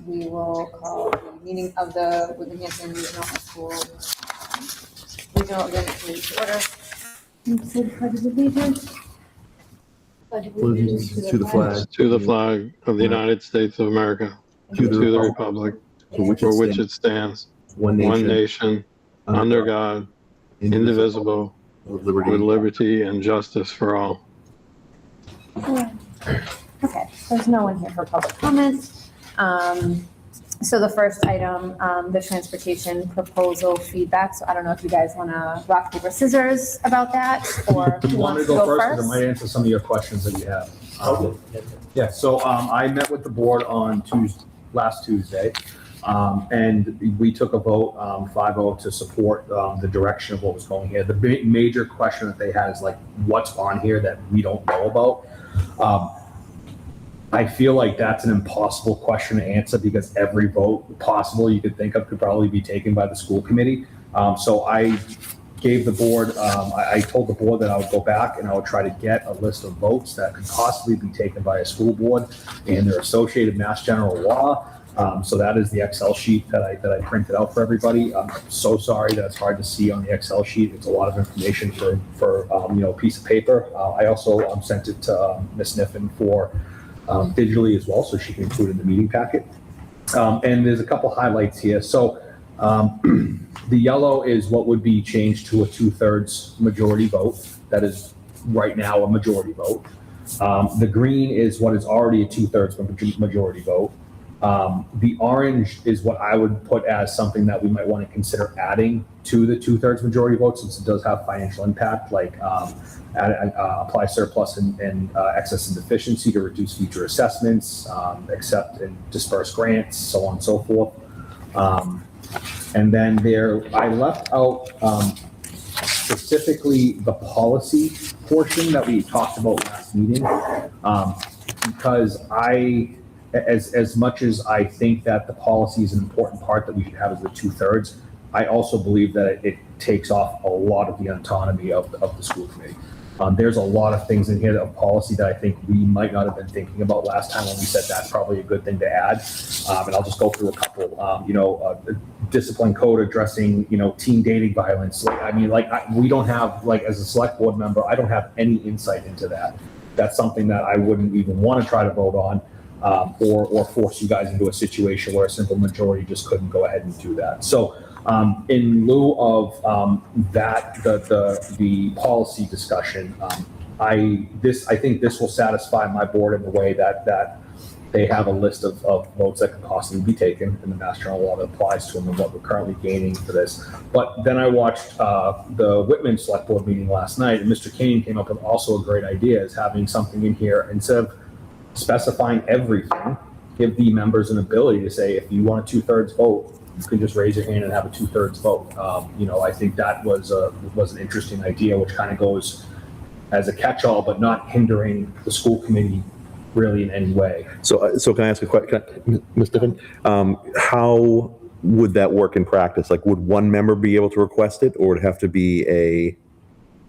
we will call the meeting of the Whitman Hanson Regional High School Regional Organic Committee to order. And say the pledge of allegiance. Allegiance to the flag. To the flag of the United States of America. To the republic for which it stands. One One nation, nation, under God, indivisible, with with liberty and justice for all. Okay, there's no one here for public comments. So the first item, the transportation proposal feedback. So I don't know if you guys want to rock, paper, scissors about that, or who You want me wants to to go go first? 'Cause first? I might answer some of your questions that you have. Yeah, so I met with the board on last Tuesday, and we took a vote, 5-0, to support the direction of what was going here. The major question that they had is like, what's on here that we don't know about? I feel like that's an impossible question to answer because every vote possible you could think of could probably be taken by the school committee. So I gave the board, I told the board that I would go back and I would try to get a list of votes that could possibly be taken by a school board and their associated Mass General law. So that is the Excel sheet that I printed out for everybody. I'm so sorry that it's hard to see on the Excel sheet. It's a lot of information for a piece of paper. I also sent it to Ms. Niffen for digitally as well, so she can include it in the meeting packet. And there's a couple highlights here. So the yellow is what would be changed to a 2/3 majority vote. That is right now a majority vote. The green is what is already a 2/3 majority vote. The orange is what I would put as something that we might want to consider adding to the 2/3 majority vote, since it does have financial impact, like apply surplus and excess and deficiency to reduce future assessments, accept and disperse grants, so on and so forth. And then I left out specifically the policy portion that we talked about last meeting, because as much as I think that the policy is an important part that we should have as the 2/3, I also believe that it takes off a lot of the autonomy of the school committee. There's a lot of things in here of policy that I think we might not have been thinking about last time when we said that's probably a good thing to add. And I'll just go through a couple. Discipline code addressing teen dating violence. We don't have, as a select board member, I don't have any insight into that. That's something that I wouldn't even want to try to vote on. Or force you guys into a situation where a simple majority just couldn't go ahead and do that. So in lieu of that, the policy discussion, I think this will satisfy my board in the way that they have a list of votes that could possibly be taken in the Mass General law that applies to them and what we're currently gaining for this. But then I watched the Whitman Select Board meeting last night, and Mr. Kane came up with also a great idea, is having something in here instead of specifying everything, give the members an ability to say, if you want a 2/3 vote, you can just raise your hand and have a 2/3 vote. I think that was an interesting idea, which kind of goes as a catch-all, but not hindering the school committee really in any way. So can I ask a question, Ms. Niffen? How would that work in practice? Like, would one member be able to request it, or would it have to be You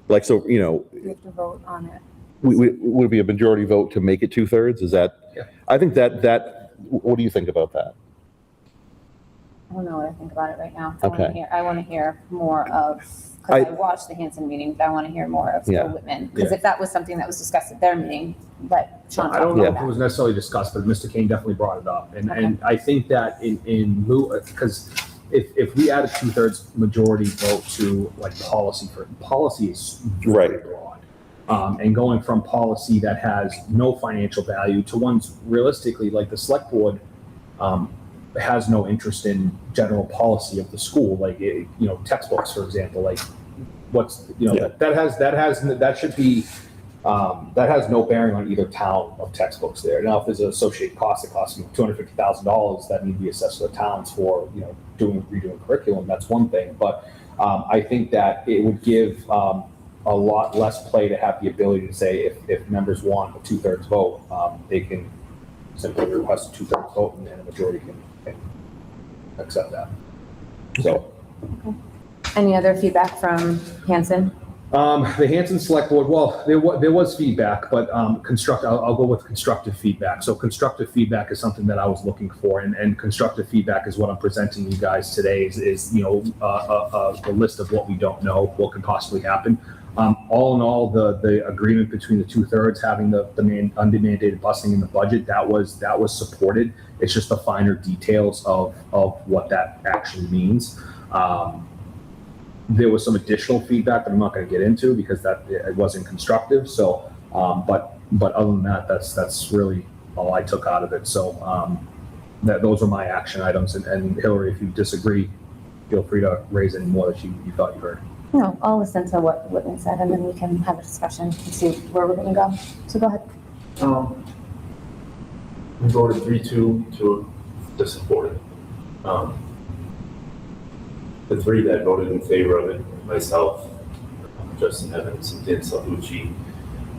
have to vote on it. would it be a majority vote to make it 2/3? Is that? Yeah. I think that. What do you think about that? I don't know what I think about it right now. Okay. I want to hear more of, because I watched the Hanson meeting, but I want to hear more of Yeah. the Whitman. Because if that was something that was discussed at their meeting, let Sean I talk don't know about if it that. was necessarily discussed, but Mr. Kane definitely brought it up. And I think that in lieu, because if we add a 2/3 majority vote to policy is very Right. broad. And going from policy that has no financial value to ones realistically, like the select board has no interest in general policy of the school, textbooks, for example, that has no bearing on either town of textbooks there. Now, if there's an associated cost that costs $250,000 that need to be assessed to the towns for redoing curriculum, that's one thing. But I think that it would give a lot less play to have the ability to say if members want a 2/3 vote, they can simply request a 2/3 vote and then a majority can accept that. So Any other feedback from Hanson? The Hanson Select Board, well, there was feedback, but I'll go with constructive feedback. So constructive feedback is something that I was looking for, and constructive feedback is what I'm presenting you guys today is a list of what we don't know, what could possibly happen. All in all, the agreement between the 2/3 having the undemandated busing in the budget, that was supported. It's just the finer details of what that actually means. There was some additional feedback that I'm not going to get into because it wasn't constructive. So, but other than that, that's really all I took out of it. So those are my action items. And Hillary, if you disagree, feel free to raise any more that you thought you heard. No, I'll listen to what Whitman said, and then we can have a discussion and see where we're going to go. So go ahead. We voted 3-2 to support it. The three that voted in favor of it, myself, Justin Evans, and Dan Salvucci,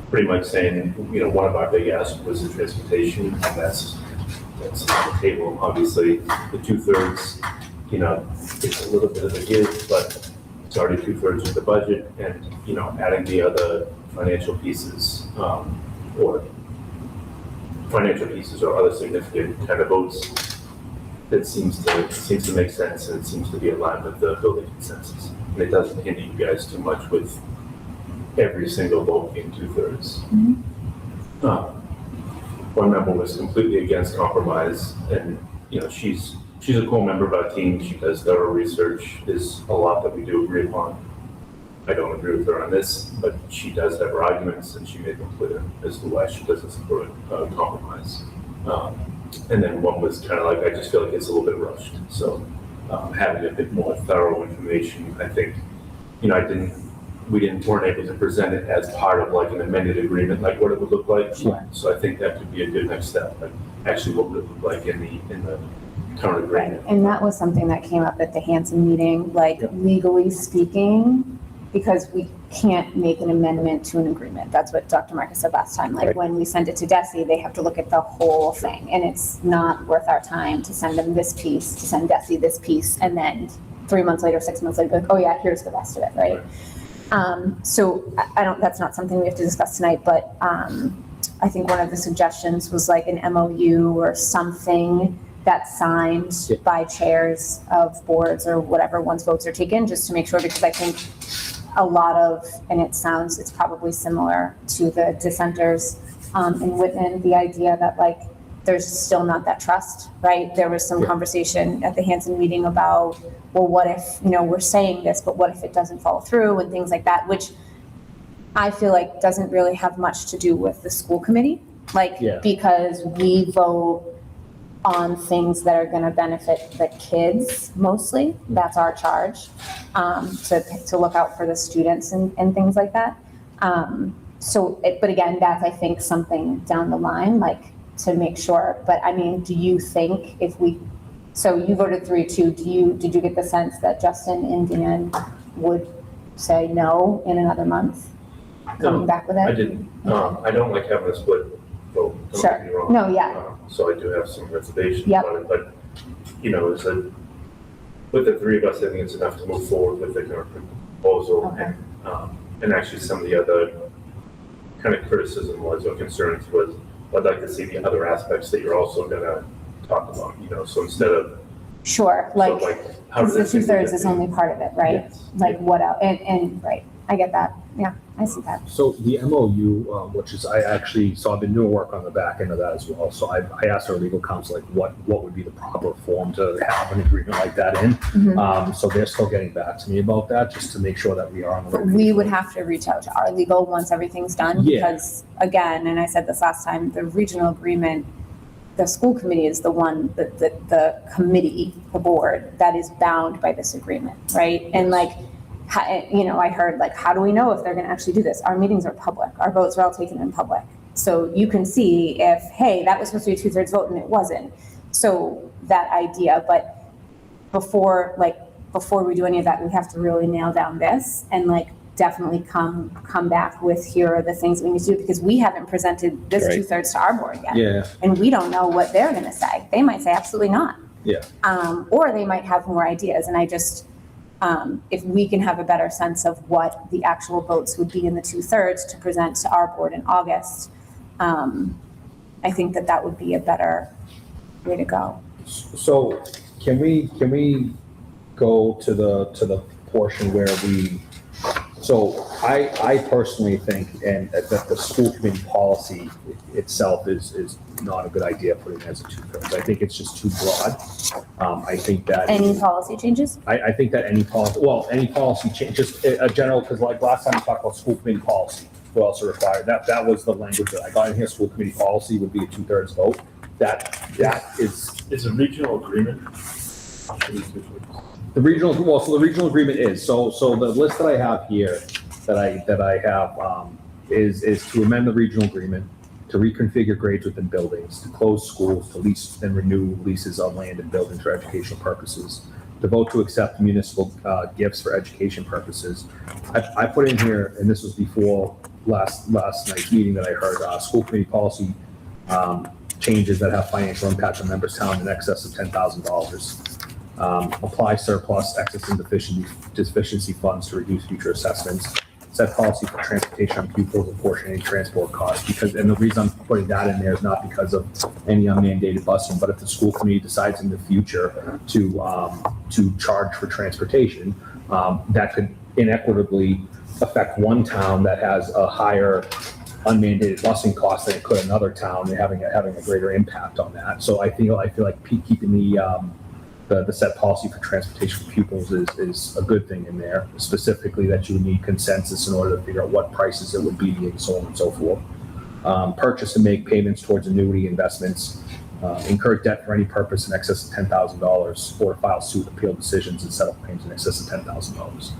pretty much saying, one of our big asks was the transportation, and that's on the table. Obviously, the 2/3, it's a little bit of a give, but it's already 2/3 of the budget, and adding the other financial pieces or other significant kind of votes. That seems to make sense, and it seems to be aligned with the building consensus. And it doesn't hinder you guys too much with every single vote being 2/3. One member was completely against compromise, and she's a core member of our team. She does thorough research. There's a lot that we do agree upon. I don't agree with her on this, but she does have her arguments, and she made them clear as to why she doesn't support compromise. And then one was kind of like, I just feel like it's a little bit rushed. So having a bit more thorough information, I think, weren't able to present it as part of like an amended agreement, like what it would look like. Sure. So I think that could be a good next step. Like actually, what would it look like in the current agreement? And that was something that came up at the Hanson meeting, like legally speaking, because we can't make an amendment to an agreement. That's what Dr. Marcus said last time. Like when we send it to DESE, they have to look at the whole thing, and it's not worth our time to send them this piece, to send DESE this piece, and then 3 months later, 6 months later, like, oh yeah, here's the rest of it, right? So that's not something we have to discuss tonight, but I think one of the suggestions was like an MOU or something that's signed by chairs of boards or whatever once votes are taken, just to make sure, because I think a lot of, and it's probably similar to the dissenters in Whitman, the idea that like there's still not that trust, right? There was some conversation at the Hanson meeting about, well, what if, we're saying this, but what if it doesn't follow through and things like that, which I feel like doesn't really have much to do with the school committee, because we vote on things that are going to benefit the kids mostly. That's our charge, to look out for the students and things like that. But again, that's, I think, something down the line, like to make sure. But I mean, do you think so you voted 3-2, did you get the sense that Justin and Dan would say no in another month, coming back with it? I didn't. I don't like having a split vote. Don't Sure. get me wrong. No, yeah. So I do have some reservations on it, but with the three of us, I think it's enough to move forward with the current proposal. Okay. And actually some of the other kind of criticism or concerns was, I'd like to see the other aspects that you're also going to talk about, so instead of. Sure, How because does the that 2/3 is only part of it, right? Yes. Like what else, and right, I get that, yeah, I see that. So the MOU, which is, I've been doing work on the back end of that as well. So I asked our legal counsel, like what would be the proper form to have an agreement like that in? So they're still getting back to me about that, just to make sure that we are on the right. We would have to reach out to our legal once everything's done, Yeah. because again, and I said this last time, the regional agreement, the school committee is the one, the committee, the board that is bound by this agreement, right? And like, I heard like, how do we know if they're going to actually do this? Our meetings are public. Our votes are all taken in public. So you can see if, hey, that was supposed to be a 2/3 vote and it wasn't. So that idea, but before we do any of that, we have to really nail down this and like definitely come back with, here are the things we need to do, because we haven't presented this 2/3 to our board yet. Yeah. And we don't know what they're going to say. They might say absolutely not. Yeah. Or they might have more ideas. And if we can have a better sense of what the actual votes would be in the 2/3 to present to our board in August, I think that would be a better way to go. So can we go to the portion where so I personally think, and that the school committee policy itself is not a good idea putting it as a 2/3. I think it's just too broad. I think that. Any policy changes? I think that any policy change, just a general, because like last time we talked about school committee policy, what else are required, that was the language that I got in here, school committee policy would be a 2/3 vote. That is. It's a regional agreement. The regional agreement is, so the list that I have here, that I have, is to amend the regional agreement, to reconfigure grades within buildings, to close schools, to lease and renew leases on land and buildings for educational purposes, to vote to accept municipal gifts for education purposes. I put in here, and this was before last night's meeting that I heard, school committee policy changes that have financial impact on members' town in excess of $10,000. Apply surplus, excess, and deficiency funds to reduce future assessments. Set policy for transportation on pupils, apportioning transport costs. And the reason I'm putting that in there is not because of any unmandated busing, but if the school committee decides in the future to charge for transportation, that could inequitably affect one town that has a higher unmandated busing cost than it could another town, and having a greater impact on that. So I feel like keeping the set policy for transportation for pupils is a good thing in there, specifically that you would need consensus in order to figure out what prices it would be, and so on and so forth. Purchase and make payments towards annuity investments, incur debt for any purpose in excess of $10,000, or file suit, appeal decisions, and settle claims in excess of $10,000.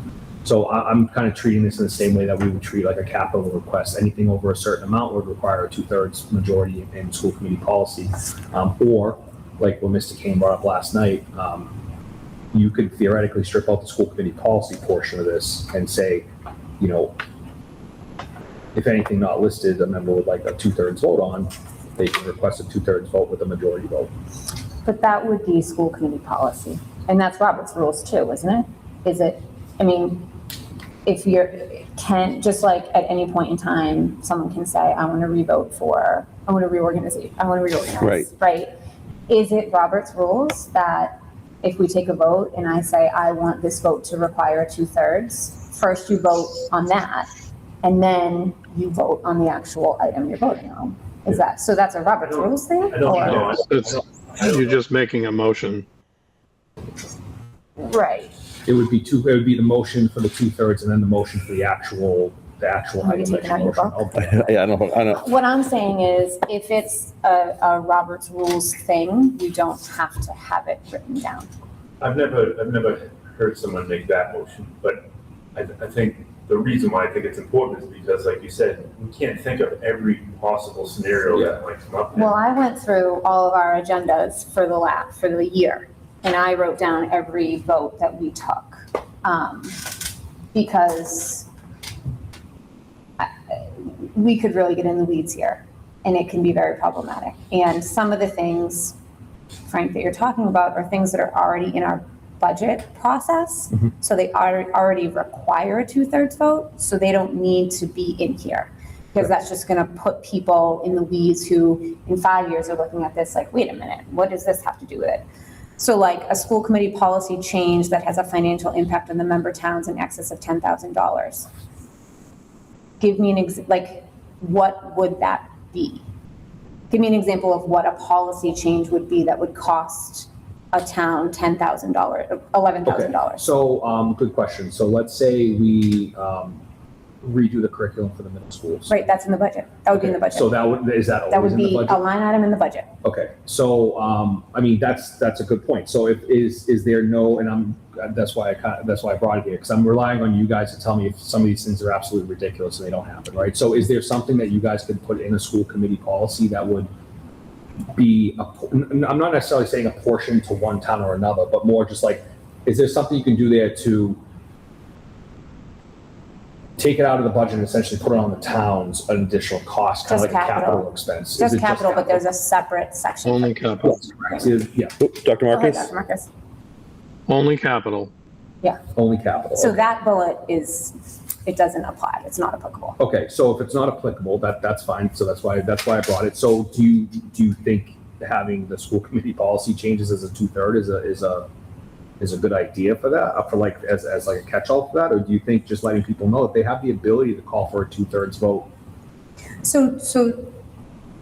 So I'm kind of treating this in the same way that we would treat like a capital request. Anything over a certain amount would require a 2/3 majority in school committee policy, or like what Mr. Kane brought up last night, you could theoretically strip out the school committee policy portion of this and say, if anything not listed, a member would like a 2/3 vote on, they can request a 2/3 vote with a majority vote. But that would be school committee policy, and that's Robert's rules too, isn't it? Is it? I mean, if just like at any point in time, someone can say, I want to reorganize, right? Is it Robert's rules that if we take a vote and I say, I want this vote to require 2/3, first you vote on that, and then you vote on the actual item you're voting on? So that's a Robert's rules thing? I don't know. You're just making a motion. Right. It would be the motion for the 2/3 and then the motion for the actual item. taking out your book? Yeah, I know. What I'm saying is, if it's a Robert's rules thing, we don't have to have it written down. I've never heard someone make that motion, but I think the reason why I think it's important is because, like you said, we can't think of every possible scenario that might come up. Well, I went through all of our agendas for the year, and I wrote down every vote that we took, because we could really get in the weeds here, and it can be very problematic. And some of the things, Frank, that you're talking about are things that are already in our budget process. Mm-hmm. So they already require a 2/3 vote, so they don't need to be in here, because that's just going to put people in the weeds who in 5 years are looking at this like, wait a minute, what does this have to do with it? So like a school committee policy change that has a financial impact on the member towns in excess of $10,000. Give me what would that be? Give me an example of what a policy change would be that would cost a town $10,000, $11,000. Okay. So, good question. So let's say we redo the curriculum for the middle schools. Right, that's in the budget. That would be in the budget. So that would That would always in the be budget? a line item in the budget. Okay, so, I mean, that's a good point. So is there no, and that's why I brought it here, because I'm relying on you guys to tell me if some of these things are absolutely ridiculous and they don't happen, right? So is there something that you guys could put in a school committee policy that would be, I'm not necessarily saying a portion to one town or another, but more just like, is there something you can do there to take it out of the budget and essentially put it on the towns, an additional cost, kind of like Just a capital expense? Is Just it capital, but there's a separate section. Only capital. Yeah. Dr. Go ahead, Marcus? Dr. Marcus. Only capital. Yeah. Only capital. So Okay. that bullet it doesn't apply. It's not applicable. Okay, so if it's not applicable, that's fine. So that's why I brought it. So do you think having the school committee policy changes as a 2/3 is a good idea for that? For like as like a catch-all for that, or do you think just letting people know that they have the ability to call for a 2/3 vote? So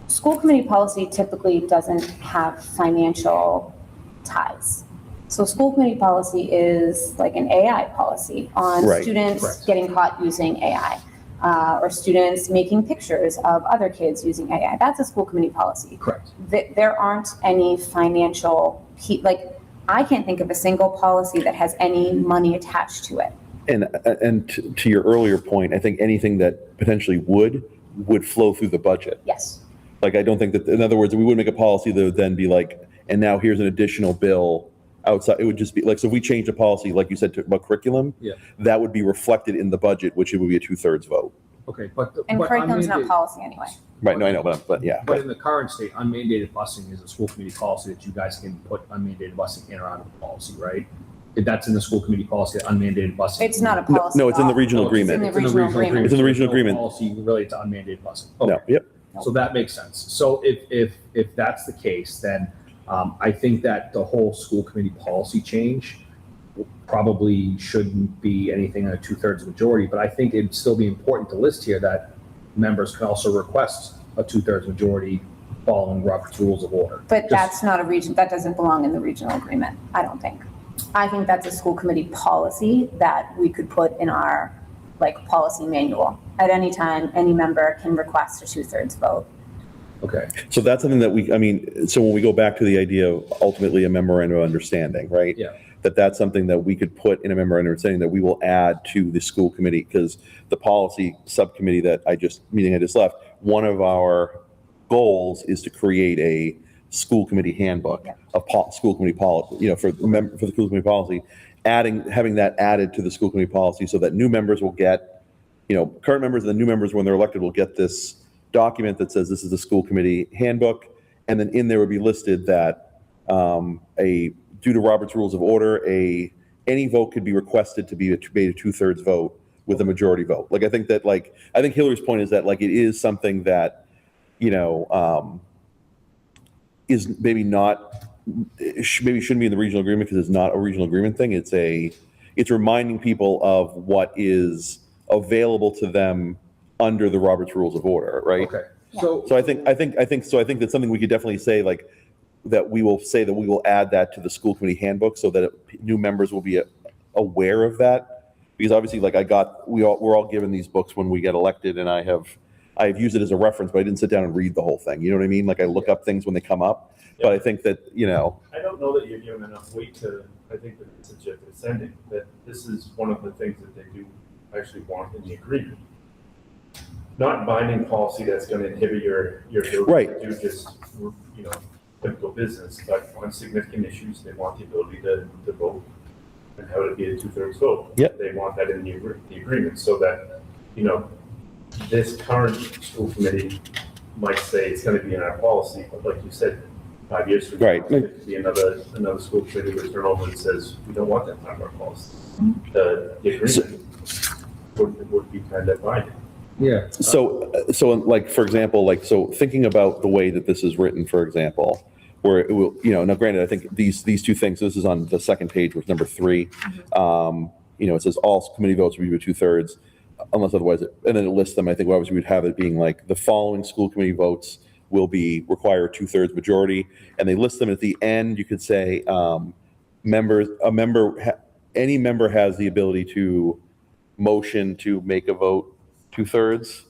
school committee policy typically doesn't have financial ties. So school committee policy is like an AI policy on Right. students Correct. getting caught using AI, or students making pictures of other kids using AI. That's a school committee policy. Correct. There aren't any financial, I can't think of a single policy that has any money attached to it. And to your earlier point, I think anything that potentially would flow through the budget. Yes. Like, I don't think that, in other words, we wouldn't make a policy that would then be like, and now here's an additional bill outside. It would just be like, so if we change a policy, like you said, about curriculum, Yeah. that would be reflected in the budget, which it would be a 2/3 vote. Okay, but And curriculum's not policy anyway. Right, no, I know, but yeah. But in the current state, unmandated busing is a school committee policy that you guys can put unmandated busing in or out of the policy, right? If that's in the school committee policy, unmandated busing. It's not a policy. No, it's in the at all. regional No, it's agreement. in the regional agreement. It's in the regional There's no agreement. Policy related to unmandated busing. No, Okay. yep. So that makes sense. So if that's the case, then I think that the whole school committee policy change probably shouldn't be anything in a 2/3 majority, but I think it'd still be important to list here that members can also request a 2/3 majority following Robert's Rules of Order. But Just- that's not that doesn't belong in the regional agreement, I don't think. I think that's a school committee policy that we could put in our, policy manual. At any time, any member can request a 2/3 vote. Okay, So that's something that so when we go back to the idea of ultimately a memorandum of understanding, right? yeah, That's something that we could put in a memorandum of understanding that we will add to the school committee, because the policy subcommittee I just left, one of our goals is to create a school committee handbook of school committee policy, for the school committee policy, having that added to the school committee policy so that new members will get, current members and the new members when they're elected will get this document that says this is the school committee handbook. And then in there would be listed that due to Robert's Rules of Order, any vote could be requested to be a 2/3 vote with a majority vote. I think Hillary's point is that it is something that, is maybe shouldn't be in the regional agreement because it's not a regional agreement thing. It's reminding people of what is available to them under the Robert's Rules of Order, right? okay. Yeah. So I think that's something we could definitely say, that we will add that to the school committee handbook so that new members will be aware of that. Because obviously, we're all given these books when we get elected, and I've used it as a reference, but I didn't sit down and read the whole thing. You know what I mean? I look up things when they come up, but I think that, I don't know that you're giving enough weight to, I think, the message that they're sending, that this is one of the things that they do actually want in the agreement. Not binding policy that's going to inhibit your ability Right. to do just, typical business, but on significant issues, they want the ability to vote and have it be a 2/3 vote. Yep. They want that in the agreement so that, this current school committee might say it's going to be in our policy, but like you said, 5 years from now, Right. it could be another school committee would turn over and says, we don't want that part of our policy. The agreement would be kind of binding. Yeah. So for example, so thinking about the way that this is written, for example, where it will, now granted, I think these two things, this is on the second page, which number 3, it says all committee votes will be with 2/3 unless otherwise, and then it lists them. I think obviously we'd have it being the following school committee votes will require a 2/3 majority, and they list them at the end. You could say any member has the ability to motion to make a vote 2/3.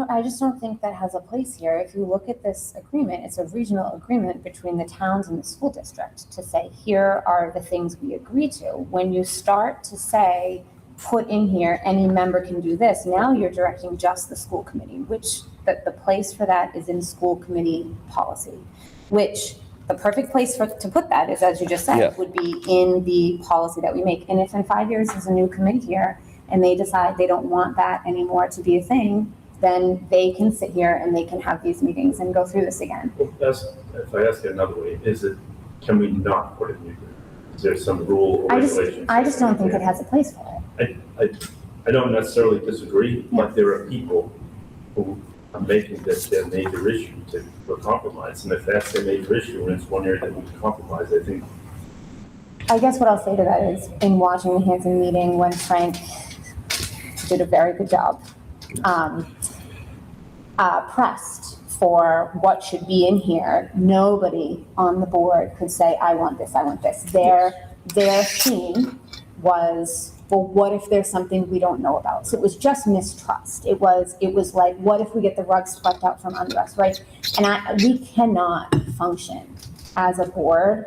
I just don't think that has a place here. If you look at this agreement, it's a regional agreement between the towns and the school district to say, here are the things we agree to. When you start to say, put in here, any member can do this, now you're directing just the school committee, which the place for that is in school committee policy, which the perfect place to put that is, as you just said, Yeah. would be in the policy that we make. And if in 5 years there's a new committee here and they decide they don't want that anymore to be a thing, then they can sit here and they can have these meetings and go through this again. Well, if I ask it another way, can we not put it in the agreement? Is there some rule or regulation? I just don't think it has a place for it. I don't necessarily disagree, but there are people who are making this their major issue for compromise. And if that's their major issue and it's one area that we can compromise, I think. I guess what I'll say to that is, in watching the Hanson meeting when Frank did a very good job, pressed for what should be in here, nobody on the board could say, I want this, I want this. Their theme was, well, what if there's something we don't know about? So it was just mistrust. It was like, what if we get the rug swept out from under us, right? And we cannot function as a board,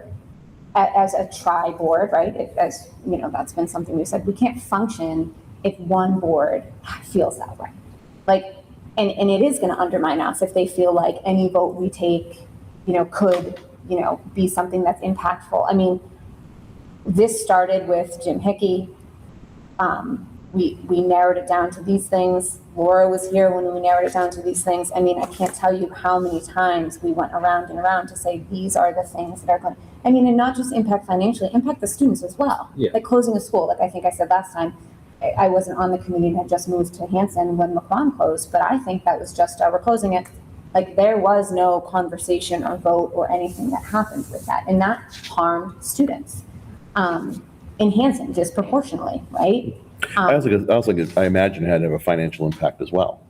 as a tri-board, right? As you know, that's been something we've said. We can't function if one board feels that way. Like, and it is going to undermine us if they feel like any vote we take, could, be something that's impactful. I mean, this started with Jim Hickey. We narrowed it down to these things. Laura was here when we narrowed it down to these things. I mean, I can't tell you how many times we went around and around to say, these are the things that are going to, and not just impact financially, impact the students as well. Yeah. Like closing a school, like I think I said last time, I wasn't on the committee and had just moved to Hanson when McQuon closed, but I think that was just, we're closing it. Like there was no conversation or vote or anything that happened with that. And that harmed students in Hanson disproportionately, right? I imagine it had to have a financial impact as well.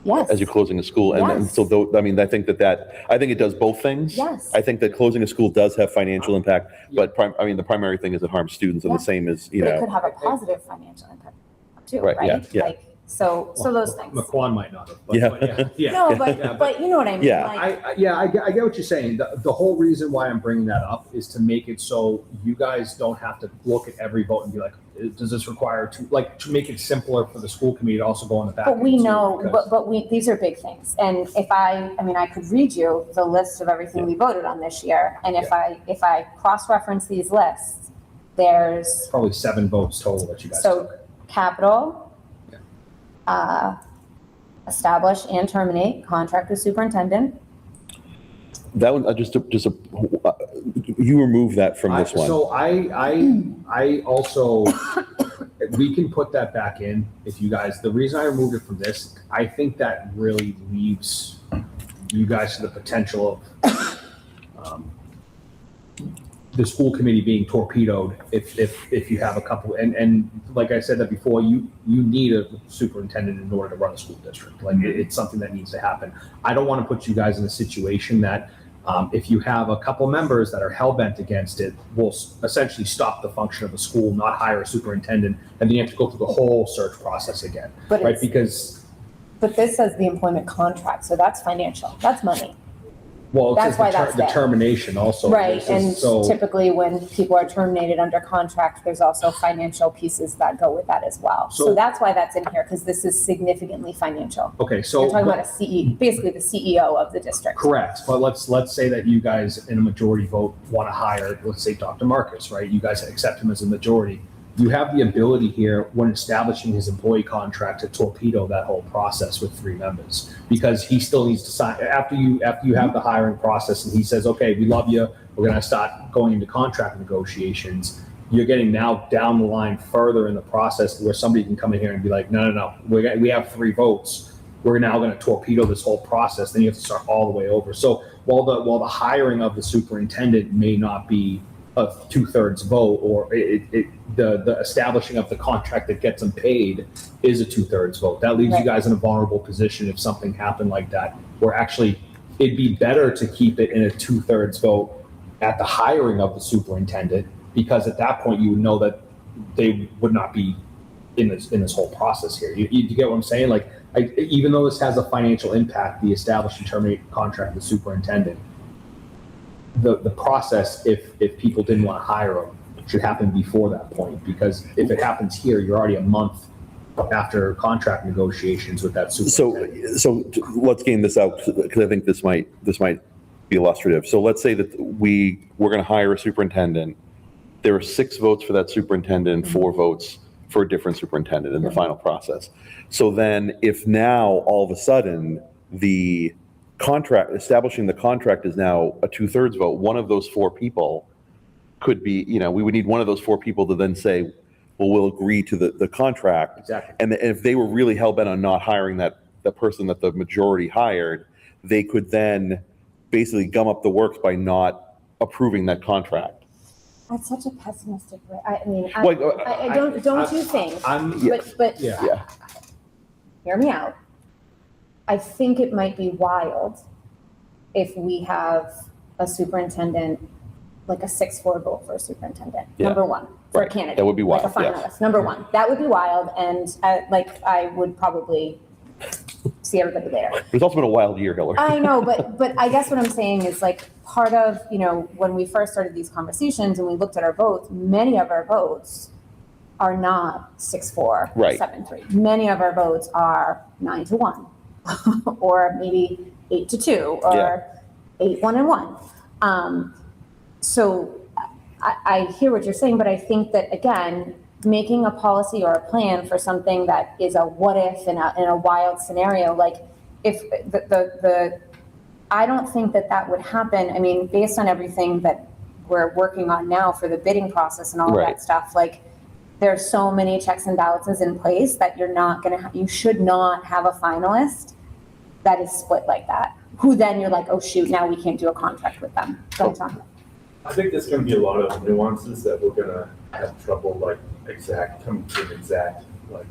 Yes. As you're closing a school. And Yes. so, I think I think it does both things. Yes. I think that closing a school does have financial impact, but the primary thing is it harms students, and the same as, But it could have a positive financial impact too, Right, right? yeah. Like, so those things. McQuan might not have. But, Yeah. but yeah. No, Yeah, but you know what I mean? Yeah. Like, I get what you're saying. The whole reason why I'm bringing that up is to make it so you guys don't have to look at every vote and be like, does this require to make it simpler for the school committee to also go on the back? But we end too, know, because- these are big things. And if I could read you the list of everything we voted on this year. And if I cross-reference these lists, there's, Probably 7 votes total that you guys so took. capital, establish and terminate contract with superintendent. that one, you remove that from this one. So I also, we can put that back in if you guys, the reason I removed it from this, I think that really leaves you guys to the potential of the school committee being torpedoed if you have a couple, and like I said that before, you need a superintendent in order to run a school district. Like it's something that needs to happen. I don't want to put you guys in a situation that if you have a couple members that are hell-bent against it, will essentially stop the function of the school, not hire a superintendent, and then you have to go through the whole search process again, But right? Because, But this says the employment contract, so that's financial, that's money. well, it That's says why that's the there. termination also. Right, This is- and so- typically when people are terminated under contract, there's also financial pieces that go with that as well. So So- that's why that's in here, because this is significantly financial. Okay, so. You're talking about basically the CEO of the district. Correct, but let's say that you guys in a majority vote want to hire, let's say Dr. Marcus, right? You guys accept him as a majority. You have the ability here when establishing his employee contract to torpedo that whole process with 3 members, because he still needs to sign after you have the hiring process and he says, okay, we love you, we're going to start going into contract negotiations. You're getting now down the line further in the process where somebody can come in here and be like, no, we have 3 votes. We're now going to torpedo this whole process. Then you have to start all the way over. So while the hiring of the superintendent may not be a 2/3 vote, or the establishing of the contract that gets them paid is a 2/3 vote. That leaves you guys in a vulnerable position if something happened like that, where actually it'd be better to keep it in a 2/3 vote at the hiring of the superintendent, because at that point you would know that they would not be in this whole process here. You get what I'm saying? Like, even though this has a financial impact, the establish and terminate contract with the superintendent, the process, if people didn't want to hire them, should happen before that point, because if it happens here, you're already a month after contract negotiations with that superintendent. So let's game this out, because I think this might be illustrative. So let's say that we're going to hire a superintendent. There are 6 votes for that superintendent, 4 votes for a different superintendent in the final process. So then if now all of a sudden the contract, establishing the contract is now a 2/3 vote, one of those 4 people could be, we would need one of those 4 people to then say, well, we'll agree to the contract. Exactly. And if they were really hell-bent on not hiring the person that the majority hired, they could then basically gum up the works by not approving that contract. That's such a pessimistic way. I mean, Well, I don't you think? But Yeah. hear me out. I think it might be wild if we have a superintendent, like a 6-4 vote for a superintendent, Yeah. number one, for a Right. candidate. That would be wild, Like a yes. finalist, number one. That would be wild, and I would probably see everybody later. It's also been a wild year, Hillary. I know, but I guess what I'm saying is like part of, when we first started these conversations and we looked at our votes, many of our votes are not 6-4, Right. 7-3. Many of our votes are 9-1, or maybe 8-2, or 8-1-1. So I hear what you're saying, but I think that, again, making a policy or a plan for something that is a what if in a wild scenario, like if I don't think that would happen. I mean, based on everything that we're working on now for the bidding process and all of Right. that stuff, like there's so many checks and balances in place that you should not have a finalist that is split like that, who then you're like, oh shoot, now we can't do a contract with them. Go ahead, Tom. I think there's gonna be a lot of nuances that we're gonna have trouble coming to an exact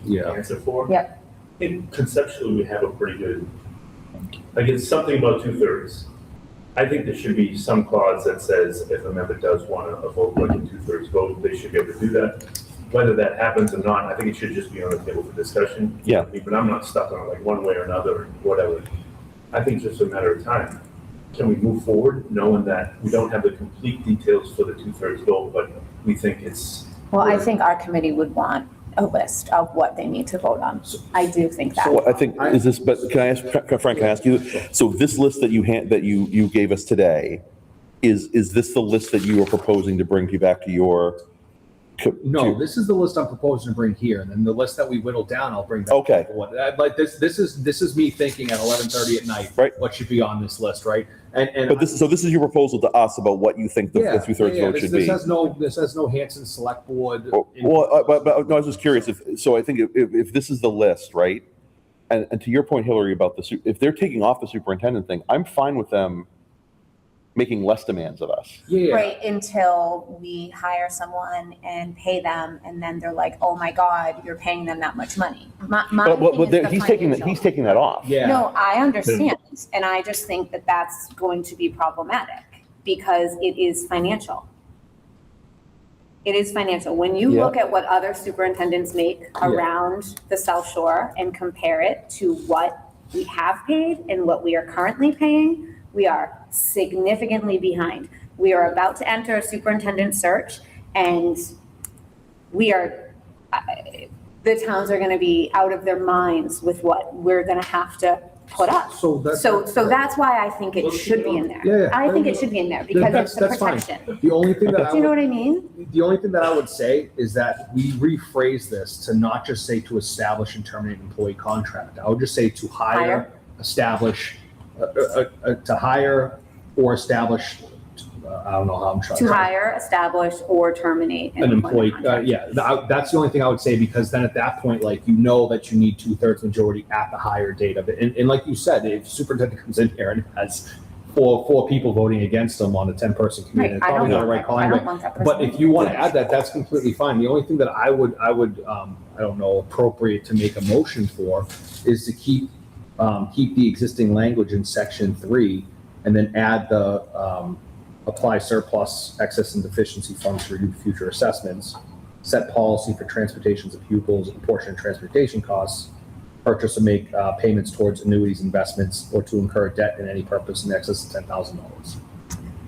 Yeah. answer for. Yep. I think conceptually we have a pretty good, it's something about 2/3. I think there should be some clause that says if a member does want to vote like a 2/3 vote, they should be able to do that. Whether that happens or not, I think it should just be on the table for discussion. Yeah. But I'm not stuck on it one way or another, whatever. I think it's just a matter of time. Can we move forward knowing that we don't have the complete details for the 2/3 vote, but we think it's. Well, I think our committee would want a list of what they need to vote on. I do think that. So I think, but can I ask, Frank, can I ask you, so this list that you gave us today, is this the list that you are proposing to bring back to your? No, this is the list I'm proposing to bring here, and then the list that we whittled down, I'll bring back. Okay. Like this is me thinking at 11:30 at night. Right. What should be on this list, right? And But this is your proposal to us about what you think the 2/3 vote should be. This has no Hanson Select Board. Well, but no, I was just curious so I think if this is the list, right? And to your point, Hillary, about if they're taking off the superintendent thing, I'm fine with them making less demands of us. Yeah. Right, until we hire someone and pay them, and then they're like, oh my God, you're paying them that much money. My But thing is he's the taking that off. Yeah. No, I understand, and I just think that that's going to be problematic because it is financial. It is financial. When you look at what other superintendents make around the South Shore and compare it to what we have paid and what we are currently paying, we are significantly behind. We are about to enter a superintendent search, and the towns are going to be out of their minds with what we're going to have to put up. So that's why I think it should be in there. Yeah. I think it should be in there because it's the That's fine. protection. The only thing that Do you know what I mean? The only thing that I would say is that we rephrase this to not just say to establish and terminate an employee contract. I would just say to hire, establish, to hire or establish. I don't know how I'm trying To hire, establish, or terminate an employee. contract. That's the only thing I would say, because then at that point, like, you know that you need 2/3 majority at the higher date of it. And like you said, if superintendent comes in here and has four people voting against them on a 10-person committee, Right, it's I probably don't not the want right that. calling. I don't want that person. But if you want to add that, that's completely fine. The only thing that I would I don't know, appropriate to make a motion for is to keep the existing language in section 3 and then add the apply surplus, excess, and deficiency funds to reduce future assessments, set policy for transportations of pupils, apportion transportation costs, purchase or make payments towards annuities, investments, or to incur debt in any purpose in excess of $10,000.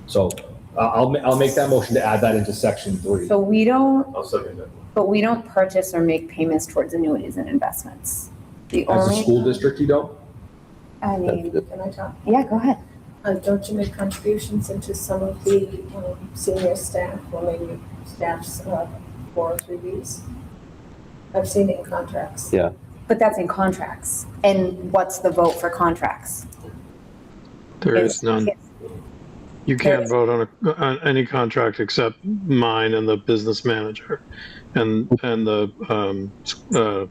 So I'll make that motion to add that into section 3. So we don't, I'll second that. but we don't purchase or make payments towards annuities and investments. The As a only, school district, you don't? I mean, Can I talk? yeah, go ahead. Don't you make contributions into some of the senior staff or maybe staff's 403Bs? I've seen it in contracts. Yeah. But that's in contracts. And what's the vote for contracts? There is none. You can't vote on any contract except mine and the business manager and the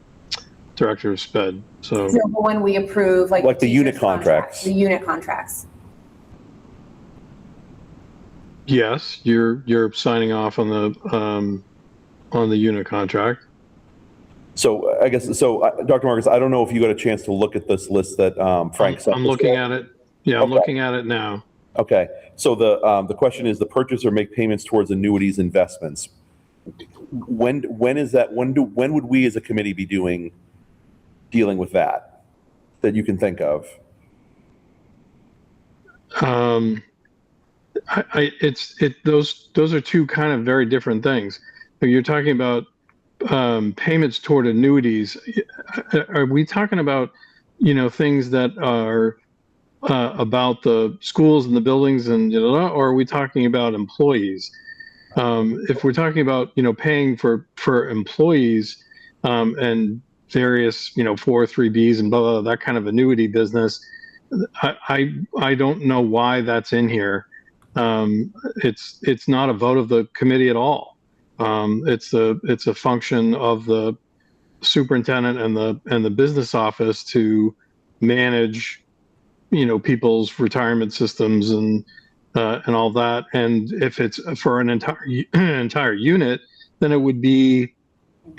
director of sped. So So when we approve like Like the unit teachers' contracts. the unit contracts. yes, you're signing off on the unit contract. So I guess, Dr. Marcus, I don't know if you got a chance to look at this list that Frank sent. I'm looking at it. Yeah, I'm Okay. looking at it now. Okay, so the question is, the purchaser make payments towards annuities investments. When is that, when would we as a committee be dealing with that you can think of? Those are two kind of very different things. But you're talking about payments toward annuities. Are we talking about, things that are about the schools and the buildings and, or are we talking about employees? If we're talking about, paying for employees and various, 403Bs and blah, blah, blah, that kind of annuity business, I don't know why that's in here. It's not a vote of the committee at all. It's a function of the superintendent and the business office to manage, people's retirement systems and all that. And if it's for an entire unit, then it would be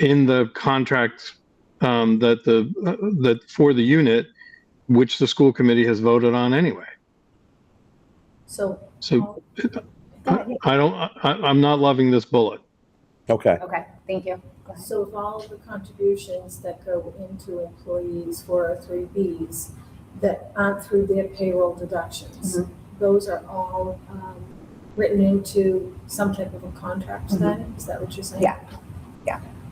in the contract that for the unit, which the school committee has voted on anyway. So I'm not loving this bullet. Okay, Okay, thank you. Go ahead. So if all of the contributions that go into employees' 403Bs that aren't through their payroll deductions, those are all written into some type of a contract then? Is that what you're saying? Yeah.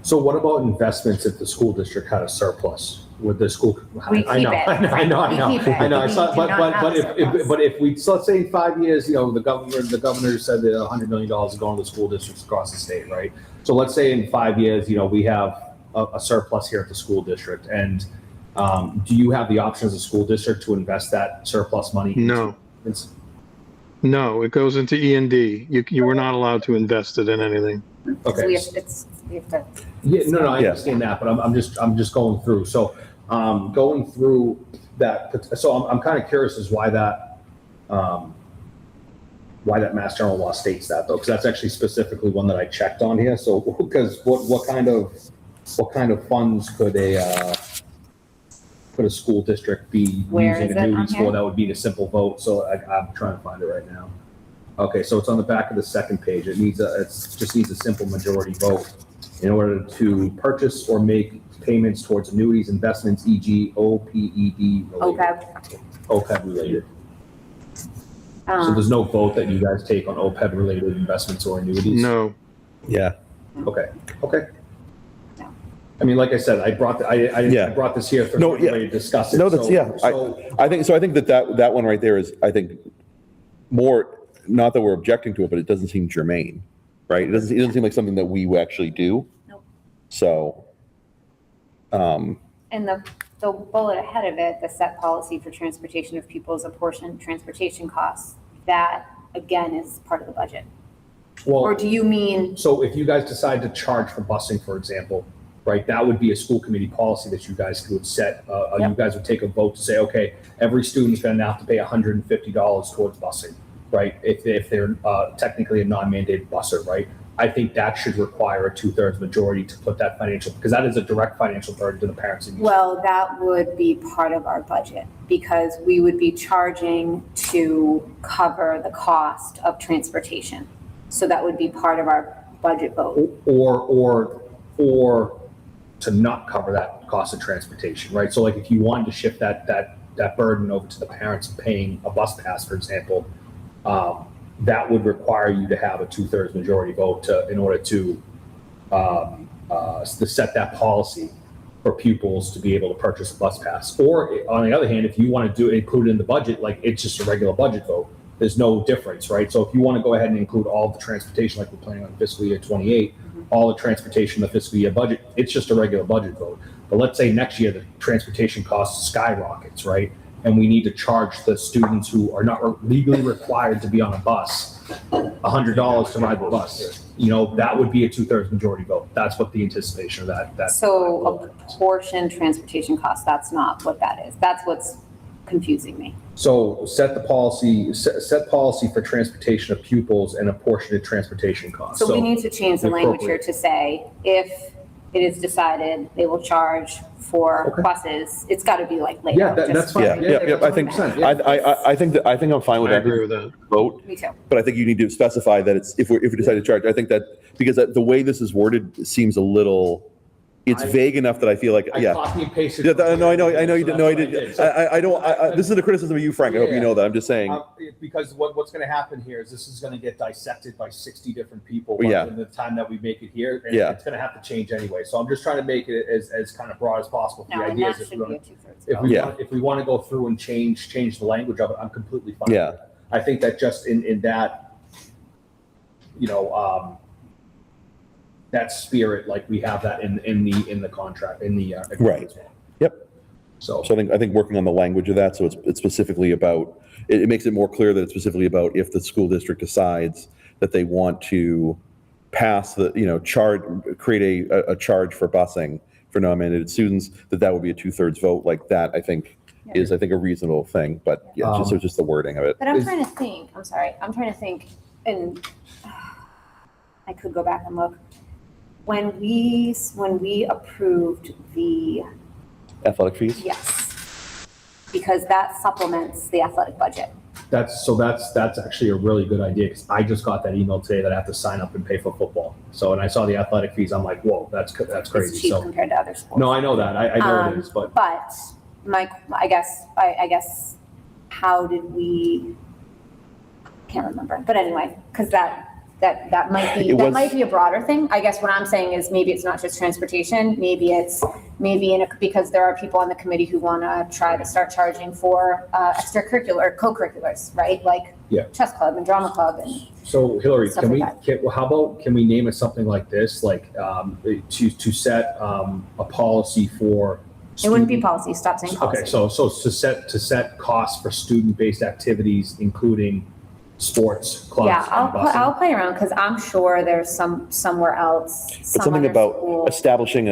So what about investments if the school district had a surplus? Would the school? We keep it. I know. We keep it. I know. We do not have a surplus. But if we, so let's say in 5 years, the governor said that $100 million is going to the school districts across the state, right? So let's say in 5 years, we have a surplus here at the school district, and do you have the option as a school district to invest that surplus money? No, it goes into E&D. You were not allowed to invest it in anything. We Okay. have to. Yeah, no, I understand that, but I'm just going through. So, going through that. So I'm kind of curious as why that Mass General Law states that though, because that's actually specifically one that I checked on here. So, because what kind of funds could a school district be Where using is it on annuities here? for? That would be a simple vote. So I'm trying to find it right now. Okay, so it's on the back of the second page. It just needs a simple majority vote in order to purchase or make payments towards annuities, investments, e.g. OPED related. OPEB related. So there's no vote that you guys take on OPEB related investments or annuities? No. yeah. Okay. No. I mean, like I said, I brought this here for everybody to discuss it. No, that's, I think that one right there is, I think, more, not that we're objecting to it, but it doesn't seem germane, right? It doesn't seem like something that we actually do. Nope. So, And the bullet ahead of it, the set policy for transportation of pupils apportioned transportation costs, that again is part of the budget. Or do you mean? So if you guys decide to charge for busing, for example, right, that would be a school committee policy that you guys could set. You guys would take a vote to say, okay, every student's going to have to pay $150 towards busing, right? If they're technically a non-mandated busser, right? I think that should require a 2/3 majority to put that financial, because that is a direct financial burden to the parents. Well, that would be part of our budget because we would be charging to cover the cost of transportation. So that would be part of our budget vote. Or to not cover that cost of transportation, right? So like if you wanted to shift that burden over to the parents paying a bus pass, for example, that would require you to have a 2/3 majority vote in order to set that policy for pupils to be able to purchase a bus pass. Or on the other hand, if you want to include it in the budget, like it's just a regular budget vote, there's no difference, right? So if you want to go ahead and include all the transportation, like we're planning on fiscal year 28, all the transportation in the fiscal year budget, it's just a regular budget vote. But let's say next year the transportation cost skyrockets, right? and we need to charge the students who are not legally required to be on a bus $100 to ride the bus. You know, that would be a 2/3 majority vote. That's what the anticipation of that. So a portion transportation cost, that's not what that is. That's what's confusing me. So set the policy, set policy for transportation of pupils and apportioned transportation costs. So we need to change the language here appropriate. to say, if it is decided they will charge for Okay. buses, it's got to be like laid Yeah, out. that's just fine. Yeah, for- yeah, I think, 100%, I think I'm fine with I that agree with that. vote. Me too. But I think you need to specify that it's, if we decide to charge, I think that, because the way this is worded seems a little, it's vague enough that I feel like, I yeah. copy and pasted. Yeah, no, I know you didn't, no, I So that's what didn't, did. I don't, this isn't a criticism of you, Frank, I hope you know that, I'm just saying, Because what's going to happen here is this is going to get dissected by 60 different people Yeah. by the time that we make it here, and Yeah. it's going to have to change anyway. So I'm just trying to make it as kind of broad as possible. No, The and idea that is should be a 2/3 if vote. we Yeah. want, if we want to go through and change the language of it, I'm completely fine. Yeah. with it. I think that just in that, you know, that spirit, like we have that in the contract, in the agreement Right. as well. Yep. So So I think working on the language of that, so it's specifically about, it makes it more clear that it's specifically about if the school district decides that they want to pass the, create a charge for busing for non-mandated students, that would be a 2/3 vote, like that, I think, is, I think, a reasonable thing, but yeah, just the wording of it. But I'm Is- trying to think, I'm trying to think, and I could go back and look. When we approved the, Athletic fees? yes, because that supplements the athletic budget. that's actually a really good idea, because I just got that email today that I have to sign up and pay for football. So, and I saw the athletic fees, I'm like, whoa, that's It's crazy. cheap So, compared to other sports. no, I know that, I know it is, but But I guess, how did we, can't remember, but anyway, because that might be, It that was- might be a broader thing. I guess what I'm saying is maybe it's not just transportation, because there are people on the committee who want to try to start charging for extracurricular or co-curriculars, right? Like Yeah. chess club and drama club and, So Hillary, Stuff can like we, how about, can we name it something like this, like, to set, a policy for. it wouldn't be student- policy, stop saying policy. Okay, so to set costs for student-based activities, including sports, clubs, Yeah, and busing. I'll play around because I'm sure there's somewhere else, But some something other about school. establishing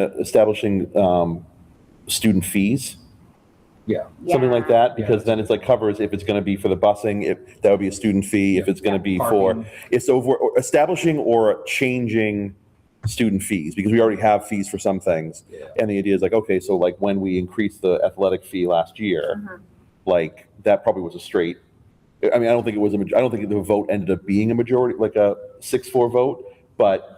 student fees, something like Yeah. that, because then it's like covers, if it's going to be for the busing, if that would be a student fee, if it's going to be for, Parking. it's over, or establishing or changing student fees, because we already have fees for some things. Yeah. And the idea is like, okay, so like when we increased the athletic fee last year, Mhm. like that probably was a straight, I mean, I don't think the vote ended up being a majority, like a 6-4 vote, but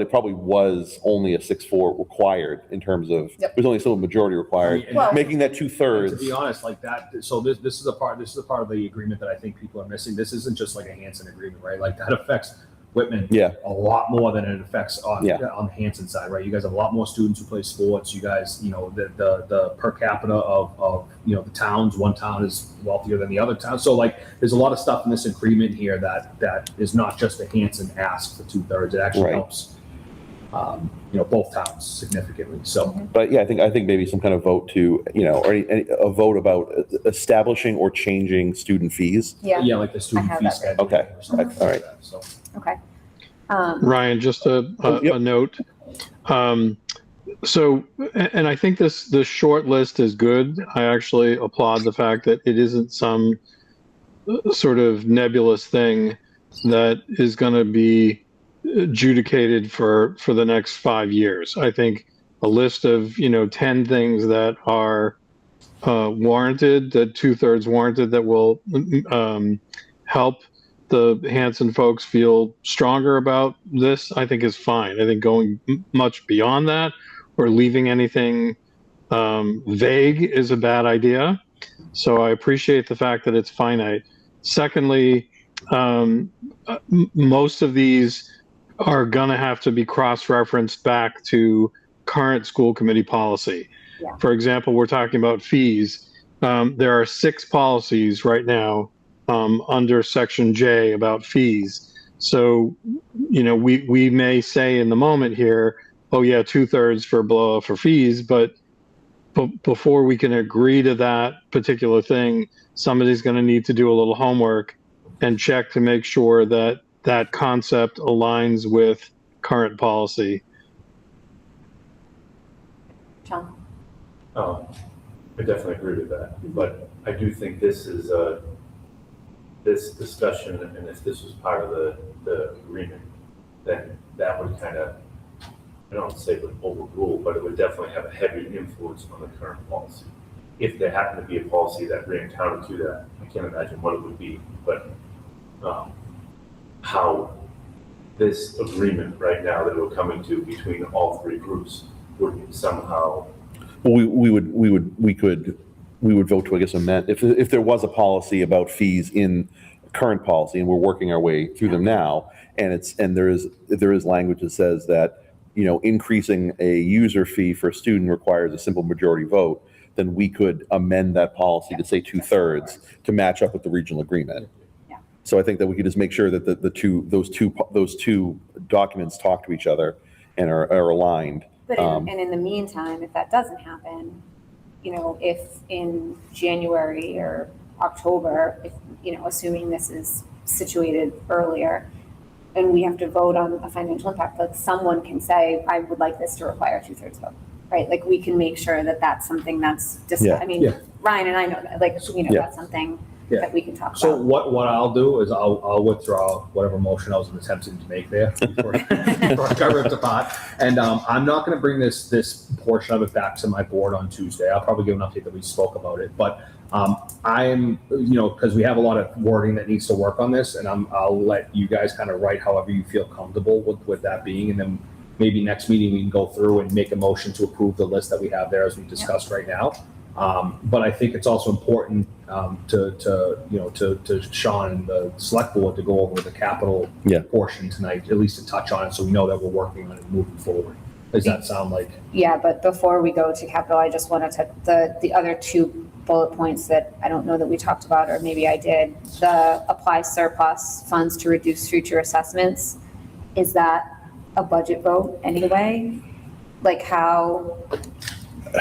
it probably was only a 6-4 required in terms of, Yep. it was only still a majority required, And- Well- making that And 2/3. to be honest, like that, so this is a part of the agreement that I think people are missing. This isn't just like a Hanson agreement, right? Like that affects Whitman Yeah. a lot more than it affects on Yeah. on the Hanson side, right? You guys have a lot more students who play sports. You guys, the per capita of the towns, one town is wealthier than the other town. So like there's a lot of stuff in this agreement here that is not just a Hanson ask for 2/3. It actually Right. helps both towns significantly. So But yeah, I think maybe some kind of vote to, or a vote about establishing or changing student fees. Yeah, yeah, like the student have fee that schedule. Okay. or something All like right. that. So. okay. Ryan, just a Yep. note. So, and I think this short list is good. I actually applaud the fact that it isn't some sort of nebulous thing that is going to be adjudicated for the next 5 years. I think a list of 10 things that are warranted, that 2/3 warranted, that will help the Hanson folks feel stronger about this, I think is fine. I think going much beyond that or leaving anything vague is a bad idea. So I appreciate the fact that it's finite. Secondly, most of these are going to have to be cross-referenced back to current school committee policy. Yeah. For example, we're talking about fees. There are 6 policies right now under Section J about fees. So, we may say in the moment here, oh yeah, 2/3 for fees, but before we can agree to that particular thing, somebody's going to need to do a little homework and check to make sure that that concept aligns with current policy. John? I definitely agree with that, but I do think this is this discussion, and if this was part of the agreement, then that would kind of, I don't say would overrule, but it would definitely have a heavy influence on the current policy. If there happened to be a policy that ran counter to that, I can't imagine what it would be, but how this agreement right now that we're coming to between all three groups would somehow. Well, we could vote to, I guess, amend, if there was a policy about fees in current policy, and we're working our way through them now, and there is language that says that, you know, increasing a user fee for a student requires a simple majority vote, then we could amend that policy to say 2/3 to match up with the regional agreement. Yeah. So I think that we could just make sure that those two documents talk to each other and are aligned. But and in the meantime, if that doesn't happen, you know, if in January or October, if, you know, assuming this is situated earlier, and we have to vote on a financial impact, like someone can say, I would like this to require a 2/3 vote, right? Like we can make sure that that's something that's just, Yeah. I mean, Yeah. Ryan and I know that, like, you know, Yeah. that's something Yeah. that we can talk So about. what I'll do is I'll withdraw whatever motion I was attempting to make there before I got ripped apart. And I'm not going to bring this portion of it back to my board on Tuesday. I'll probably give an update that we spoke about it. But I'm, you know, because we have a lot of wording that needs to work on this, and I'll let you guys kind of write however you feel comfortable with that being, and then maybe next meeting we can go through and make a motion to approve the list that we have there as we discussed right now. But I think it's also important to Sean and the select board to go over the capital portion tonight, at least to touch on it, so we know that we're working on it moving forward. Does that sound like? Yeah, but before we go to capital, I just want to the other two bullet points that I don't know that we talked about, or maybe I did. The apply surplus funds to reduce future assessments. Is that a budget vote anyway? Like how?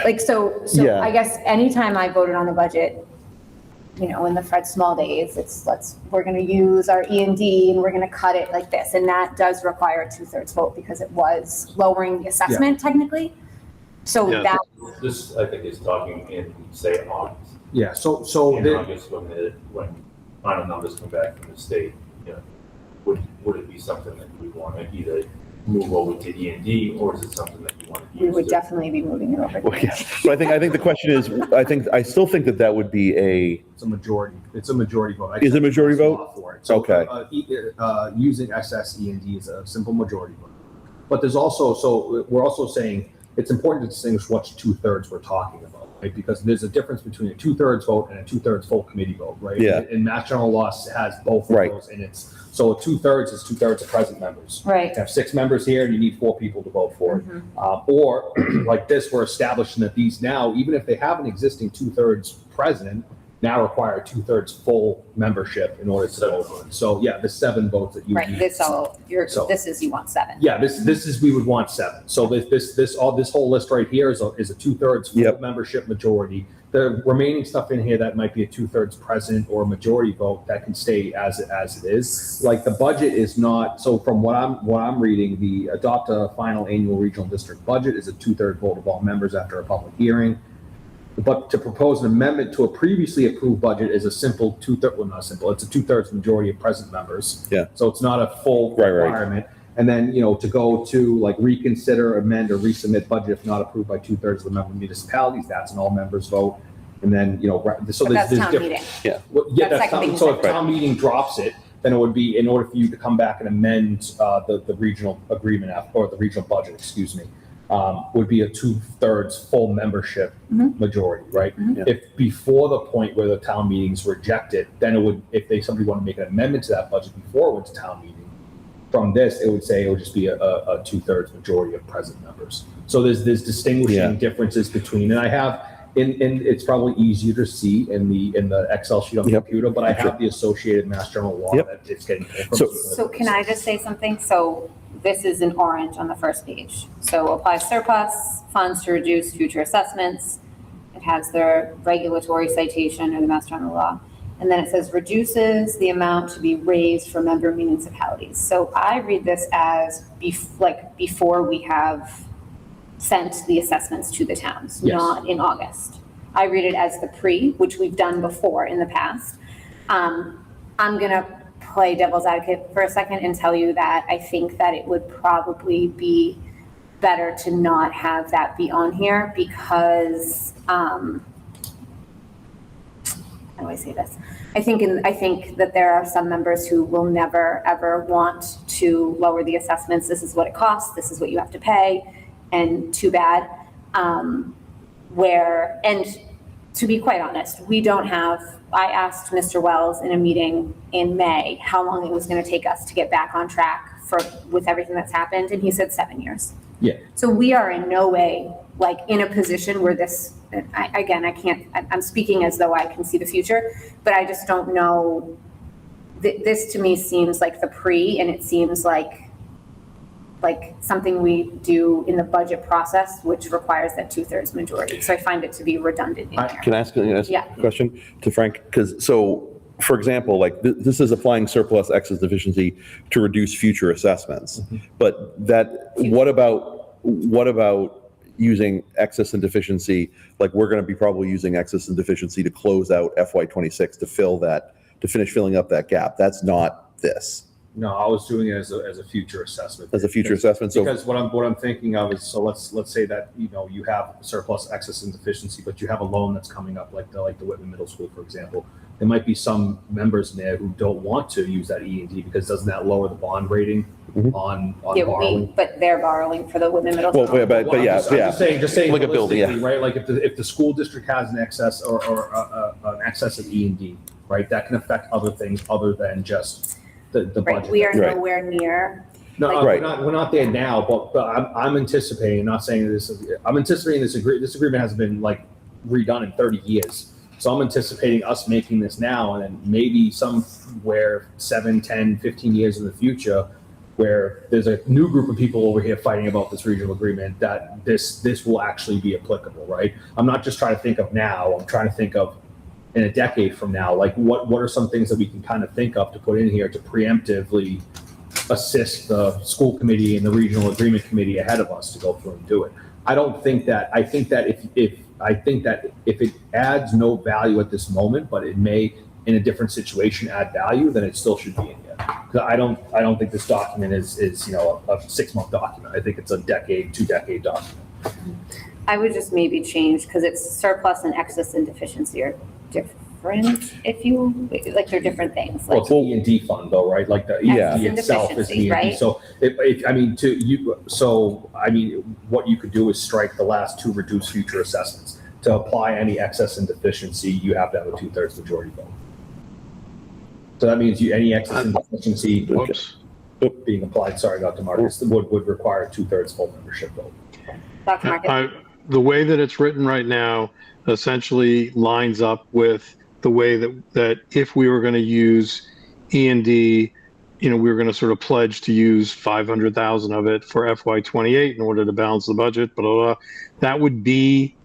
Like, so Yeah. I guess anytime I voted on a budget, you know, in the Fred Small days, we're going to use our E&D and we're going to cut it like this. And that does require a 2/3 vote because it was lowering the assessment technically. So Yeah. that. This, I think, is talking in, say, August. Yeah, so In the, August, when final numbers come back from the state, you know, would it be something that we want to either move over to E&D, or is it something that you want to use? We would definitely be moving it over. Well, yeah. So I think the question is, I still think that would be it's a majority. It's a majority vote. Is it a majority vote? For it. So, Okay. Using SSE&D is a simple majority vote. But there's also, so we're also saying it's important to distinguish which 2/3 we're talking about, right? Because there's a difference between a 2/3 vote and a 2/3 full committee vote, right? Yeah. And Mass General Law has both of Right. those, and it's, so a 2/3 is 2/3 of present members. Right. You have 6 members here, and you need 4 people to vote for it. Or like this, we're establishing that these now, even if they have an existing 2/3 present, now require 2/3 full membership in order to vote on. So yeah, the 7 votes that you Right, need. this is, you want 7. Yeah, this is, we would want 7. So this whole list right here is a 2/3 full Yep. membership majority. The remaining stuff in here that might be a 2/3 present or majority vote that can stay as it is. Like the budget is not, so from what I'm reading, the adopt a final annual regional district budget is a 2/3 vote of all members after a public hearing. But to propose an amendment to a previously approved budget is a simple 2/3, well, not simple, it's a 2/3 majority of present members. Yeah. So it's not a full Right. requirement. And then, you know, to go to like reconsider, amend, or resubmit budget if not approved by 2/3 of the member municipalities, that's an all members vote. And then, you know, so But there's that's town different. meeting. Well, yeah, That's that's second town, so if meeting. town meeting drops it, then it would be, in order for you to come back and amend the regional agreement or the regional budget, excuse me, would be a 2/3 full membership majority, right? Yeah. If before the point where the town meetings reject it, then it would, if somebody wanted to make an amendment to that budget before it went to town meeting, from this, it would say it would just be a 2/3 majority of present members. So there's distinguishing differences between, and I have, and it's probably easier to see in the Excel sheet on the computer, but I have the associated Mass General Law that it's getting pulled from. So can I just say something? So this is in orange on the first page. So apply surplus funds to reduce future assessments. has their regulatory citation or the Mass General Law. And then it says reduces the amount to be raised for member municipalities. So I read this as before we have sent the assessments to the towns, Yes. not in August. I read it as the pre, which we've done before in the past. I'm gonna play devil's advocate for a second and tell you that I think that it would probably be better to not have that be on here because, how do I say this? I think that there are some members who will never, ever want to lower the assessments. This is what it costs. This is what you have to pay. And too bad. And to be quite honest, I asked Mr. Wells in a meeting in May how long it was going to take us to get back on track with everything that's happened. And he said 7 years. Yeah. So we are in no way in a position where I'm speaking as though I can see the future, but I just don't know. This to me seems like the pre, and it seems like something we do in the budget process, which requires that 2/3 majority. So I find it to be redundant in there. Can I ask a Yeah. question to Frank? For example, this is applying surplus excess deficiency to reduce future assessments. But what about using excess and deficiency? We're going to be probably using excess and deficiency to close out FY26 to finish filling up that gap. That's not this. No, I was doing it as a future assessment. As a future assessment. So Because what I'm thinking of is, so let's say that, you have surplus, excess, and deficiency, but you have a loan that's coming up, like the Whitman Middle School, for example. There might be some members in there who don't want to use that E&D because doesn't that lower the bond rating on borrowing? But they're borrowing for the Women Middle Well, School. but I'm yeah. just saying Like a building, yeah. holistically, right? Like if the school district has an excess or an excess of E&D, right? That can affect other things other than just the Right, budget. we are Right. nowhere near. No, Right. we're not there now, but I'm anticipating, not saying this, I'm anticipating this agreement hasn't been redone in 30 years. So I'm anticipating us making this now, and then maybe somewhere 7, 10, 15 years in the future, where there's a new group of people over here fighting about this regional agreement, that this will actually be applicable, right? I'm not just trying to think of now, I'm trying to think of in a decade from now, what are some things that we can kind of think of to put in here to preemptively assist the school committee and the regional agreement committee ahead of us to go through and do it. I think that if it adds no value at this moment, but it may in a different situation add value, then it still should be in here. Because I don't think this document is a 6-month document. I think it's a 2-decade document. I would just maybe change, because it's surplus and excess and deficiency are different, they're different things. Well, it's an E&D fund though, right? Like the Yeah. E&D itself is an E&D. Right. So what you could do is strike the last 2 reduced future assessments. To apply any excess and deficiency, you have to have a 2/3 majority vote. So that means any excess and deficiency Whoops. being applied, sorry, Dr. Marcus, would require 2/3 full membership vote. Dr. Marcus? The way that it's written right now essentially lines up with the way that if we were going to use E&D, we were going to sort of pledge to use 500,000 of it for FY28 in order to balance the budget, blah, blah, blah. That would be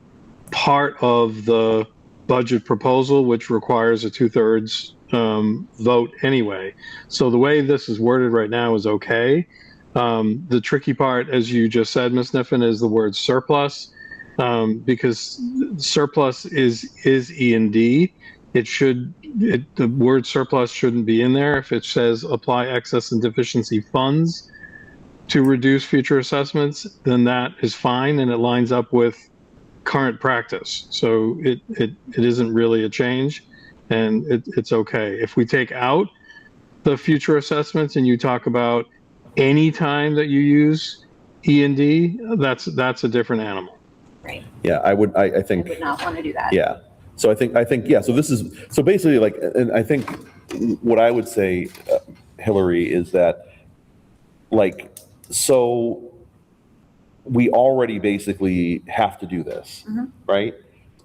part of the budget proposal, which requires a 2/3 vote anyway. So the way this is worded right now is okay. The tricky part, as you just said, Ms. Niffen, is the word surplus, because surplus is E&D. The word surplus shouldn't be in there. If it says apply excess and deficiency funds to reduce future assessments, then that is fine and it lines up with current practice. So it isn't really a change, and it's okay. If we take out the future assessments and you talk about any time that you use E&D, that's a different animal. Right. Yeah, I think. I would not want to do that. Yeah. So I think, yeah, so basically and I think what I would say, Hillary, is that so we already basically have to do this, right?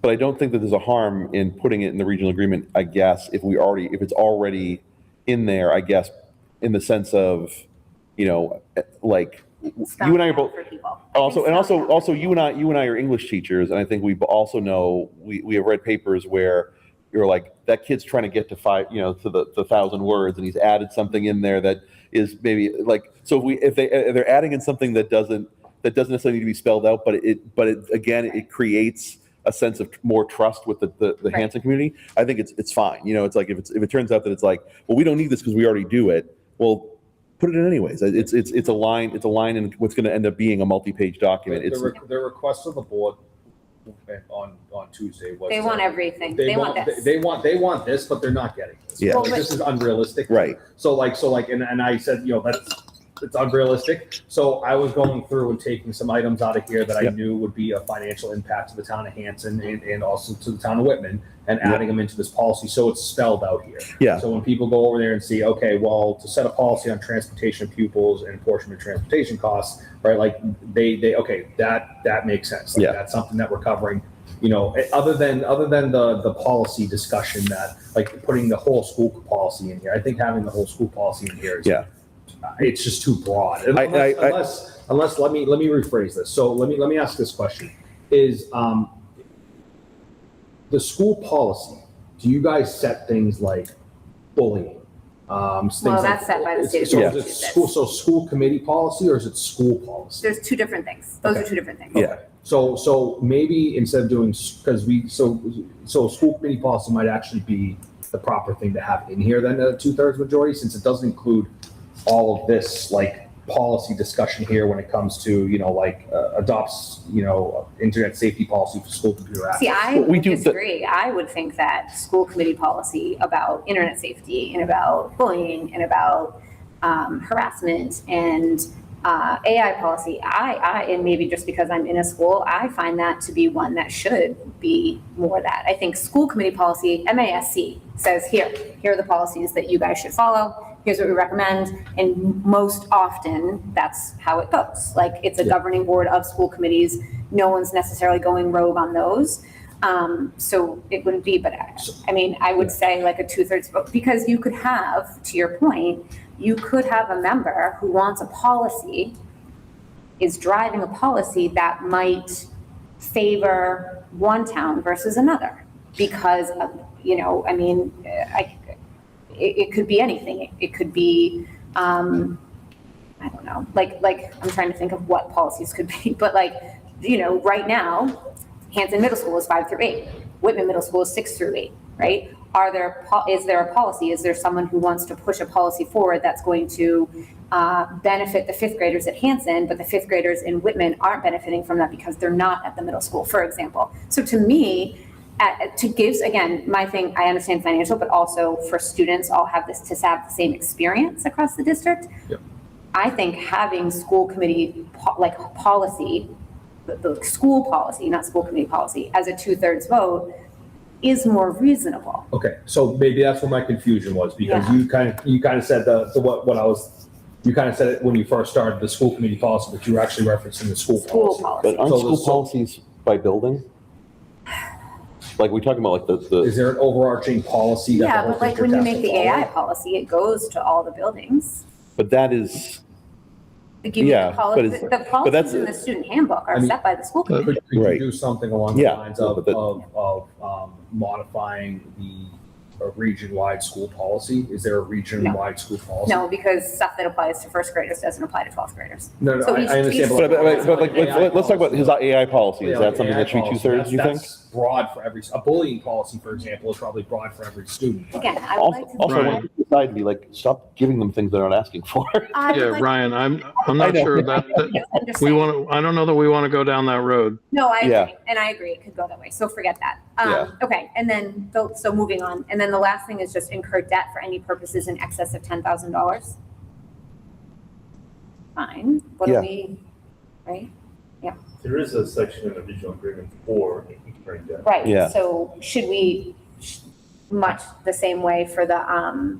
But I don't think that there's a harm in putting it in the regional agreement, I guess, if it's already in there, I guess, in the sense of, you and I are both, For people. Also, you and I are English teachers, and I think we also know, we have read papers where you're like, that kid's trying to get to to the 1,000 words, and he's added something in there that is maybe like, so if they're adding in something that doesn't necessarily need to be spelled out, but it creates a sense of more trust with the Right. Hanson community. I think it's fine. It's like, if it turns out that it's like, well, we don't need this because we already do it. Well, put it in anyways. It's a line in what's going to end up being a multi-page document. The request of the board on Tuesday was. They want everything. They want want, this. they want this, but they're not getting this. Yeah. Well, Like, this is unrealistic. Right. So and I said, it's unrealistic. So I was going through and taking some items out of here that I Yep. knew would be a financial impact to the town of Hanson and also to the town of Whitman, and adding them into this policy, so it's spelled out here. Yeah. So when people go over there and see, okay, well, to set a policy on transportation of pupils and apportionment of transportation costs, right, like they okay, that makes sense. Like, Yeah. that's something that we're covering. Other than the policy discussion, that like putting the whole school policy in here, I think having the whole school policy in here is, Yeah. it's just too broad. Unless let me rephrase this. So let me ask this question: Is the school policy? Do you guys set things like bullying? That's set by the state of So is it Massachusetts. school committee policy, or is it school policy? There's two different things. Those Okay. are two different things. Yeah. So maybe instead of doing, because school committee policy might actually be the proper thing to have in here than a 2/3 majority, since it doesn't include all of this like policy discussion here when it comes to adopts internet safety policy for school computer access. See, I We would do the- disagree. I would think that school committee policy about internet safety and about bullying and about harassment and AI policy, and maybe just because I'm in a school, I find that to be one that should be more that. I think school committee policy, MASC, says here are the policies that you guys should follow. Here's what we recommend. And most often that's how it goes. Like, it's a governing board of school committees. No one's necessarily going rogue on those. So it wouldn't be, but I would say like a 2/3 vote, because you could have, to your point, you could have a member who wants a policy, is driving a policy that might favor one town versus another, because it could be anything. It could be, I don't know, like I'm trying to think of what policies could be, but right now, Hanson Middle School is 5 through 8. Whitman Middle School is 6 through 8, right? Is there a policy? Is there someone who wants to push a policy forward that's going to benefit the 5th graders at Hanson, but the 5th graders in Whitman aren't benefiting from that because they're not at the middle school, for example? So to me, again, my thing, I understand financial, but also for students all have this to have the same experience across the district. Yep. I think having school committee policy, the school policy, not school committee policy, as a 2/3 vote is more reasonable. Okay, so maybe that's where my confusion was, because Yeah. you kind of said what I was, you kind of said it when you first started the school committee policy, but you were actually referencing the school School policy. policy. But aren't So school the- policies by building? Like, we're talking about like the Is there an overarching policy that the Yeah, whole but like district when you has make to the follow? AI policy, it goes to all the buildings. but that is, Like, you Yeah, make the but the policies that's- in the student handbook are I mean- set by the school committee. Could you Right. do something along the Yeah, lines but that- of modifying a region-wide school policy? Is there a region-wide school policy? No, because stuff that applies to 1st graders doesn't apply to 12th graders. No, So I each- understand. each- but like, let's talk about his AI policy. Is Yeah, that like something AI that should be policy, 2/3, you think? That's broad for a bullying policy, for example, is probably broad for every student. Again, I would Also, like to. also I Right. want to decide to be like, stop giving them things they're not asking for. I would Yeah, like- Ryan, I'm I not know. sure that I'm just we saying. want to, I don't know that we want to go down that road. No, I Yeah. agree, and I agree, it could go that way, so forget that. Yeah. Okay, and then, so moving on, and then the last thing is just incur debt for any purposes in excess of $10,000. Fine, what do Yeah. we, right? There is a section in the regional agreement for incurring debt. Right, Yeah. so should we, much the same way for the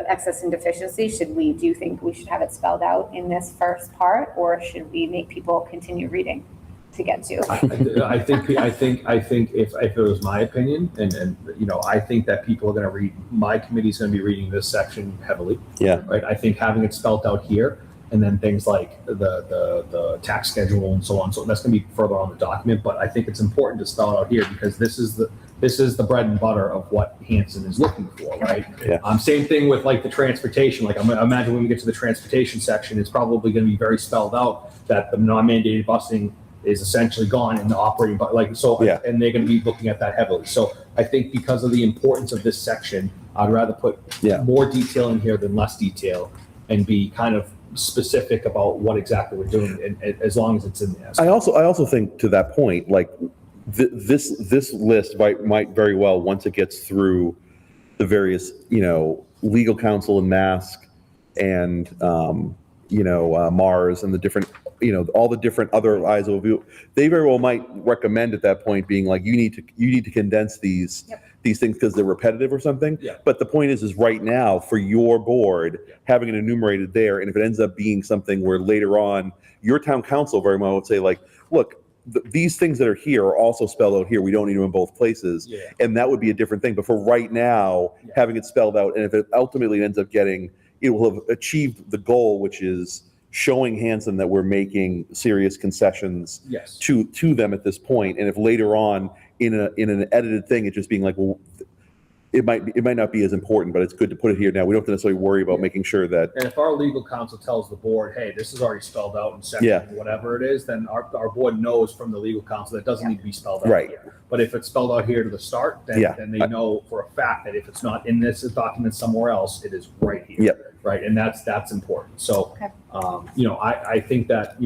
excess and deficiency, do you think we should have it spelled out in this first part, or should we make people continue reading to get to? I think if it was my opinion, and I think that people are going to read, my committee's going to be reading this section heavily. Yeah. Right. I think having it spelled out here and then things like the tax schedule and so on. So that's going to be further on the document, but I think it's important to spell it out here because this is the bread and butter of what Hanson is looking for, right? Yeah. Same thing with like the transportation. Like I imagine when we get to the transportation section, it's probably going to be very spelled out that the non-mandated busing is essentially gone in the operating, but like so, Yeah. and they're going to be looking at that heavily. So I think because of the importance of this section, I'd rather put more detail in here than less detail, and be kind of specific about what exactly we're doing, and as long as it's in there. I also think to that point, like this list might very well, once it gets through the various, legal counsel and mask and, Mars and the different, all the different other ISO view, they very well might recommend at that point being like, you need to condense these things because they're repetitive or something. Yeah. But the point is right now for your board, having it enumerated there, and if it ends up being something where later on your town council very well would say like, look, these things that are here are also spelled out here. We don't need them in both places. Yeah. And that would be a different thing. But for right now, having it spelled out, and if it ultimately ends up getting, it will have achieved the goal, which is showing Hanson that we're making serious concessions to them at this point. And if later on in an edited thing, it's just being like, well, it might not be as important, but it's good to put it here now. We don't have to necessarily worry about making sure that. And if our legal counsel tells the board, hey, this is already spelled out in section whatever it is, then our board knows from the legal counsel that doesn't need to be spelled out here. But if it's spelled out here to the start, then they know for a fact that if it's not in this document somewhere else, it is right here. Yep. Right, and that's important. So, I think that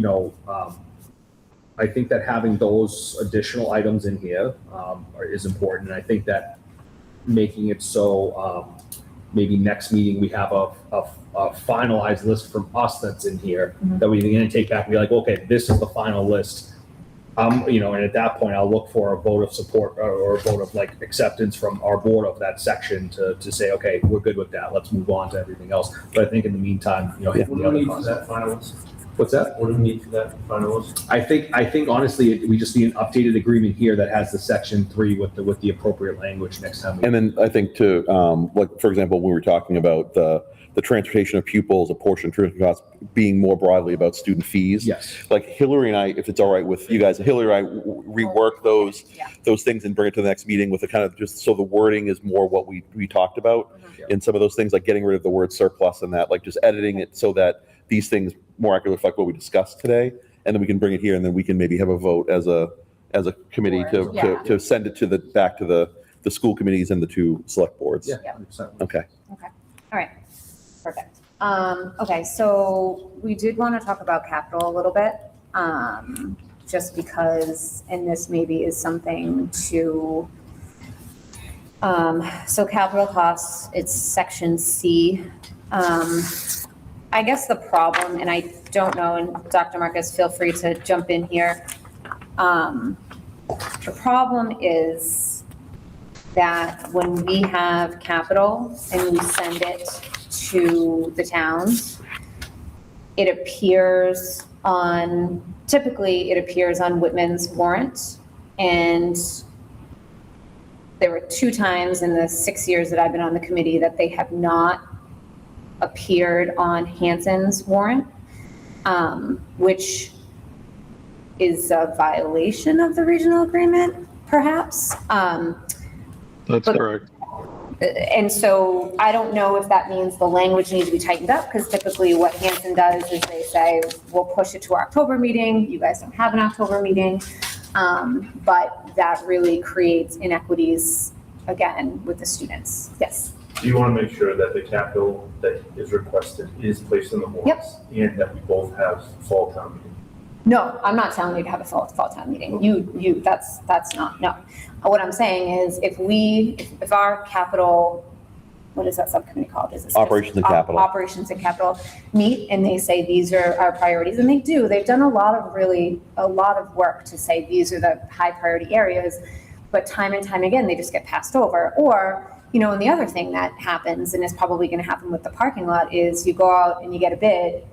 I think that having those additional items in here is important, and I think that making it so maybe next meeting we have a finalized list from us that's in here that we can take back and be like, okay, this is the final list. And at that point I'll look for a vote of support or a vote of like acceptance from our board of that section to say, okay, we're good with that. Let's move on to everything else. But I think in the meantime, What do we need for that finalist? What's that? What do we need for that finalist? I think honestly, we just need an updated agreement here that has the section 3 with the appropriate language next time. And then I think too, like for example, we were talking about the transportation of pupils, a portion of transportation costs being more broadly about student fees. Yes. Like Hillary and I, if it's all right with you guys, Hillary and I rework those things and bring it to the next meeting with a kind of just so the wording is more what we talked about in some of those things, like getting rid of the word surplus and that, like just editing it so that these things more accurately reflect what we discussed today, and then we can bring it here, and then we can maybe have a vote as a committee to send it back to the school committees and the 2 select boards. Yeah. Okay. All right, perfect. Okay, so we did want to talk about capital a little bit, just because, and this maybe is something to, so capital costs, it's section C. I guess the problem, and I don't know, and Dr. Marcus, feel free to jump in here. The problem is that when we have capital and we send it to the towns, typically it appears on Whitman's warrant. And there were 2 times in the 6 years that I've been on the committee that they have not appeared on Hanson's warrant, which is a violation of the regional agreement, perhaps. That's correct. And so I don't know if that means the language needs to be tightened up, because typically what Hanson does is they say, we'll push it to our October meeting. You guys don't have an October meeting. But that really creates inequities, again, with the students. Yes. Do you want to make sure that the capital that is requested is placed in the warrants? And that we both have fall town meeting? No, I'm not telling you to have a fall town meeting. That's not, no. What I'm saying is if our capital, what is that subcommittee called? Is this Operations and Capital. Operations and Capital meet and they say these are our priorities, and they do. They've done a lot of work to say these are the high priority areas, but time and time again, they just get passed over. Or, and the other thing that happens, and is probably going to happen with the parking lot, is you go out and you get a bid.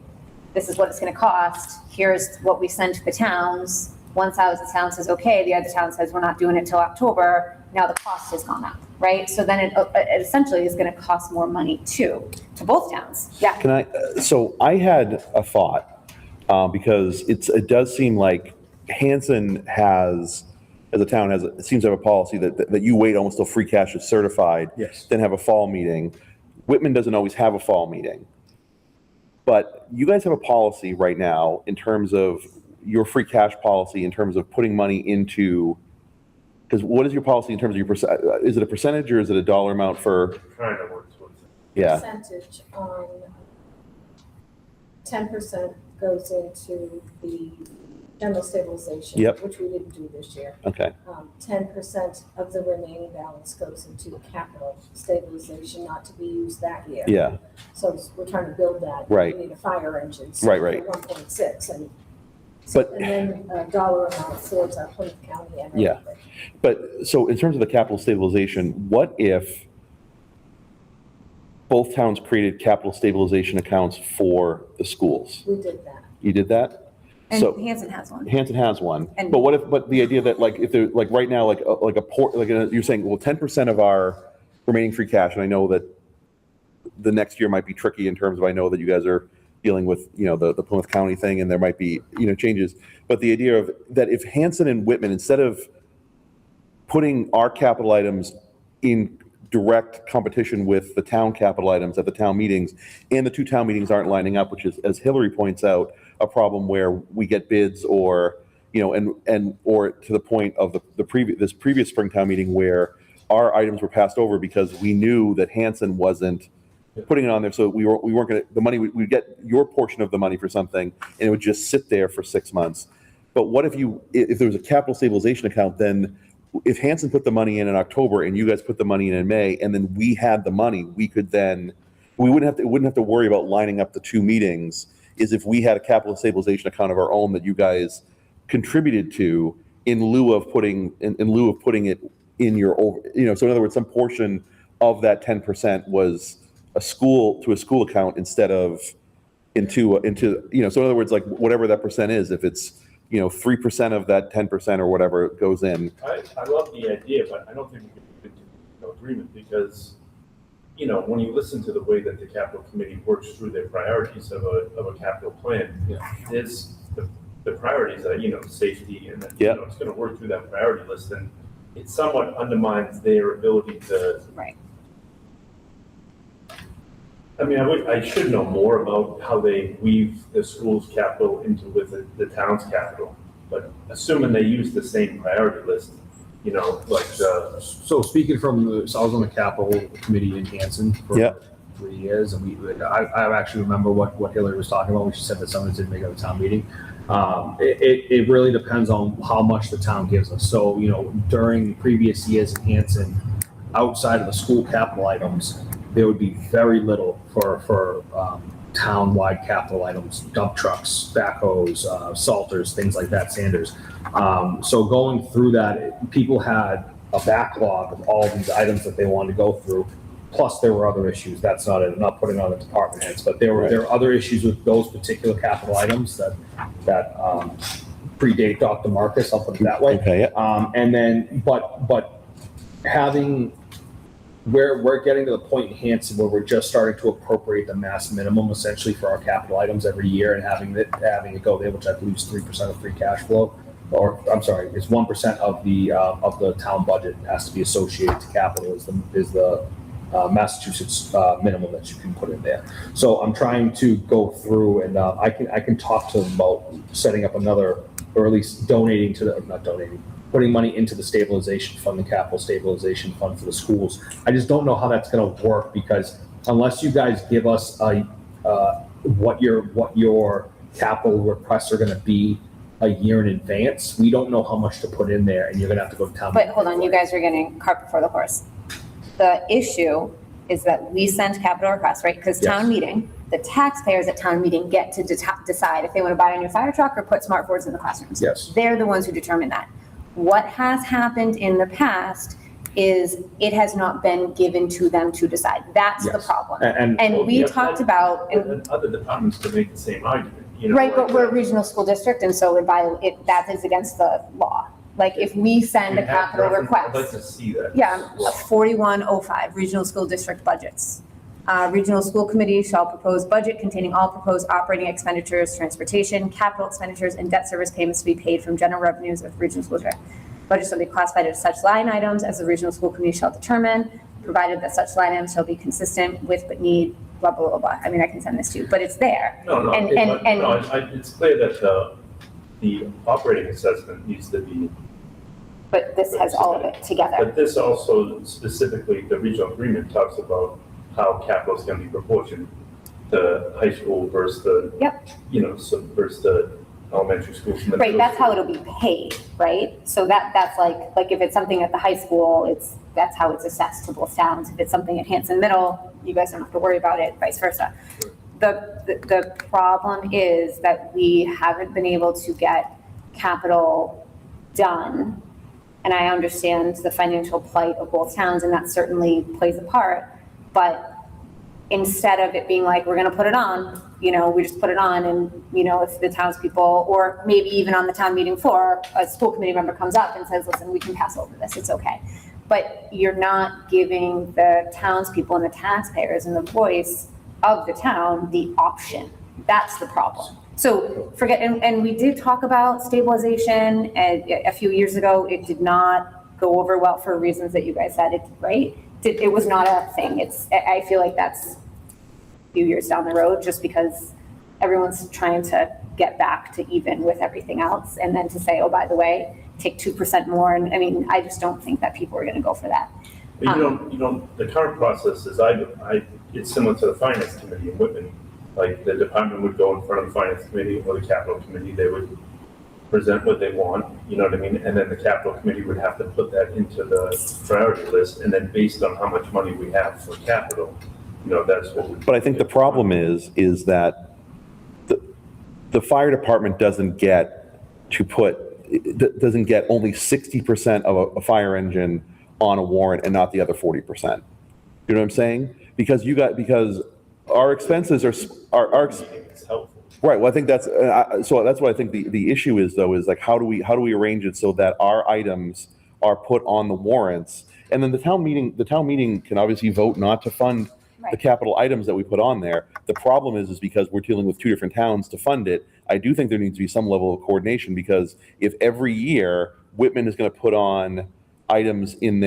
This is what it's going to cost. Here's what we send to the towns. One town says, okay, the other town says, we're not doing it till October. Now the cost has gone up. right? So then it essentially is gonna cost more money to both towns. Yeah, Can so I had a thought, because it does seem like Hanson has, as a town, it seems to have a policy that you wait almost till free cash is certified. Yes. Then have a fall meeting. Whitman doesn't always have a fall meeting. But you guys have a policy right now in terms of your free cash policy, in terms of putting money into, because what is your policy in terms of your is it a percentage or is it a dollar amount for? Trying to work towards it. Yeah. Percentage on 10% goes into the general stabilization, Yep. which we didn't do this year. Okay. 10% of the remaining balance goes into capital stabilization, not to be used that year. Yeah. So we're trying to build that. Right. We need a fire engine. Right, right. 1.6 and. But- And then a dollar amount towards our Plymouth County and Yeah. everything. But so in terms of the capital stabilization, what if both towns created capital stabilization accounts for the schools? We did that. You did that? and So Hanson has one. Hanson has one. And- But the idea that like, if they're like right now, you're saying, well, 10% of our remaining free cash, and I know that the next year might be tricky in terms of, I know that you guys are dealing with, the Plymouth County thing and there might be, changes. But the idea of that if Hanson and Whitman, instead of putting our capital items in direct competition with the town capital items at the town meetings, and the two town meetings aren't lining up, which is, as Hillary points out, a problem where we get bids or, or to the point of this previous Springtown meeting where our items were passed over because we knew that Hanson wasn't putting it on there, so we weren't going to, the money, we'd get your portion of the money for something, and it would just sit there for 6 months. But what if there was a capital stabilization account, then if Hanson put the money in October and you guys put the money in May, and then we had the money, we wouldn't have to worry about lining up the two meetings, is if we had a capital stabilization account of our own that you guys contributed to in lieu of putting it in your, so in other words, some portion of that 10% was a school account instead of into, so in other words, like whatever that percent is, if it's, 3% of that 10% or whatever goes in. I love the idea, but I don't think we can get to agreement because, when you listen to the way that the capital committee works through their priorities of a capital plan, it's the priorities are, safety and, it's going to work through that priority list, and it somewhat undermines their ability to. Right. I mean, I should know more about how they weave the school's capital into with the town's capital, but assuming they use the same priority list, So speaking from, so I was on the capital committee in Hanson for 3 years, and I actually remember what Hillary was talking about when she said that someone didn't make it a town meeting. It really depends on how much the town gives us. So, during previous years in Hanson, outside of the school capital items, there would be very little for town-wide capital items, dump trucks, backhoes, salters, things like that, sanders. So going through that, people had a backlog of all these items that they wanted to go through. Plus, there were other issues. That's not putting on the department heads, but there were other issues with those particular capital items that predate Dr. Marcus. I'll put it that way. Okay. Yeah. And then, but having. We're getting to the point in Hanson where we're just starting to appropriate the mass minimum essentially for our capital items every year and having it go there, which I believe is 3% of free cash flow, or I'm sorry, it's 1% of the town budget has to be associated to capital is the Massachusetts minimum that you can put in there. So I'm trying to go through and I can talk to them about setting up another, or at least putting money into the stabilization fund, the capital stabilization fund for the schools. I just don't know how that's going to work because unless you guys give us what your capital requests are going to be a year in advance, we don't know how much to put in there, and you're going to have to go to town. But hold on, you guys are getting cart before the horse. The issue is that we send capital requests, right? Because town meeting, the taxpayers at town meeting get to decide if they want to buy a new fire truck or put smart boards in the classrooms. Yes. They're the ones who determine that. What has happened in the past is it has not been given to them to decide. That's the problem. And we talked about. And other departments could make the same argument. Right, but we're a regional school district, and so that is against the law, Like if we send a You have capital reference- I'd like request. to see that. Yeah, Well, 4105, regional school district budgets. Regional school committee shall propose budget containing all proposed operating expenditures, transportation, capital expenditures, and debt service payments to be paid from general revenues of the regional school district. Budgets shall be classified as such line items as the regional school committee shall determine, provided that such line items shall be consistent with but need blah, blah, blah, blah. I mean, I can send this to you, but it's there. No, And- it's clear that the operating assessment needs to be, But this has all of it together. but this also specifically, the regional agreement talks about how capital is going to be proportioned to high school versus the, Yep. so versus the elementary schools. and the Right, middle that's how schools. it'll be paid, right? So that's like if it's something at the high school, that's how it's assessed to both towns. If it's something at Hanson Middle, you guys don't have to worry about it, vice versa. The problem is that we haven't been able to get capital done. And I understand the financial plight of both towns, and that certainly plays a part. But instead of it being like, we're gonna put it on, we just put it on, and, if the townspeople, or maybe even on the town meeting floor, a school committee member comes up and says, listen, we can pass over this, it's okay. But you're not giving the townspeople and the taxpayers and the voice of the town the option. That's the problem. So forget, and we did talk about stabilization a few years ago. It did not go over well for reasons that you guys said, right? It was not a thing. I feel like that's a few years down the road, just because everyone's trying to get back to even with everything else. And then to say, oh, by the way, take 2% more. And I mean, I just don't think that people are going to go for that. But you don't, the current process is it's similar to the finance committee in Whitman. Like the department would go in front of the finance committee or the capital committee, they would present what they want, you know what I mean? And then the capital committee would have to put that into the priority list, and then based on how much money we have for capital, that's what we. But I think the problem is that the fire department doesn't get only 60% of a fire engine on a warrant and not the other 40%. You know what I'm saying? Because our expenses are It's helpful. right. Well, I think that's what I think the issue is, though, is like how do we arrange it so that our items are put on the warrants, and then the town meeting can obviously vote not to fund the capital items that we put on there. The problem is because we're dealing with two different towns to fund it. I do think there needs to be some level of coordination, because if every year Whitman is going to put on items on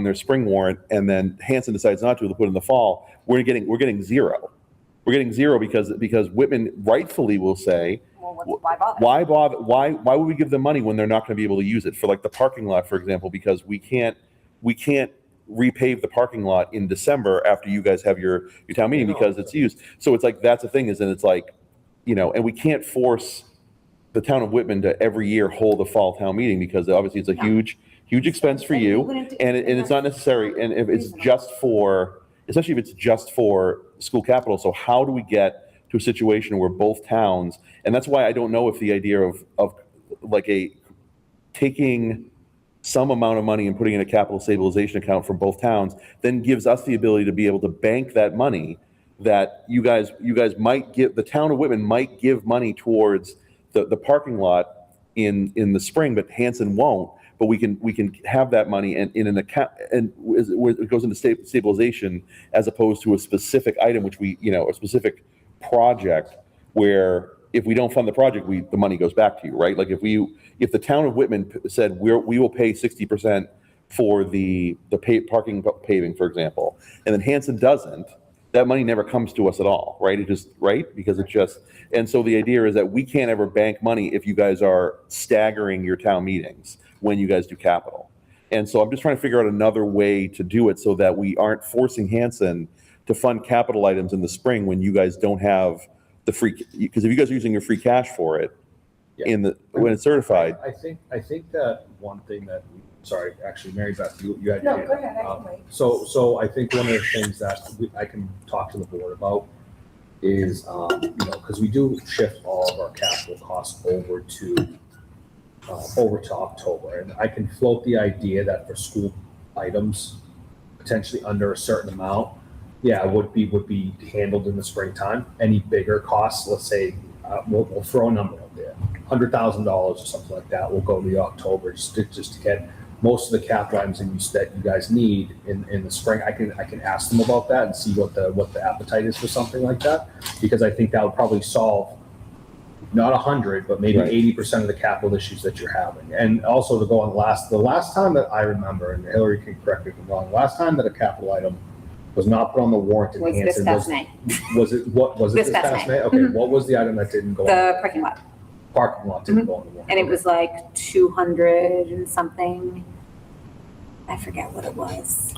their spring warrant, and then Hanson decides not to put in the fall, we're getting zero. We're getting zero because Whitman rightfully will say, Well, why bother? why bother? Why would we give them money when they're not going to be able to use it for, like, the parking lot, for example? Because we can't repave the parking lot in December after you guys have your town meeting because it's used. So it's like, that's the thing, and it's like, and we can't force the town of Whitman to every year hold a fall town meeting, because obviously it's a huge expense for you, and it's not necessary. And if it's especially if it's just for school capital. So how do we get to a situation where both towns, and that's why I don't know if the idea of like taking some amount of money and putting in a capital stabilization account for both towns then gives us the ability to be able to bank that money that you guys might give, the town of Whitman might give money towards the parking lot in the spring, but Hanson won't. But we can have that money in an account, and it goes into stabilization as opposed to a specific item, which a specific project where if we don't fund the project, the money goes back to you, right? Like if the town of Whitman said we will pay 60% for the parking paving, for example, and then Hanson doesn't, that money never comes to us at all, right? And so the idea is that we can't ever bank money if you guys are staggering your town meetings when you guys do capital. And so I'm just trying to figure out another way to do it so that we aren't forcing Hanson to fund capital items in the spring when you guys don't have the free, because if you guys are using your free cash for it when it's certified. I think that one thing that, sorry, actually, Mary Beth, you had. No, go ahead, I can wait. So I think one of the things that I can talk to the board about is, because we do shift all of our capital costs over to October, and I can float the idea that for school items, potentially under a certain amount, would be handled in the springtime. Any bigger costs, let's say, we'll throw a number out there, $100,000 or something like that will go to the October just to get most of the capital items that you guys need in the spring. I can ask them about that and see what the appetite is for something like that, because I think that would probably solve not 100, but maybe Right. 80% of the capital issues that you're having. And also to go on the last time that I remember, and Hillary can correct me if I'm wrong, last time that a capital item was not put on the warrant in Was this Hanson past May, was it This this past past May. May? Okay, Mhm. what was the item that didn't go on? the parking lot. Parking lot didn't go on the warrant. And it was like 200 and something. I forget what it was.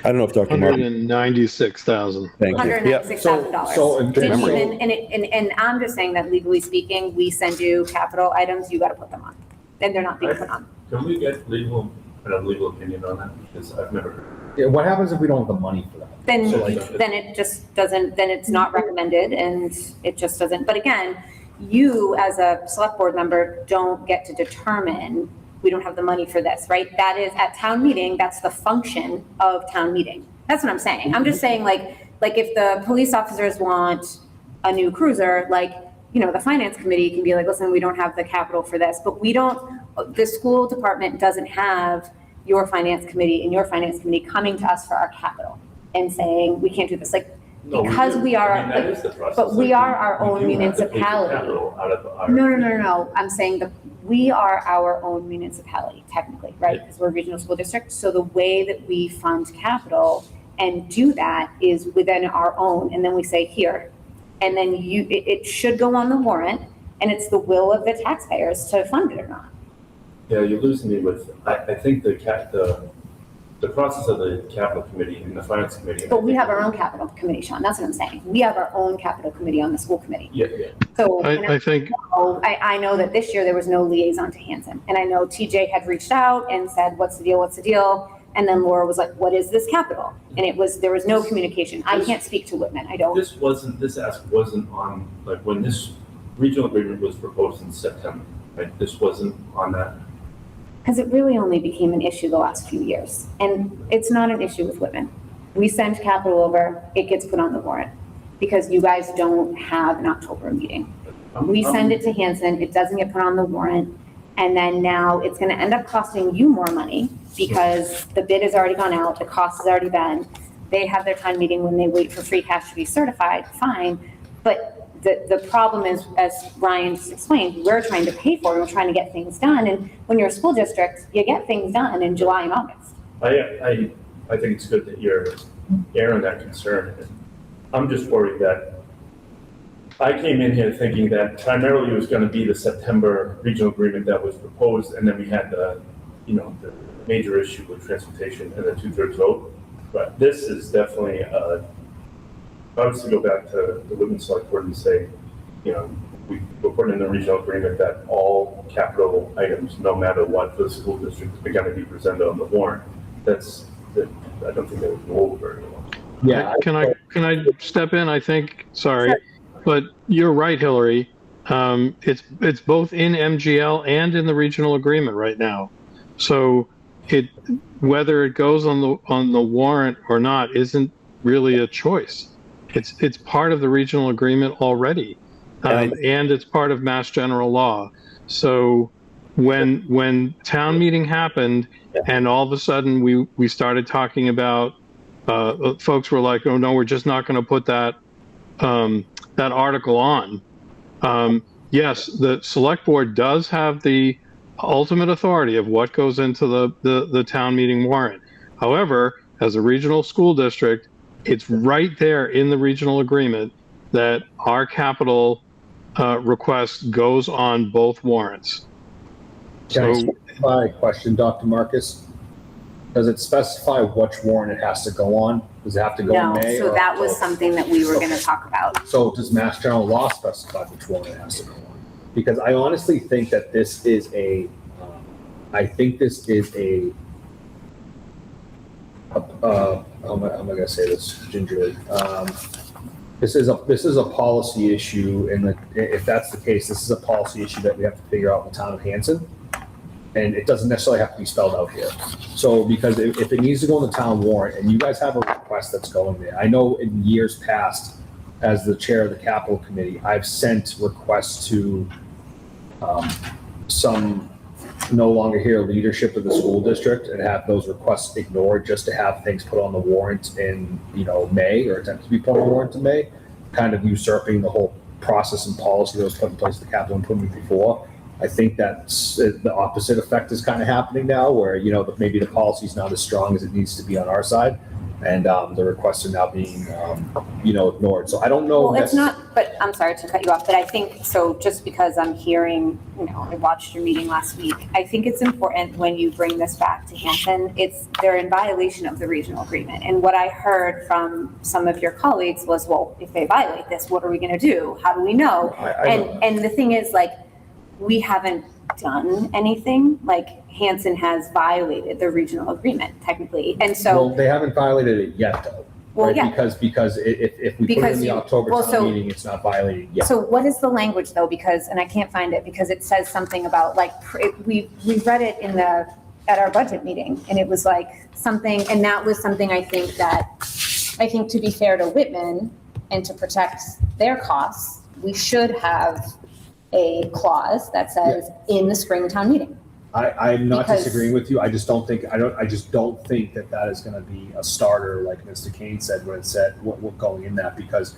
I don't know if Dr. Martin, 196,000. thank you. Yeah, $196,000. So in Didn't terms of- even, and I'm just saying that legally speaking, we send you capital items, you gotta put them on. And they're not being put on. Can we get legal opinion on that? Because I've never heard. Yeah, what happens if we don't have the money for that? Then, So, like- then it just doesn't, then it's not recommended and it just doesn't. But again, you as a select board member don't get to determine, we don't have the money for this, right? That is at town meeting, that's the function of town meeting. That's what I'm saying. I'm just saying like if the police officers want a new cruiser, like, you know, the finance committee can be like, listen, we don't have the capital for this, but we don't, the school department doesn't have your finance committee and your finance committee coming to us for our capital and saying, we can't do this. Like, No, because do. we are, I mean, that is the process. but we Like, are our we own do have to pay for municipality. capital out of our. No. I'm saying that we are our own municipality technically, right? Because we're a regional school district. So the way that we fund capital and do that is within our own, and then we say here, and then it should go on the warrant, and it's the will of the taxpayers to fund it or not. Yeah, you're losing me with, I think the process of the capital committee and the finance committee. But we have our own capital committee, Sean. That's what I'm saying. We have our own capital committee on the school committee. Yeah. So and I think, I know that this year there was no liaison to Hanson. And I know TJ had reached out and said, what's the deal? What's the deal? And then Laura was like, what is this capital? And there was no communication. I can't speak to Whitman. I don't. This ask wasn't on, like, when this regional agreement was proposed in September, right? This wasn't on that. Because it really only became an issue the last few years. And it's not an issue with Whitman. We send capital over, it gets put on the warrant because you guys don't have an October meeting. We send it to Hanson, it doesn't get put on the warrant. And then now it's gonna end up costing you more money because the bid has already gone out, the cost has already been. They have their time meeting when they wait for free cash to be certified, fine. But the problem is, as Ryan just explained, we're trying to pay for it, we're trying to get things done. And when you're a school district, you get things done in July and August. I think it's good that you're airing that concern. I'm just worried that I came in here thinking that primarily it was going to be the September regional agreement that was proposed, and then we had the major issue with transportation and the 2/3 vote. But this is definitely, I would go back to the Whitman Select Board and say, we're putting in the regional agreement that all capital items, no matter what, for the school district are going to be presented on the warrant. I don't think that would go over very well. Yeah. can I step in? I think, sorry, but you're right, Hillary. It's both in MGL and in the regional agreement right now. So whether it goes on the warrant or not isn't really a choice. It's part of the regional agreement already, and it's part of Mass General Law. So when town meeting happened, and all of a sudden we started talking about, folks were like, oh no, we're just not going to put that article on. Yes, the select board does have the ultimate authority of what goes into the town meeting warrant. However, as a regional school district, it's right there in the regional agreement that our capital request goes on both warrants. Can I specify a question, Dr. Marcus? Does it specify which warrant it has to go on? Does it have to go in No, May? so or that was October? something that we were gonna talk about. So does Mass General Law specify which warrant it has to go on? Because I honestly think that this is how am I gonna say this gingerly? This is a policy issue, and if that's the case, this is a policy issue that we have to figure out in the town of Hanson. And it doesn't necessarily have to be spelled out here. So, because if it needs to go in the town warrant, and you guys have a request that's going there, I know in years past, as the chair of the capital committee, I've sent requests to some no longer hear leadership of the school district and have those requests ignored just to have things put on the warrant in, May, or attempt to be put on the warrant in May, kind of usurping the whole process and policy that was put in place at the capital improvement before. I think that's the opposite effect is kind of happening now, where, maybe the policy is not as strong as it needs to be on our side, and the requests are now being, ignored. So I don't know. Well, it's not, but I'm sorry to cut you off, but I think, so just because I'm hearing, I watched your meeting last week, I think it's important when you bring this back to Hanson, they're in violation of the regional agreement. And what I heard from some of your colleagues was, well, if they violate this, what are we going to do? How do we know? And the thing is, like, we haven't done anything. Like, Hanson has violated the regional agreement technically, and so. Well, they haven't violated it yet, though. Well, right? yeah. Because if we put it in the October town meeting, it's not violated yet. So what is the language though? Because, and I can't find it, because it says something about like, we read it at our budget meeting, and it was like something, and that was something I think to be fair to Whitman and to protect their costs, we should have a clause that says in the spring town meeting. I'm not disagreeing with you. I just don't think that is going to be a starter, like Mr. Kane said when it said what going in that, because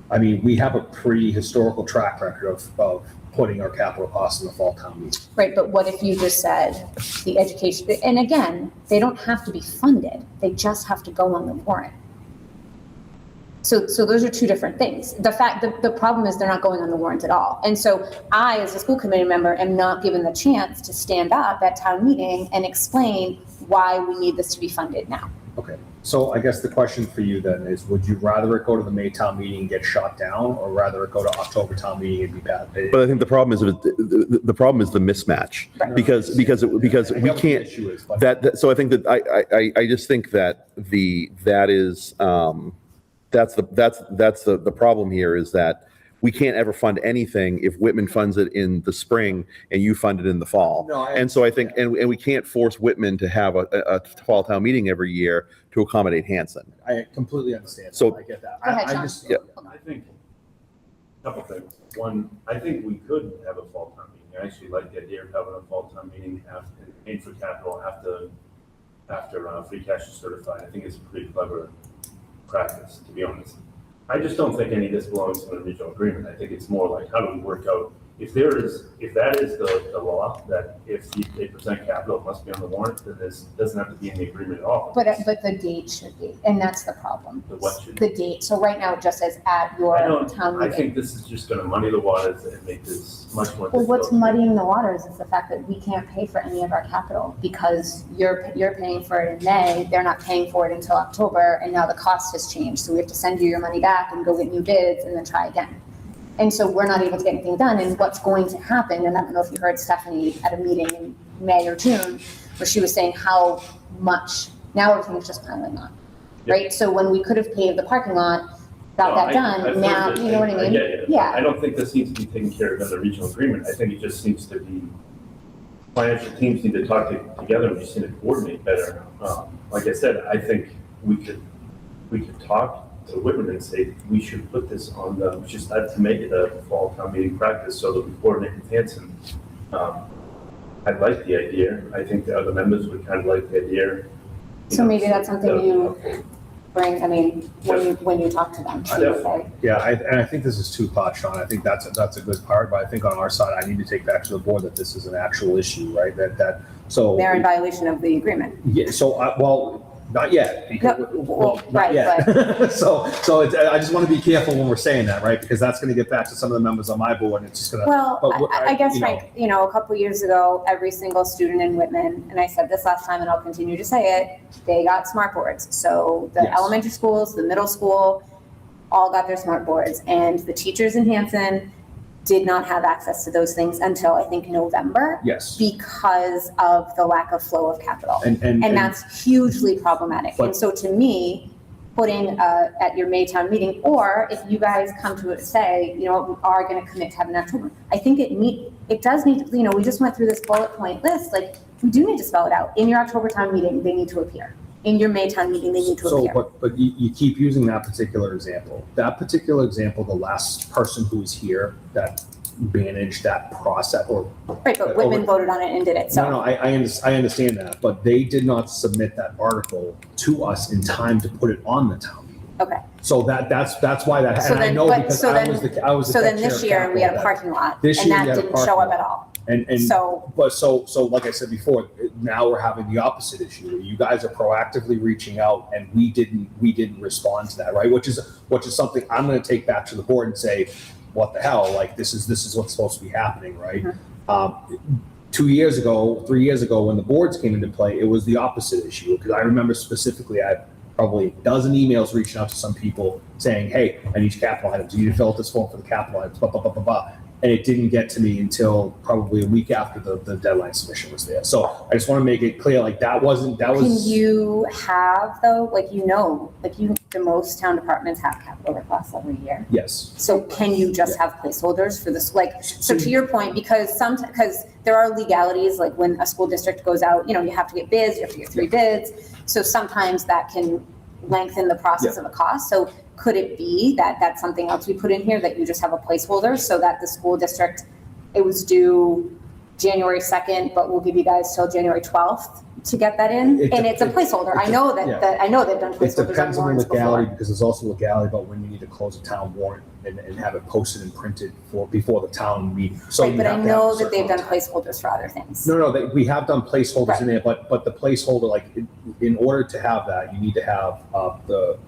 I mean, we have a pretty historical track record of putting our capital costs in the fall town meeting. Right, but what if you just said the education, and again, they don't have to be funded, they just have to go on the warrant. So those are two different things. The problem is they're not going on the warrant at all. And so I, as a school committee member, am not given the chance to stand up at town meeting and explain why we need this to be funded now. Okay, so I guess the question for you then is, would you rather it go to the May town meeting and get shot down, or rather it go to October town meeting and be bad? But I think the problem is the mismatch, Right. because we can't. So I think that I just think that that's the problem here, is that we can't ever fund anything if Whitman funds it in the spring and you fund it in the fall. And so I think, and we can't force Whitman to have a fall town meeting every year to accommodate Hanson. I completely understand. So- I get that. Go ahead, I Sean. just, Yeah. I think a couple things. One, I think we could have a fall town meeting. I actually like the idea of having a fall town meeting paying for capital after free cash is certified. I think it's a pretty clever practice, to be honest. I just don't think any of this belongs in a regional agreement. I think it's more like, how do we work out, if that is the law, that if they present capital, it must be on the warrant, then this doesn't have to be in the agreement at all. But the date should be, and that's the problem. The what should The date. So right now it just says at your town I meeting. think this is just gonna muddy the waters and make this much more Well, difficult. what's muddying the waters is the fact that we can't pay for any of our capital because you're paying for it in May, they're not paying for it until October, and now the cost has changed. So we have to send you your money back and go get new bids and then try again. And so we're not able to get anything done. And what's going to happen, and I don't know if you heard Stephanie at a meeting in May or June, where she was saying how much, now everything's just piling on, right? So when we could have paved the parking lot, got that done, now, you know what I mean? Yeah. I don't think this needs to be taken care of in the regional agreement. I think it just needs to be, financial teams need to talk together and just need to coordinate better. Like I said, I think we could talk to Whitman and say, we should put this on just to make it a fall town meeting practice so that we coordinate with Hanson. I like the idea. I think the other members would kind of like the idea. So maybe that's something you bring, I mean, when you talk to them. yeah, I think this is two thoughts, Sean. I think that's a good part, but I think on our side, I need to take back to the board that this is an actual issue, right? So. They're in violation of the agreement. Yeah, so, well, not yet. Because, Well, right, yet. So it's, I just want to be careful when we're saying that, right? Because that's going to get back to some of the members on my board, and it's just going to. Well, I guess, Frank, a couple of years ago, every single student in Whitman, and I said this last time and I'll continue to say it, they got smart boards. So the elementary schools, the middle school, all got their smart boards. And the teachers in Hanson did not have access to those things until I think November. Yes. Because of the lack of flow of capital. And That's hugely problematic. And so to me, putting at your Maytown meeting, or if you guys come to it, say, we are going to commit to having an October. I think it does need to, we just went through this bullet point list, like we do need to spell it out. In your October town meeting, they need to appear. In your Maytown meeting, they need to appear. But you keep using that particular example. That particular example, the last person who was here that manage that process or. Right, but Whitman voted on it and did it, so. No, I understand that, but they did not submit that article to us in time to put it on the town meeting. Okay. So that's why that, So and I then- know but- because so I then- was the So then chair this of year, we had a capital parking lot, This and year that we had a didn't parking show up lot. at all. And So, but so like I said before, now we're having the opposite issue. You guys are proactively reaching out, and we didn't respond to that, right? Which is something I'm going to take back to the board and say, what the hell? Like this is what's supposed to be happening, right? 2 years ago, 3 years ago, when the boards came into play, it was the opposite issue. Because I remember specifically, I had probably a dozen emails reaching out to some people saying, "Hey, I need capital items. You need to fill out this form for the capital items." Blah blah blah blah blah. And it didn't get to me until probably a week after the deadline submission was there. So I just want to make it clear, like that was. can you have though, the most town departments have capital requests every year? Yes. So can you just have placeholders for this, so to your point, because there are legalities, like when a school district goes out, you have to get bids, you have to get 3 bids. So sometimes that can lengthen the process of a cost. So could it be that that's something else we put in here, that you just have a placeholder so that the school district, it was due January 2nd, but we'll give you guys till January 12th to get that in? And it's a placeholder. I know they've done It placeholders depends on on the warrants legality, before. because there's also legality about when you need to close a town warrant and have it posted and printed before the town meeting. So Right, you but I have to have know a that certain they've done amount of time. placeholders for other things. No, we have done placeholders in there, but the placeholder, like, in order to have that, you need to have the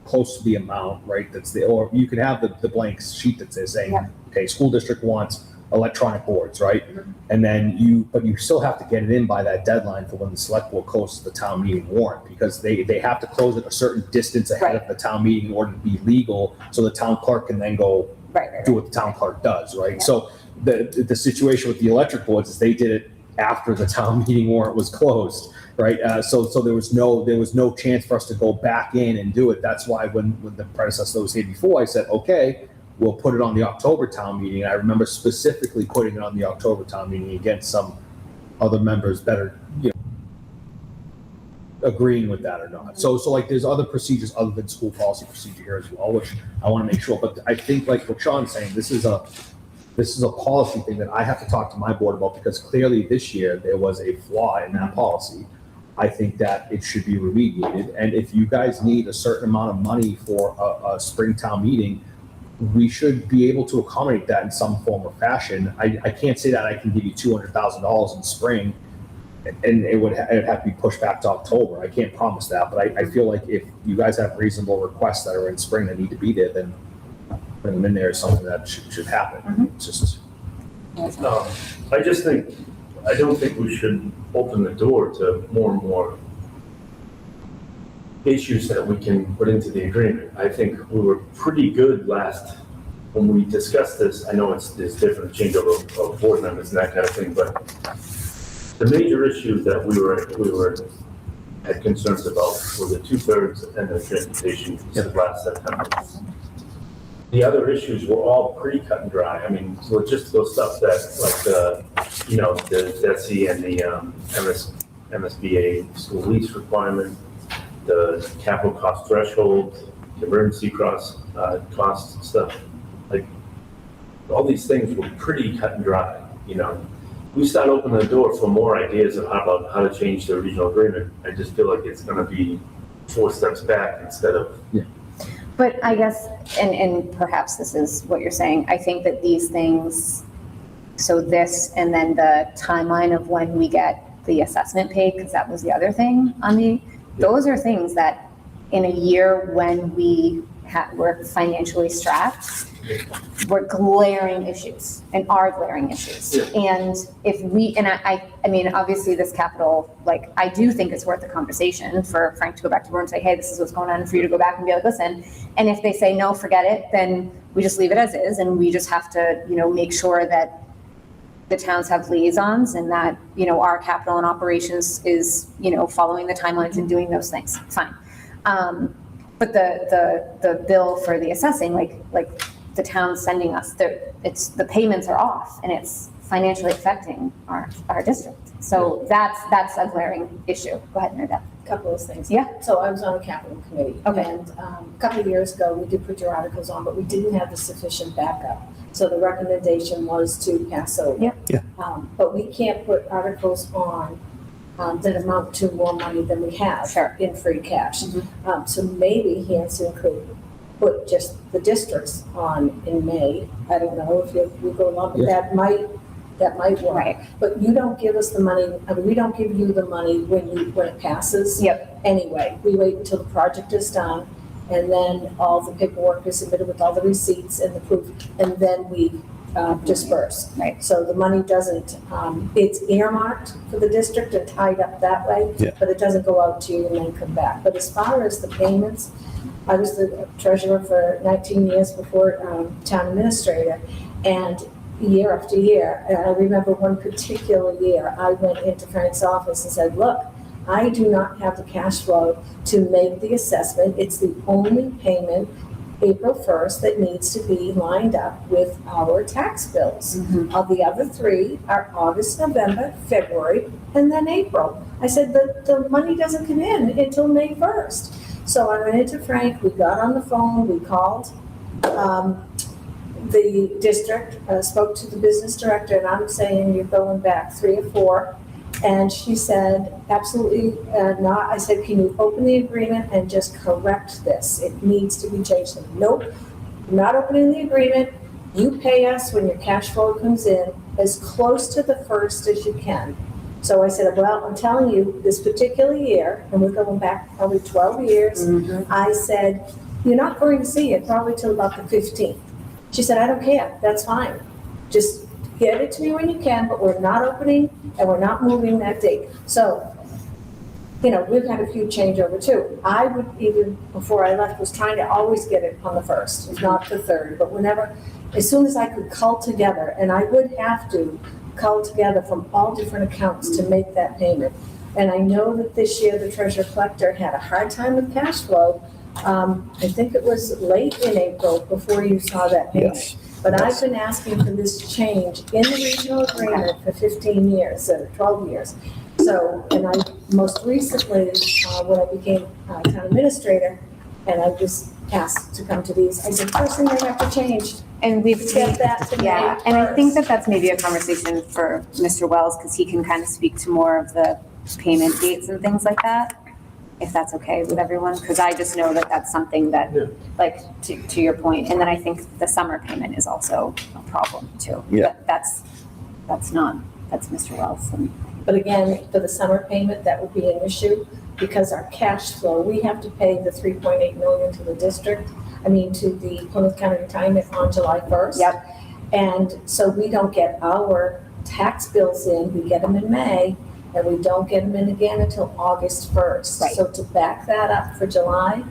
close to the amount, right, that's there, or you can have the blank sheet that says saying, Yeah. okay, school district wants electronic boards, right? And then but you still have to get it in by that deadline for when the select board closes the town meeting warrant, because they have to close it a certain distance ahead of the town meeting in order to be legal, so the town clerk can then go Right. do what the town clerk does, right? Yeah. So the situation with the electric boards is they did it after the town meeting warrant was closed, right? So there was no chance for us to go back in and do it. That's why when the predecessor was here before, I said, okay, we'll put it on the October town meeting. I remember specifically putting it on the October town meeting against some other members better, agreeing with that or not. So like there's other procedures other than school policy procedure here as well, which I want to make sure. But I think like what Sean's saying, this is a policy thing that I have to talk to my board about, because clearly this year there was a flaw in that policy. I think that it should be remediated. And if you guys need a certain amount of money for a spring town meeting, we should be able to accommodate that in some form or fashion. I can't say that I can give you $200,000 in spring and it would have to be pushed back to October. I can't promise that, but I feel like if you guys have reasonable requests that are in spring that need to be there, then putting them in there is something that should happen. It's just. I don't think we should open the door to more and more issues that we can put into the agreement. I think we were pretty good when we discussed this. I know there's different changeover of board members and that kind of thing, but the major issues that we had concerns about were the 2/3 and the transportation last September. The other issues were all pretty cut and dry. I mean, logistical stuff that the DESI and the MSBA school lease requirement, the capital cost threshold, the emergency cost stuff. Like, all these things were pretty cut and dry, We start opening the door for more ideas of how to change the regional agreement. I just feel like it's gonna be 4 steps back instead of. Yeah. But I guess, and perhaps this is what you're saying, I think that these things, so this and then the timeline of when we get the assessment paid, because that was the other thing those are things that in a year when we're financially strapped, were glaring issues and are glaring issues. Yeah. And I mean, obviously this capital, I do think it's worth a conversation for Frank to go back to board and say, hey, this is what's going on, and for you to go back and be like, listen. And if they say, no, forget it, then we just leave it as is. And we just have to, make sure that the towns have liaisons and that, our capital and operations is, following the timelines and doing those things. Fine. But the bill for the assessing, like the town's sending us, the payments are off and it's financially affecting our district. So that's a glaring issue. Go ahead, Mary Beth. Couple of things. Yeah. So I was on a capital committee. Okay. And a couple of years ago, we did put your articles on, but we didn't have the sufficient backup. So the recommendation was to pass over. Yep. Yeah. But we can't put articles on that amount to more money than we have Sure. in free cash. Mhm. So maybe Hanson could put just the districts on in May. I don't know if you go along, but Yeah. that might work. Right. But you don't give us the money, I mean, we don't give you the money when it passes. Yep. Anyway, we wait until the project is done, and then all the paperwork is submitted with all the receipts and the proof, and then we disperse. Right. So the money doesn't, it's earmarked for the district and tied up that way, Yeah. but it doesn't go out to you and then come back. But as far as the payments, I was the treasurer for 19 years before town administrator, and year after year, and I remember one particular year, I went into Frank's office and said, look, I do not have the cash flow to make the assessment. It's the only payment, April 1st, that needs to be lined up with our tax bills. Mhm. The other three are August, November, February, and then April. I said, the money doesn't come in until May 1st. So I went into Frank, we got on the phone, we called the district, spoke to the business director, and I'm saying you're going back 3 or 4. And she said, absolutely not. I said, can you open the agreement and just correct this? It needs to be changed. Nope, I'm not opening the agreement. You pay us when your cash flow comes in as close to the 1st as you can. So I said, well, I'm telling you, this particular year, and we're going back probably 12 years, I said, you're not going to see it probably till about the 15th. She said, I don't care, that's fine. Just get it to me when you can, but we're not opening and we're not moving that date. So, we've had a few changeover too. I would even, before I left, was trying to always get it on the 1st, if not the 3rd, but whenever, as soon as I could cull together, and I would have to cull together from all different accounts to make that payment. And I know that this year the treasurer collector had a hard time with cash flow. I think it was late in April before you saw that payment. Yes. But I've Yes. been asking for this change in the regional agreement for 15 years, or 12 years. So, and I most recently, when I became town administrator, and I was asked to come to these, I said, first thing they have to change, And we've, get that to May yeah, and I think 1st. that that's maybe a conversation for Mr. Wells, because he can kind of speak to more of the payment dates and things like that, if that's okay with everyone, because I just know that that's something that, Yeah. like, to your point, and then I think the summer payment is also a problem too. Yeah. But that's Mr. Wells. And But again, for the summer payment, that would be an issue, because our cash flow, we have to pay the 3.8 million to the district, to the Plymouth County Retirement on July 1st. Yep. And so we don't get our tax bills in, we get them in May, and we don't get them in again until August 1st. Right. So to back that up for July,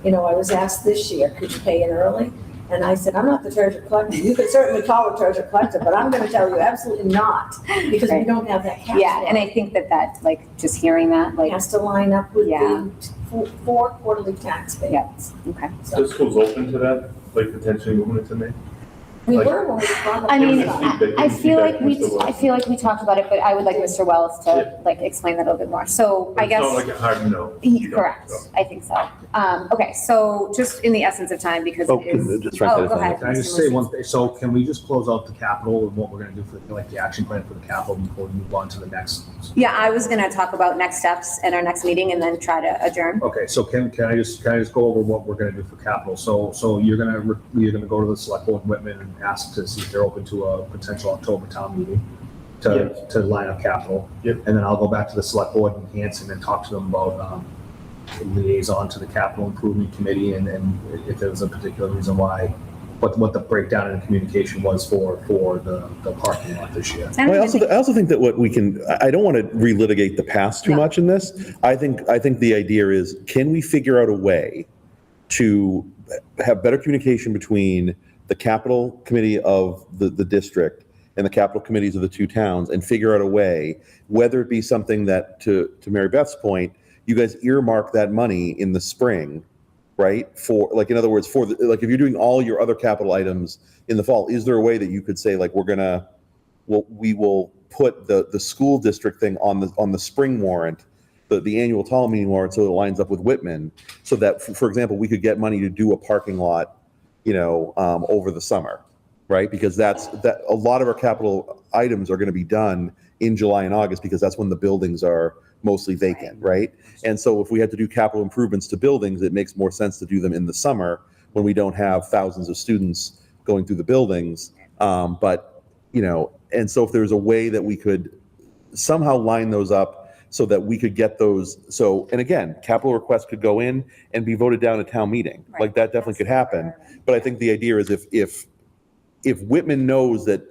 I was asked this year, could you pay in early? And I said, I'm not the treasurer collector. You could certainly call the treasurer collector, but I'm going to tell you absolutely not, because we Right. don't have that cash yeah, flow. and I think that, like, just hearing that, like, Has to line up with Yeah. the 4 quarterly tax payments. okay. So schools open to that, like potentially moving it to May? We Like- were when we brought I up mean, the- I feel like we talked about it, but I would like Mr. Wells to, like, explain that a little bit more. So I guess. It's not like a hard no. Correct, I think so. Okay, so just in the essence of time, because Oh, it is. just Frank, Go ahead. Can I just say one thing? So can we just close out the capital and what we're gonna do for, the action plan for the capital before we move on to the next? Yeah, I was gonna talk about next steps in our next meeting and then try to adjourn. Okay, so can I just go over what we're gonna do for capital? So you're gonna go to the select board in Whitman and ask to see if they're open to a potential October town meeting to line up capital. Yep. And then I'll go back to the select board in Hanson and talk to them about, liaison to the capital improvement committee and if there was a particular reason why, what the breakdown in communication was for the parking lot this year. I don't Well, even I also think that what we can, I don't want to relitigate the past too No. much in this. I think the idea is, can we figure out a way to have better communication between the capital committee of the district and the capital committees of the 2 towns, and figure out a way, whether it be something that, to Mary Beth's point, you guys earmark that money in the spring, right? For, like, in other words, if you're doing all your other capital items in the fall, is there a way that you could say, like, we will put the school district thing on the spring warrant, the annual town meeting warrant, so it lines up with Whitman, so that, for example, we could get money to do a parking lot, over the summer, right? Because that a lot of our capital items are going to be done in July and August because that's when the buildings are mostly vacant, right? And so if we had to do capital improvements to buildings, it makes more sense to do them in the summer when we don't have thousands of students going through the buildings. But, you know, and so if there's a way that we could somehow line those up so that we could get those. So, and again, capital requests could go in and be voted down at town meeting. Right. Like that definitely could happen. But I think the idea is if Whitman knows that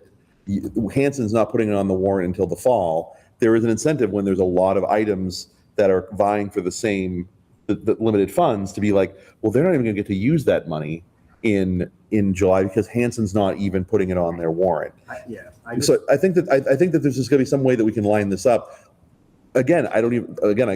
Hanson's not putting it on the warrant until the fall, there is an incentive when there's a lot of items that are vying for the same, the limited funds to be like, well, they're not even gonna get to use that money in July because Hanson's not even putting it on their warrant. So I think that there's just gonna be some way that we can line this up. Again, I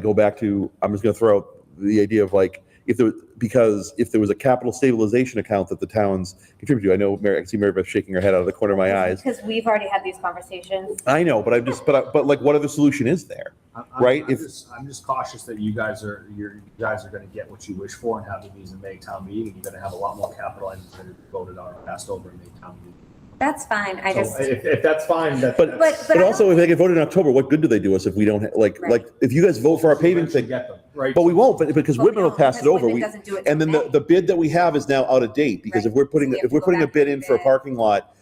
go back to, I'm just gonna throw out the idea of like, if there was a capital stabilization account that the towns contribute to. I know I can see Mary Beth shaking her head out of the corner of my eyes. Because we've already had these conversations. I know, but like, what other solution is there? Right? I'm just cautious that you guys are going to get what you wish for and have these in May town meeting. And you're going to have a lot more capital items that are voted on or passed over in May town meeting. That's fine. So if that's fine, but also if they get voted in October, what good do they do us if we don't like if you guys vote for our paving thing? Get them, right? But we won't, because Well, Whitman will no, pass it because over. Whitman doesn't do it And then till May. the bid that we have is now out of date because Right. if we're putting So we have to a go back bid to in the for a bid. parking lot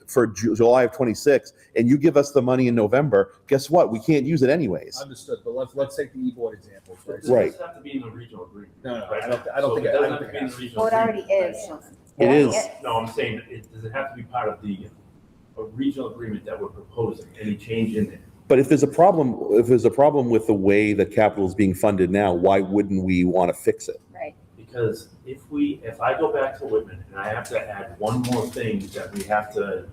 for July of 26, and you give us the money in November, guess what? We can't use it anyways. Understood, but let's take the e-board example. But this Right. doesn't have to be in the regional agreement. No, right? I don't So think it it doesn't has have to be in the regional Well, it already agreement. is. It is. No, I'm saying, does it have to be part of a regional agreement that we're proposing, any change in there? But if there's a problem with the way that capital is being funded now, why wouldn't we want to fix it? Right. Because if I go back to Whitman and I have to add one more thing that we have to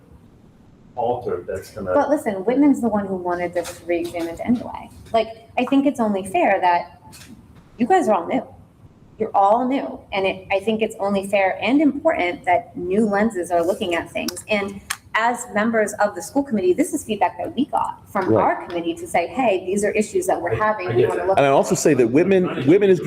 alter, that's But gonna, listen, Whitman's the one who wanted this re-examined anyway. Like, I think it's only fair that you guys are all new. You're all new. And I think it's only fair and important that new lenses are looking at things. And as members of the school committee, this is feedback that we got from Right. our committee to say, hey, these are issues that we're having. I We get want to that. look. And I also say that Whitman is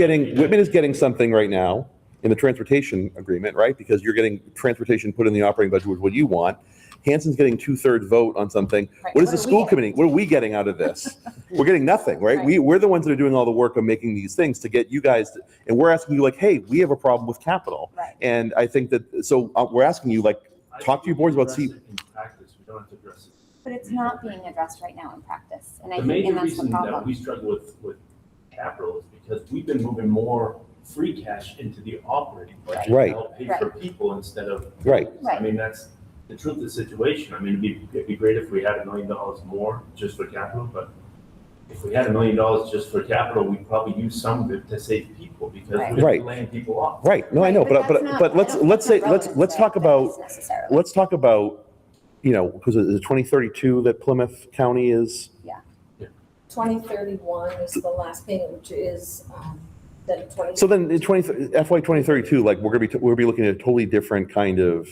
getting something right now in the transportation agreement, right? Because you're getting transportation put in the operating budget with what you want. Hanson's getting 2/3 vote on something. Right. What is What the are we school getting? committee? What are we getting out of this? We're getting nothing, right? Right. We're the ones that are doing all the work of making these things to get you guys, and we're asking you like, hey, we have a problem with capital. Right. And I think that, so we're asking you like, talk to your boards about address it in practice, we don't have to address it. But it's not being addressed right now in practice. And I The think, major and that's the reason that problem. we struggle with capital is because we've been moving more free cash into the operating budget Right. to help pay for people instead of. Right. I mean, that's the truth of the situation. I mean, it'd be great if we had $1 million more just for capital, but if we had $1 million just for capital, we'd probably use some of it to save people because Right. we're Right. laying people off. Right. No, I know, Right, but that's not- let's I don't let's think say the let's relevance talk that about is necessarily. let's talk about, you know, because it's 2032 that Plymouth County is. 2031 is the last payment, which is the 20. So then in FY 2032, like we're gonna be looking at a totally different kind of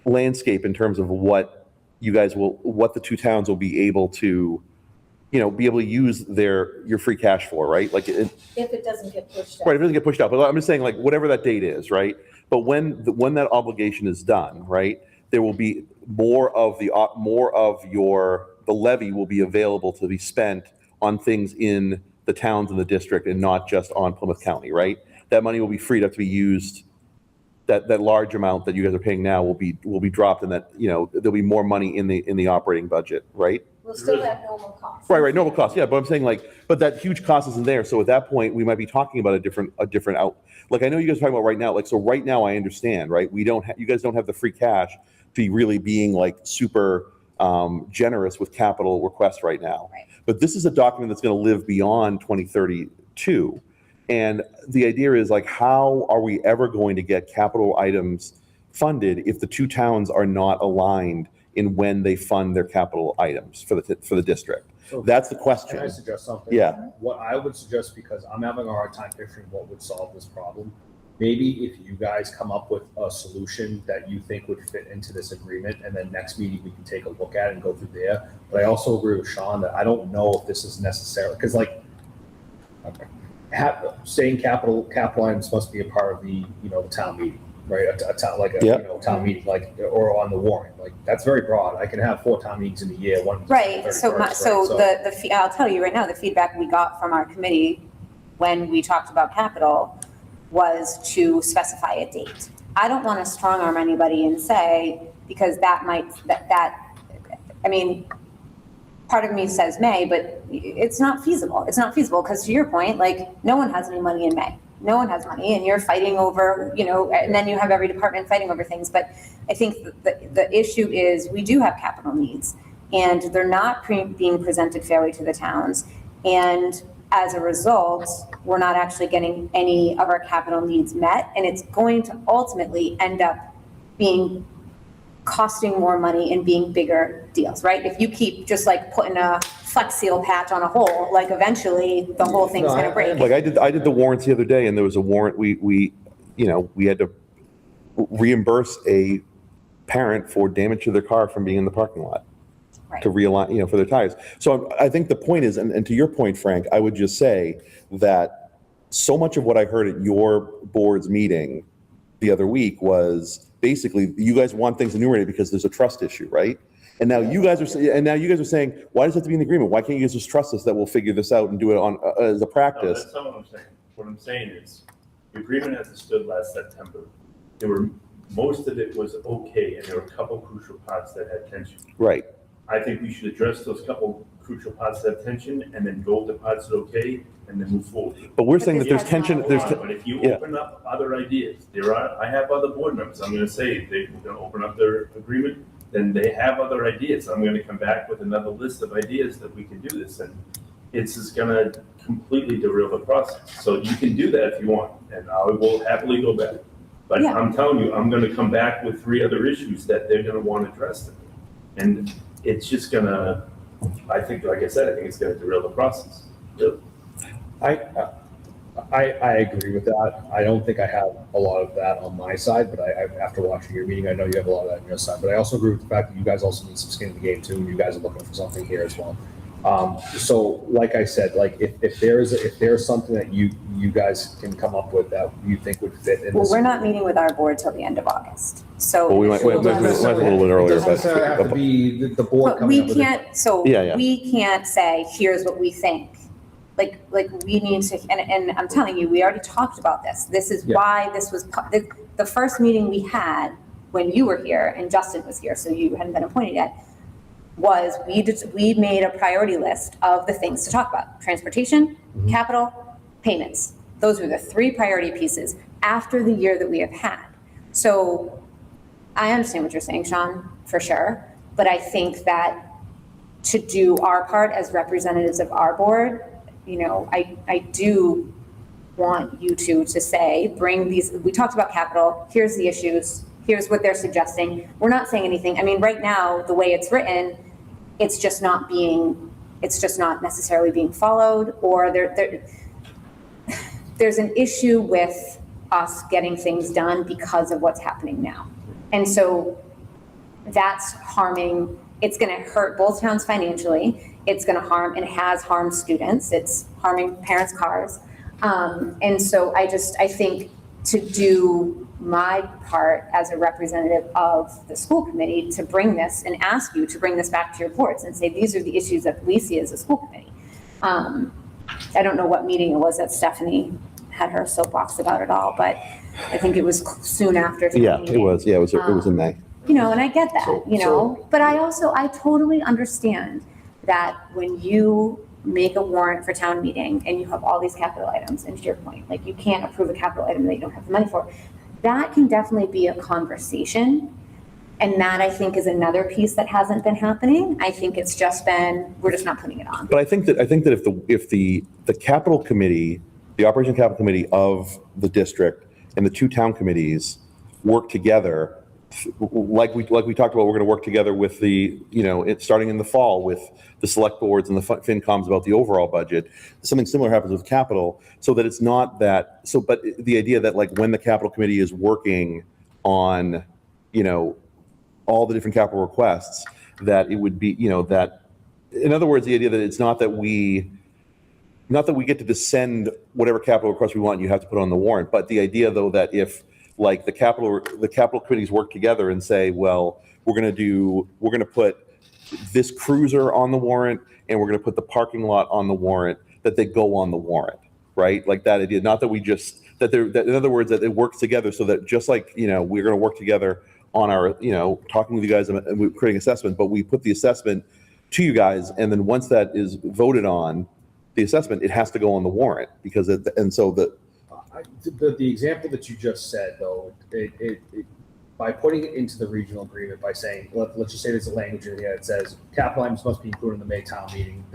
landscape in terms of what the two towns will be able to, you know, be able to use your free cash for, right? Like If it doesn't get pushed out. right, it doesn't get pushed out, but I'm just saying like whatever that date is, right? But when that obligation is done, right, there will be more of the levy will be available to be spent on things in the towns and the district and not just on Plymouth County, right? That money will be freed up to be used. That large amount that you guys are paying now will be dropped, and that, you know, there'll be more money in the operating budget, right? We'll still have normal costs. Right, normal cost, yeah, but I'm saying like, but that huge cost isn't there, so at that point, we might be talking about a different like, I know you guys are talking about right now, like, so right now, I understand, right? You guys don't have the free cash to be really being like super generous with capital requests right now. Right. But this is a document that's gonna live beyond 2032, and the idea is like, how are we ever going to get capital items funded if the two towns are not aligned in when they fund their capital items for the district? So That's the Can question. I suggest something? Yeah. What I would suggest, because I'm having a hard time picturing what would solve this problem, maybe if you guys come up with a solution that you think would fit into this agreement, and then next meeting we can take a look at it and go through there. But I also agree with Sean that I don't know if this is necessary, because like, saying capital items must be a part of the, you know, the town meeting. right? A town, like a, Yeah. you know, town meeting, like, or on the warrant, like, that's very broad. I can have 4 town meetings in a year, one. Right, so 31st, so right? I'll tell you right now, the feedback we got from our committee when we talked about capital was to specify a date. I don't want to strong arm anybody and say, because that might, I mean, part of me says May, but it's not feasible. It's not feasible, because to your point, like, no one has any money in May. No one has money, and you're fighting over, you know, and then you have every department fighting over things. But I think the issue is we do have capital needs, and they're not being presented fairly to the towns. And as a result, we're not actually getting any of our capital needs met, and it's going to ultimately end up being costing more money and being bigger deals, right? If you keep just like putting a Flex Seal patch on a hole, like eventually the whole thing's No, gonna break. Like I did the warrants the other day, and there was a warrant, we had to reimburse a parent for damage to their car from being in the parking lot. Right. To realign, for their tires. So I think the point is, and to your point, Frank, I would just say that so much of what I heard at your board's meeting the other week was basically, you guys want things enumerated because there's a trust issue, right? And now you guys are saying, why does it have to be in the agreement? Why can't you guys just trust us that we'll figure this out and do it on as a No, practice? that's not what I'm saying. What I'm saying is, the agreement as it stood last September, most of it was okay, and there were a couple crucial parts that had tension. Right. I think we should address those couple crucial parts that have tension, and then go with the parts that are okay, and then move forward. But we're saying that there's that's not tension, allowed. But if you yeah. open up other ideas, I have other board members, I'm gonna say, they're gonna open up their agreement, then they have other ideas. I'm gonna come back with another list of ideas that we can do this, and it's just gonna completely derail the process. So you can do that if you want, and I will happily go back. But Yeah. I'm telling you, I'm gonna come back with 3 other issues that they're gonna want addressed. And it's just gonna, I think, like I said, I think it's gonna derail the process. Really. I agree with that. I don't think I have a lot of that on my side, but after watching your meeting, I know you have a lot of that on your side. But I also agree with the fact that you guys also need some skin in the game too, and you guys are looking for something here as well. So like I said, like if there's something that you guys can come up with that you think would fit in Well, this. we're not meeting with our board till the end of August, so. Well, we might a little bit earlier, It doesn't necessarily have to but be the board But coming up we with it. can't, so Yeah. we can't say, here's what we think. Like we need to, and I'm telling you, we already talked about this. This is Yeah. why this was, the first meeting we had when you were here and Justin was here, so you hadn't been appointed yet, was we made a priority list of the things to talk about. Transportation, capital, payments. Those were the 3 priority pieces after the year that we have had. So I understand what you're saying, Sean, for sure. But I think that to do our part as representatives of our board, I do want you to say, bring these, we talked about capital, here's the issues, here's what they're suggesting. We're not saying anything. I mean, right now, the way it's written, it's just not necessarily being followed, or there's an issue with us getting things done because of what's happening now. And so that's harming, it's gonna hurt both towns financially, it's gonna harm, and it has harmed students, it's harming parents' cars. And so I think to do my part as a representative of the school committee to bring this and ask you to bring this back to your boards and say, these are the issues that we see as a school committee. I don't know what meeting it was that Stephanie had her soapbox about it all, but I think it was soon after. yeah, it was in May. And I get that, but I totally understand that when you make a warrant for town meeting and you have all these capital items, and to your point, like you can't approve a capital item that you don't have the money for, that can definitely be a conversation. And that, I think, is another piece that hasn't been happening. I think it's just been, we're just not putting it on. But I think that if the capital committee, the Operation Capital Committee of the district and the 2 town committees work together, like we talked about, we're going to work together with starting in the fall with the select boards and the FinComs about the overall budget. Something similar happens with capital, so that it's not that. So, but the idea that like when the capital committee is working on, all the different capital requests, that it would be, that, in other words, the idea that it's not that we get to descend whatever capital request we want, you have to put on the warrant, but the idea though that if like the capital committees work together and say, well, we're going to put this cruiser on the warrant and we're going to put the parking lot on the warrant, that they go on the warrant, right? Like that idea, not that we just, that in other words, that it works together so that just like, we're going to work together on our, talking with you guys and we're creating assessment, but we put the assessment to you guys. And then once that is voted on, the assessment, it has to go on the warrant because the example that you just said, though, it by putting it into the regional agreement, by saying, let's just say there's a language in here that says capital items must be included in the Maytown meeting,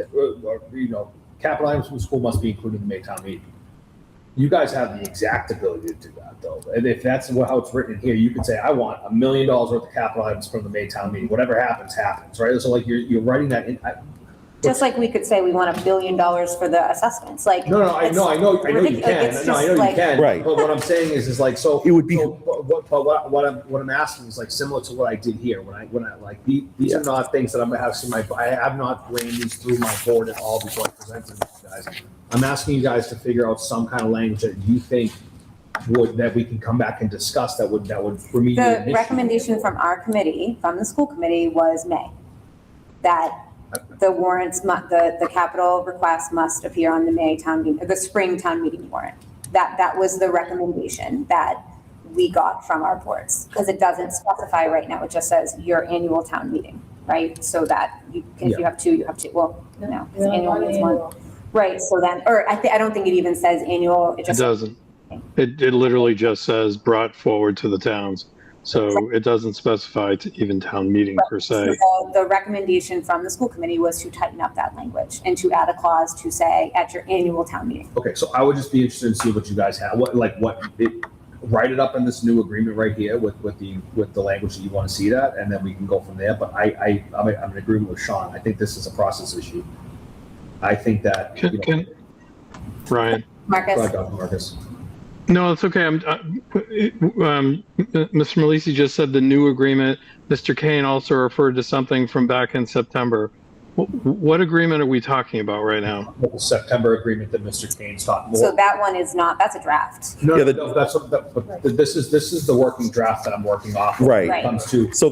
capital items from the school must be included in the Maytown meeting. You guys have the exact ability to do that, though. And if that's how it's written in here, you can say, I want $1 million worth of capital items from the Maytown meeting. Whatever happens, right? So like you're writing that in. Just like we could say we want $1 billion for the assessments, like. No, I know you can. Like, right. But what I'm saying is like, so it would be. But what I'm asking is like similar to what I did here when I like these are not things that I'm gonna have I have not ran these through my board at all before I present them to you guys. I'm asking you guys to figure out some kind of language that you think that we can come back and discuss that would remediate. The recommendation from our committee, from the school committee, was May, that the warrants, the capital request must appear on the the spring town meeting warrant. That was the recommendation that we got from our boards, because it doesn't specify right now. It just says your annual town meeting, right? So that if you have two, you have two. Well, no, it's annual means one. Right. So then, or I don't think it even says annual. It doesn't. It literally just says brought forward to the towns. So it doesn't specify to even town meeting per se. So the recommendation from the school committee was to tighten up that language and to add a clause to say at your annual town meeting. Okay, so I would just be interested in see what you guys have. Write it up in this new agreement right here with the language that you want to see that, and then we can go from there. But I'm in agreement with Sean. I think this is a process issue. I think that Ryan. Marcus. Go ahead, Dr. Marcus. No, it's okay. Mr. Malisi just said the new agreement. Mr. Kane also referred to something from back in September. What agreement are we talking about right now? The September agreement that Mr. Kane's talking about. So that one is not, that's a draft. This is the working draft that I'm working off of. Right. When it comes to, So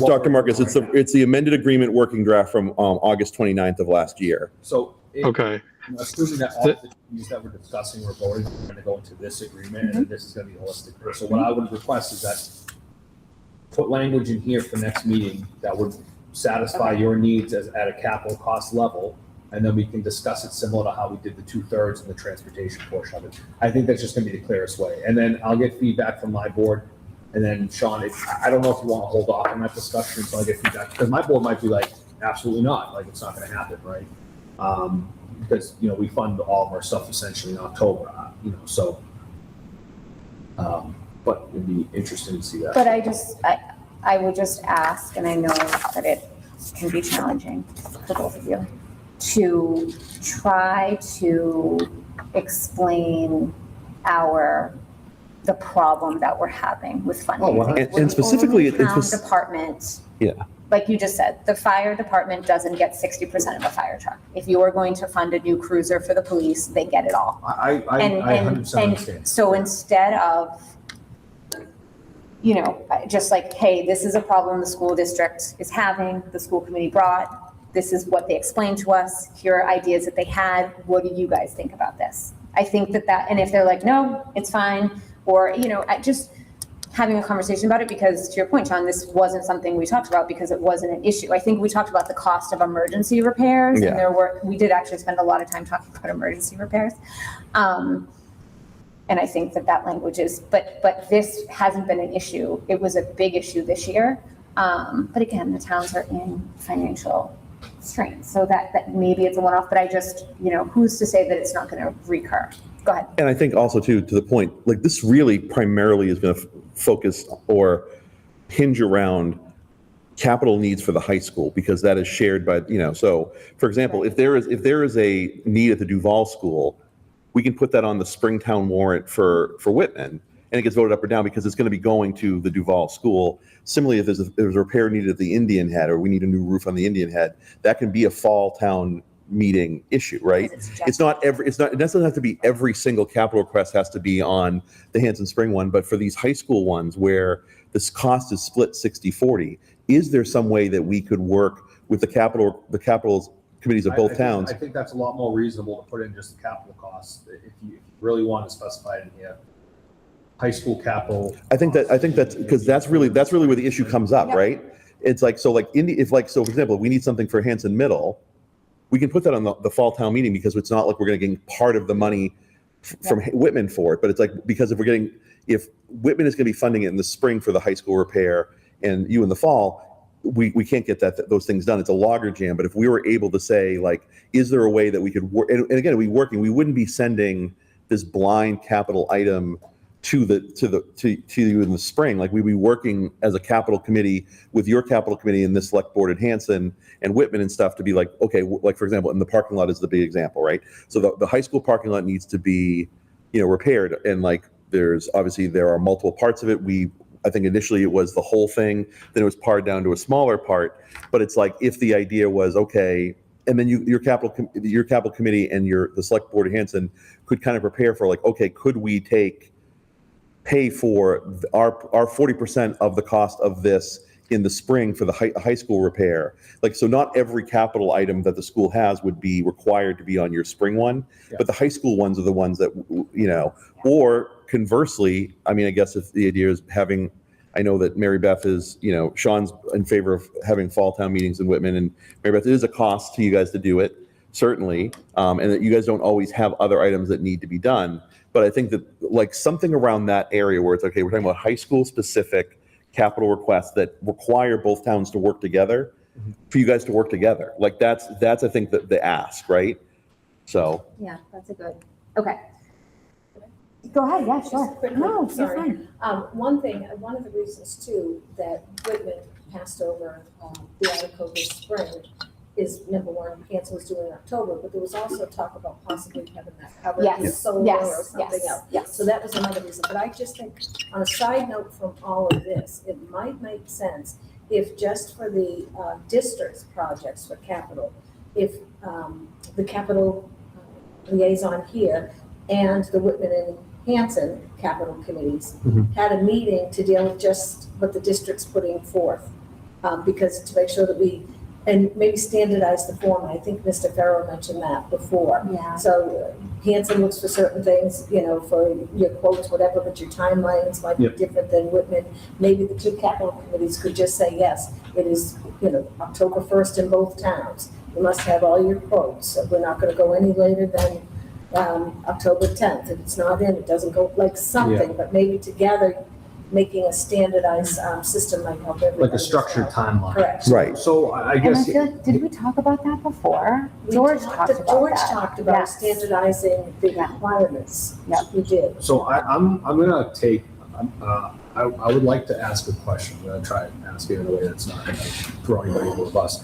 Dr. Marcus, it's the amended agreement working draft from August 29th of last year. so. Okay. Assuming that all the issues that we're discussing, we're going to go into this agreement, and this is going to be holistic. So what I would request is that put language in here for next meeting that would satisfy your needs at a capital cost level, and then we can discuss it similar to how we did the 2/3 and the transportation portion of it. I think that's just going to be the clearest way. And then I'll get feedback from my board, and then Sean, I don't know if you want to hold off on that discussion until I get feedback, because my board might be like, absolutely not, like it's not going to happen, right? Because we fund all of our stuff essentially in October, so. But it'd be interesting to see that. But I would just ask, and I know that it can be challenging for both of you, to try to explain the problem that we're having with funding. And specifically, it's town department. Yeah. Like you just said, the fire department doesn't get 60% of a fire truck. If you are going to fund a new cruiser for the police, they get it all. I 100% understand. So instead of, just like, hey, this is a problem the school district is having, the school committee brought, this is what they explained to us, here are ideas that they had, what do you guys think about this? I think that, and if they're like, no, it's fine, or, just having a conversation about it, because to your point, Sean, this wasn't something we talked about because it wasn't an issue. I think we talked about the cost of emergency repairs, yeah. And we did actually spend a lot of time talking about emergency repairs. And I think that language is, but this hasn't been an issue. It was a big issue this year. But again, the towns are in financial strain, so that maybe it's a one-off, but I just, who's to say that it's not going to recur? Go ahead. And I think also too, to the point, like this really primarily is going to focus or hinge around capital needs for the high school, because that is shared by, so for example, if there is a need at the Duval school, we can put that on the Springtown warrant for Whitman, and it gets voted up or down because it's going to be going to the Duval school. Similarly, if there's a repair needed at the Indian Head, or we need a new roof on the Indian Head, that can be a fall town meeting issue, right? It doesn't have to be every single capital request has to be on the Hanson Spring one, but for these high school ones where this cost is split 60-40, is there some way that we could work with the capital committees of both towns? I think that's a lot more reasonable to put in just the capital costs. If you really want to specify it in here, high school capital. I think that's because that's really where the issue comes up, right? It's like, so like for example, if we need something for Hanson Middle, we can put that on the fall town meeting because it's not like we're going to get part of the money from Whitman for it, but it's like, because if Whitman is going to be funding it in the spring for the high school repair and you in the fall, we can't get those things done. It's a logger jam. But if we were able to say, like, is there a way that we could work, and again, we wouldn't be sending this blind capital item to you in the spring. Like, we'd be working as a capital committee with your capital committee and this select board at Hanson and Whitman and stuff to be like, okay, like for example, in the parking lot is the big example, right? So the high school parking lot needs to be, repaired. And like, there are multiple parts of it. I think initially it was the whole thing, then it was pared down to a smaller part. But it's like, if the idea was, okay, and then your capital committee and the select board at Hanson could kind of prepare for, like, okay, could we pay for our 40% of the cost of this in the spring for the high school repair. Like, so not every capital item that the school has would be required to be on your spring one, but the high school ones are the ones that, or conversely, I mean, I guess if the idea is I know that Mary Beth is, Sean's in favor of having fall town meetings in Whitman, and Mary Beth, it is a cost to you guys to do it, certainly, and that you guys don't always have other items that need to be done. But I think that, like, something around that area where it's, okay, we're talking about high school specific capital requests that require both towns to work together, for you guys to work together. Like, that's I think the ask, right? So. Yeah, that's a good, okay. Go ahead, yeah, sure. Just a quick No, one, you're sorry. fine. One of the reasons too that Whitman passed over the article this spring is, number one, Hanson was doing in October, but there was also talk about possibly having that covered Yes, with solar yes, or something yes, else. yes. So that was another reason. But I just think, on a side note from all of this, it might make sense if just for the district's projects for capital, if the capital liaison here and the Whitman and Hanson capital committees had a meeting to deal with just what the district's putting forth, because to make sure that and maybe standardize the form. I think Mr. Farrow mentioned that before. Yeah. So Hanson looks for certain things, for your quotes, whatever, but your timelines might be different than Whitman. Maybe the two capital committees could just say, yes, it is, October 1st in both towns. You must have all your quotes. So we're not going to go any later than October 10th. If it's not in, it doesn't go, like something, but maybe together making a standardized system might help everybody. Like a structured timeline. Correct. Right. So I And I guess, feel like, did we talk about that before? George talked about George Yes. standardizing the Yeah. requirements. Yep. We did. so I'm gonna take, I would like to ask a question. I'm gonna try and ask it in a way that's not gonna throw anybody under the bus.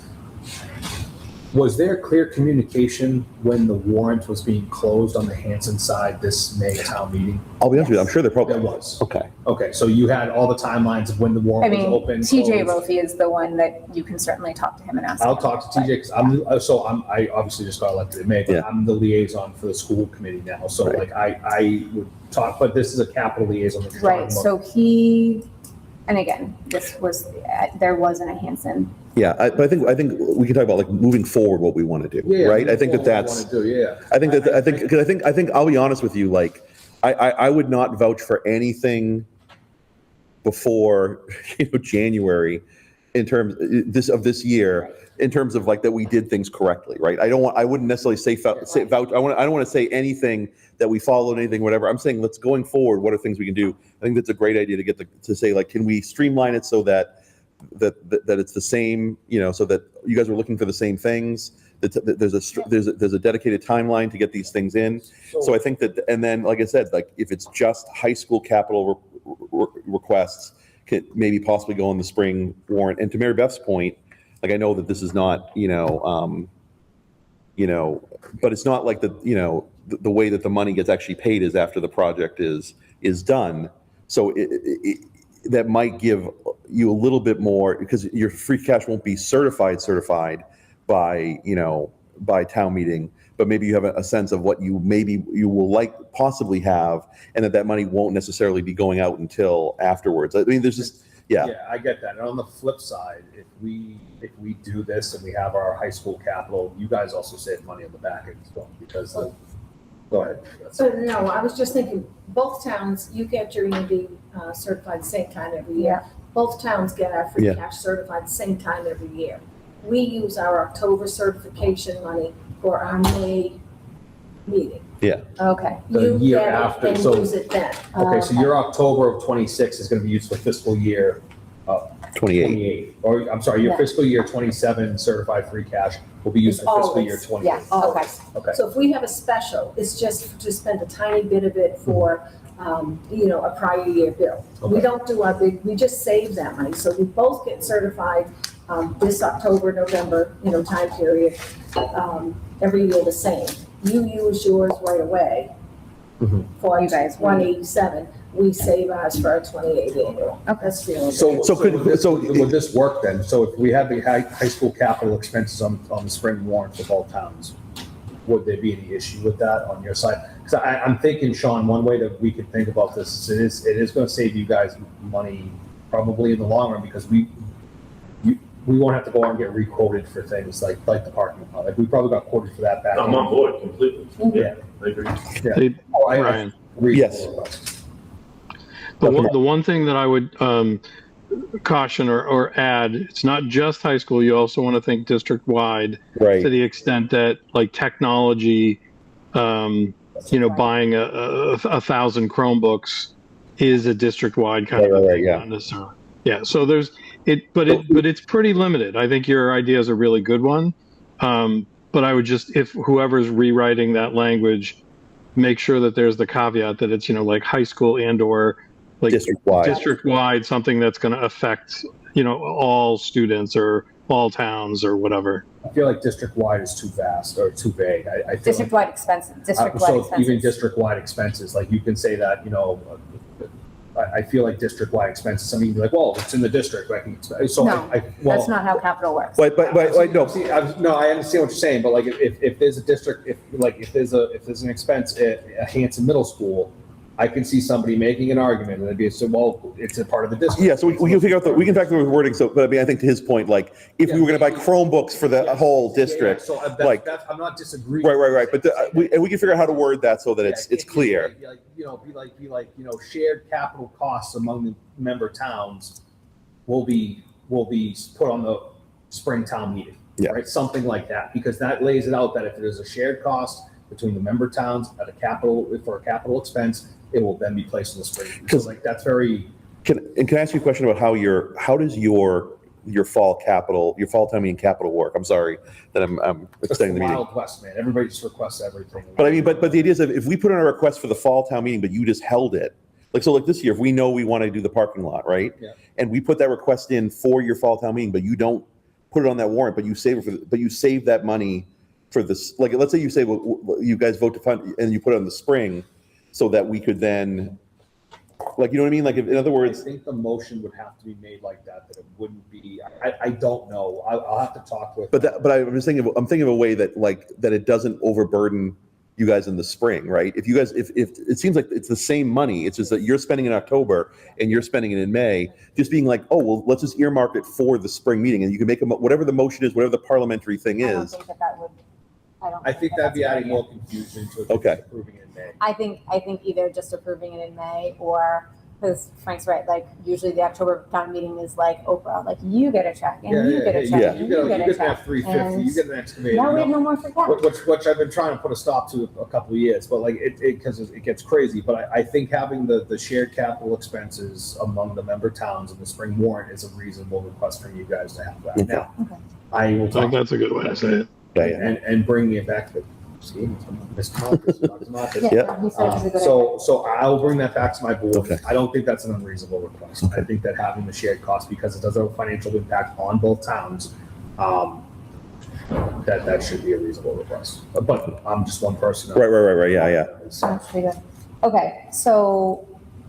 Was there clear communication when the warrant was being closed on the Hanson side this May town meeting? I'll be honest with you, I'm sure there probably There was. Okay. Okay, so you had all the timelines of when the I warrant was mean, open. TJ closed. Rofi is the one that you can certainly talk to him and ask. I'll him. talk to TJ because I obviously just got elected in May, but Yeah. I'm the liaison for the school committee now. So Right. like I would talk, but this is a capital liaison. that you're Right, talking so and again, there wasn't a Hanson. Yeah, but I think we can talk about, like, moving forward what we want to do, Yeah, right? I think what that's. I want to do, yeah. I think I'll be honest with you, like, I would not vouch for anything before, January in terms of this year, in terms of, like, that we did things correctly, right? I wouldn't necessarily say vouch. I don't want to say anything that we followed anything, whatever. I'm saying, let's going forward, what are things we can do? I think that's a great idea to say, like, can we streamline it so that it's the same, so that you guys are looking for the same things, that there's a dedicated timeline to get these things in. So I think that, and then, like I said, like, if it's just high school capital requests, can maybe possibly go on the spring warrant. And to Mary Beth's point, like, I know that this is not, but it's not like the way that the money gets actually paid is after the project is done. So that might give you a little bit more, because your free cash won't be certified by, by town meeting, but maybe you have a sense of what you will possibly have, and that money won't necessarily be going out until afterwards. I mean, there's just, yeah. Yeah, I get that. And on the flip side, if we do this and we have our high school capital, you guys also save money on the back end as well, because go ahead. So no, I was just thinking, both towns, you get your EMD certified the same time every year. Both towns get our free Yeah. cash certified the same time every year. We use our October certification money for our May meeting. Okay. The You year get it after, and so- use it then. Okay, so your October of 26 is going to be used for fiscal year 28. 28. Or, I'm sorry, your Yeah. fiscal year 27 certified free cash will be used It's for fiscal year always- 28. Yeah, okay. Always. Okay. So if we have a special, it's just to spend a tiny bit of it for, a prior year bill. We Okay. don't do our big, we just save that money. So we both get certified this October, November, time period, every year the same. You use yours right away Mhm. for You guys, 187. We save ours for our 28 annual. Okay. That's the only. Would this work then? So if we had the high school capital expenses on the spring warrant for both towns, would there be any issue with that on your side? Because I'm thinking, Sean, one way that we could think about this is it is going to save you guys money probably in the long run, because we won't have to go out and get re-quoted for things like the parking lot. Like we probably got quoted for that back. I'm on board completely. Yeah. I agree. Hey, Oh, I Ryan, agree. Yes. the one thing that I would caution or add, it's not just high school. You also want to think district-wide, to Right. the extent that like technology, buying a 1,000 Chromebooks is a district-wide kind of a Right, thing, yeah. not necessarily. Yeah, so but it's pretty limited. I think your idea is a really good one. But I would just, if whoever's rewriting that language, make sure that there's the caveat that it's, like high school and/or like district-wide, something that's going to affect, all students or all towns or whatever. I feel like district-wide is too vast or too vague. I feel District-wide expenses, district-wide so expenses. even district-wide expenses, like you can say that, I feel like district-wide expenses, I mean, like, well, it's in the district, like, so No, That's not how capital works. But no. See, no, I understand what you're saying, but like, if there's a district, if there's an expense at Hanson Middle School, I can see somebody making an argument, and they'd be, so, well, it's a part of the district. Yeah, so we can figure out we can factor the wording. So, but I mean, I think to his point, like if we were going to buy Chromebooks for the whole district, So like- I'm not disagreeing. right. But we can figure out how to word that so that it's clear. Be like, shared capital costs among the member towns will be put on the spring town meeting. Yeah. Right, something like that, because that lays it out that if there's a shared cost between the member towns for a capital expense, it will then be placed in the spring. So like, that's very. Can I ask you a question about how does your fall town meeting capital work? I'm sorry that I'm extending the meeting. Wild West, man. Everybody just requests everything. But I mean, but the idea is if we put in a request for the fall town meeting, but you just held it, like this year, if we know we want to do the parking lot, right? Yeah. And we put that request in for your fall town meeting, but you don't put it on that warrant, but you save that money for this. Like, let's say you say, well, you guys vote to fund, and you put it in the spring, so that we could then, like, you know what I mean? Like, in other words, I think the motion would have to be made like that it wouldn't be. I don't know. I'll have to talk with. but I'm thinking of a way that it doesn't overburden you guys in the spring, right? If you guys, if it seems like it's the same money, it's just that you're spending in October and you're spending it in May, just being like, oh, well, let's just earmark it for the spring meeting, and you can make whatever the motion is, whatever the parliamentary thing I don't is. think that would, I think that'd be adding more confusion to it. Okay. Approving it in May. I think either just approving it in May, or, because Frank's right, like usually the October town meeting is like Oprah, like you get a check and you get a check yeah. and You you get a get check. that 350. You get an excavator. Now we have no more for that. Which I've been trying to put a stop to a couple of years, but like because it gets crazy. But I think having the shared capital expenses among the member towns in the spring warrant is a reasonable request from you guys to have that. Okay. Now, Okay. I will I think talk that's a good way to say it. Yeah. and bring it back to Mr. Marcus. Yeah. He said it was a good idea. So I'll bring that back to my board. Okay. I don't think that's an unreasonable request. I think that having the shared cost, because it does have a financial impact on both towns, that should be a reasonable request. But I'm just one person. Right. Yeah. That's pretty good. Okay, so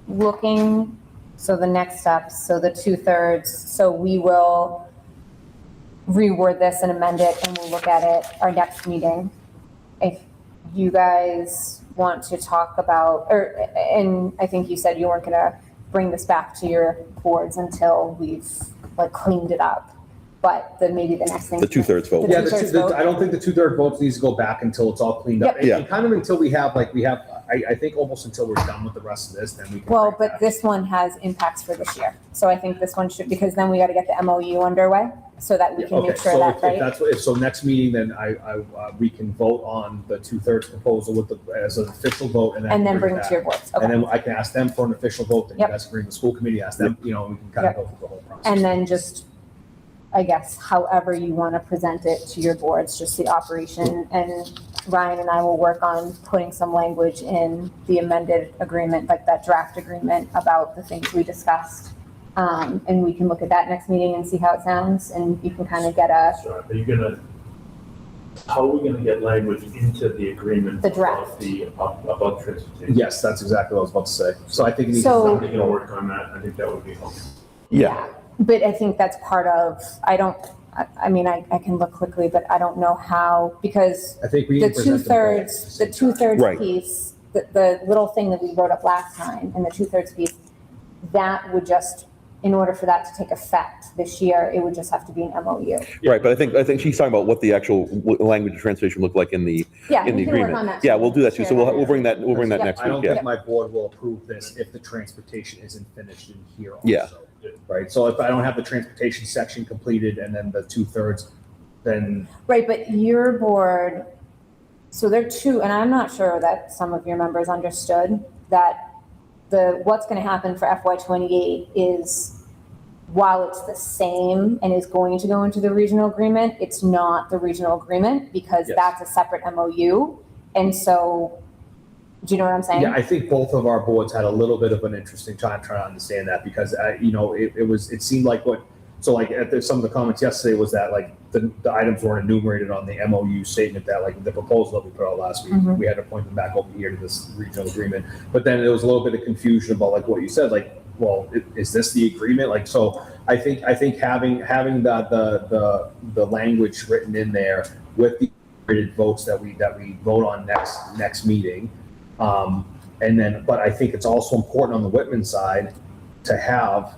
the next steps, so the 2/3, so we will reword this and amend it, and we'll look at it our next meeting. If you guys want to talk about, and I think you said you weren't gonna bring this back to your boards until we've like cleaned it up, but then maybe the next thing. The 2/3 vote. Yeah, two-thirds vote. I don't think the 2/3 votes needs to go back until it's all cleaned up. Yep. Yeah. And kind of until we have, I think almost until we're done with the rest of this, then we can. Well, bring it but back. this one has impacts for this year. So I think this one should, because then we got to get the MOU underway so that we Yeah, can okay, make sure so that, if right? that's what, so next meeting, then we can vote on the 2/3 proposal with as an official vote and then. And then bring it it to back. your boards. And Okay. then I can ask them for an official vote, then you Yep. guys can bring the school committee, ask them, you know, we can kind of go through the whole process. And then just, I guess, however you want to present it to your boards, just the operation. And Ryan and I will work on putting some language in the amended agreement, like that draft agreement about the things we discussed. And we can look at that next meeting and see how it sounds, and you can kind of get a, So are you gonna, how are we gonna get language into the agreement? The draft. About transportation? Yes, that's exactly what I was about to say. So I think it needs. So- Somebody gonna work on that, I think that would be helpful. Yeah. but I think that's part of, I mean, I can look quickly, but I don't know how, because I think we. the need to present them both at 2/3, the the same time. 2/3 Right. piece, the little thing that we wrote up last time, and the 2/3 piece, that would just, in order for that to take effect this year, it would just have to be an MOU. Right, but I think she's talking about what the actual language of translation looked like in the Yeah, in the we can work agreement. on that. Yeah, we'll do that too. So we'll bring that Yeah. next I don't week. Yeah. think my board will approve this if the transportation isn't finished in here also. Yeah. Right, so if I don't have the transportation section completed and then the 2/3, then, Right, but your board, so there are two, and I'm not sure that some of your members understood that what's gonna happen for FY '28 is, while it's the same and is going to go into the regional agreement, it's not the regional agreement because Yes. that's a separate MOU. And so, do you know what I'm saying? yeah, I think both of our boards had a little bit of an interesting time trying to understand that because, it seemed like so like some of the comments yesterday was that like the items weren't enumerated on the MOU statement that like the proposal that we put out last week, Mhm. we had to point them back over here to this regional agreement. But then there was a little bit of confusion about like what you said, like, well, is this the agreement? Like, so I think having the language written in there with the votes that we vote on next meeting. And then, but I think it's also important on the Whitman side to have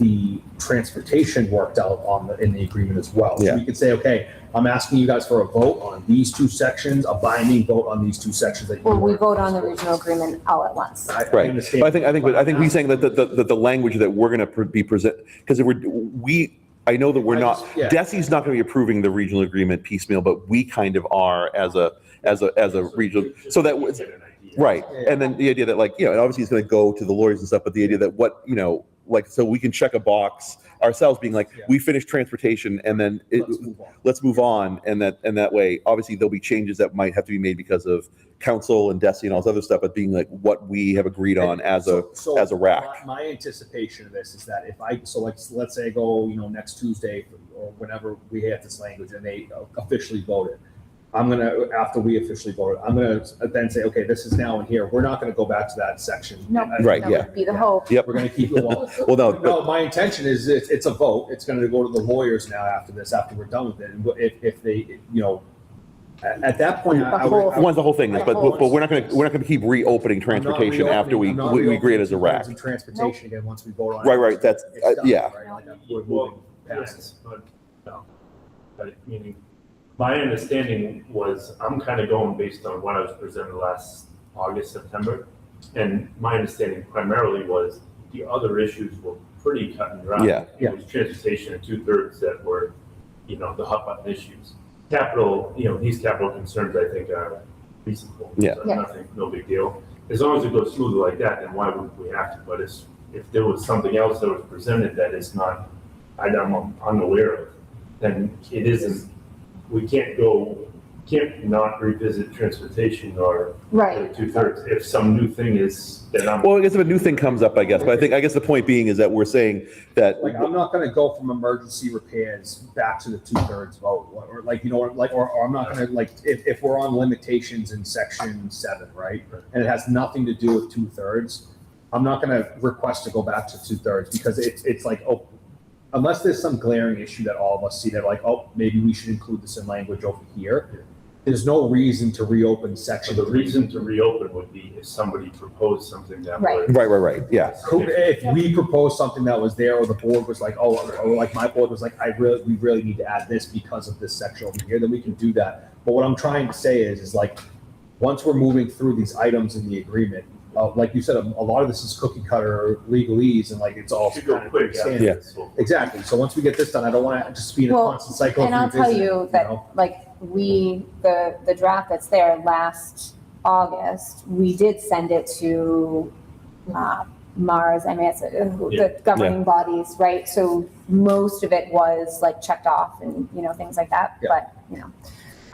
the transportation worked out in the agreement as well. Yeah. So we could say, okay, I'm asking you guys for a vote on these two sections, a binding vote on these two sections. That you Well, we want. vote on the regional agreement all at once. I Right. understand. But I think he's saying that the language that we're going to be present, because I know that we're I not, just- yeah. DESI's not going to be approving the regional agreement piecemeal, but we kind of are as a regional, so that was, Get an idea. right. Yeah. And then the idea that like, and obviously it's going to go to the lawyers and stuff, but the idea that so we can check a box ourselves being like, Yeah. we finished transportation and then Let's move on. and that way, obviously there'll be changes that might have to be made because of council and DESI and all this other stuff, but being like what we have agreed on as a rack. My anticipation of this is that let's say I go, next Tuesday or whenever we have this language and they officially vote it. After we officially vote it, I'm gonna then say, okay, this is now in here. We're not gonna go back to that section. No. Right, That yeah. would be the hope. Yep. We're gonna keep it well. Well, no, No, my intention is it's a vote. It's gonna go to the lawyers now after this, after we're done with it. And if they, at that point, I would. once the whole thing is, but we're not gonna keep reopening transportation after we agree it as a rack. And transportation again, once we vote on it. Right, that's, It's done, yeah. right? Like, we're moving Well, past yes, but, no. But meaning, my understanding was, I'm kind of going based on what I was presented last August, September. And my understanding primarily was the other issues were pretty cut and dry. Yeah. Yeah. It was transportation and 2/3 that were, the hot button issues. Capital, these capital concerns, I think, are reasonable. Yeah. So Yeah. Nothing, no big deal. As long as it goes smoothly like that, then why would we have to? But if there was something else that was presented that is not, I'm unaware of, then it isn't, we can't not revisit transportation or Right. 2/3 if some new thing is that I'm. Well, I guess if a new thing comes up, I guess, but I guess the point being is that we're saying that, Like, I'm not gonna go from emergency repairs back to the 2/3 vote, or or I'm not gonna, if we're on limitations in section 7, right? And it has nothing to do with 2/3, I'm not gonna request to go back to 2/3 because it's like, unless there's some glaring issue that all of us see that like, oh, maybe we should include this in language over here, there's no reason to reopen section. So the reason to reopen would be if somebody proposed something that Right. was. Right, yeah. If we proposed something that was there, or the board was like, oh, or like my board was like, we really need to add this because of this section over here, then we can do that. But what I'm trying to say is like, once we're moving through these items in the agreement, like you said, a lot of this is cookie cutter legalese, and like it's all Should go kind of quick. standard. Yeah. Exactly. So once we get this done, I don't want to just be in a Well, constant cycle. And of I'll tell revisiting, you that, know? like, the draft that's there last August, we did send it to, Mars, I mean, it's, the governing bodies, right? So most of it was like checked off and, things like that, Yeah.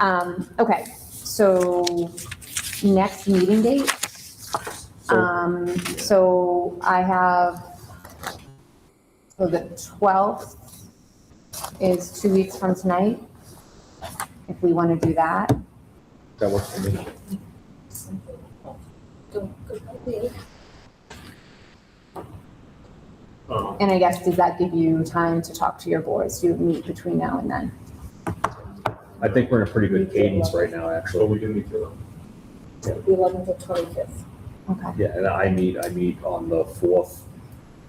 but, okay, so next meeting date. So I have, so the 12th is 2 weeks from tonight, if we want to do that. That works for me. And I guess, does that give you time to talk to your boards, to meet between now and then? I think we're in a pretty good cadence right now, So actually. we can meet for them. The 11th or 25th. Okay, Yeah, and I meet on the 4th.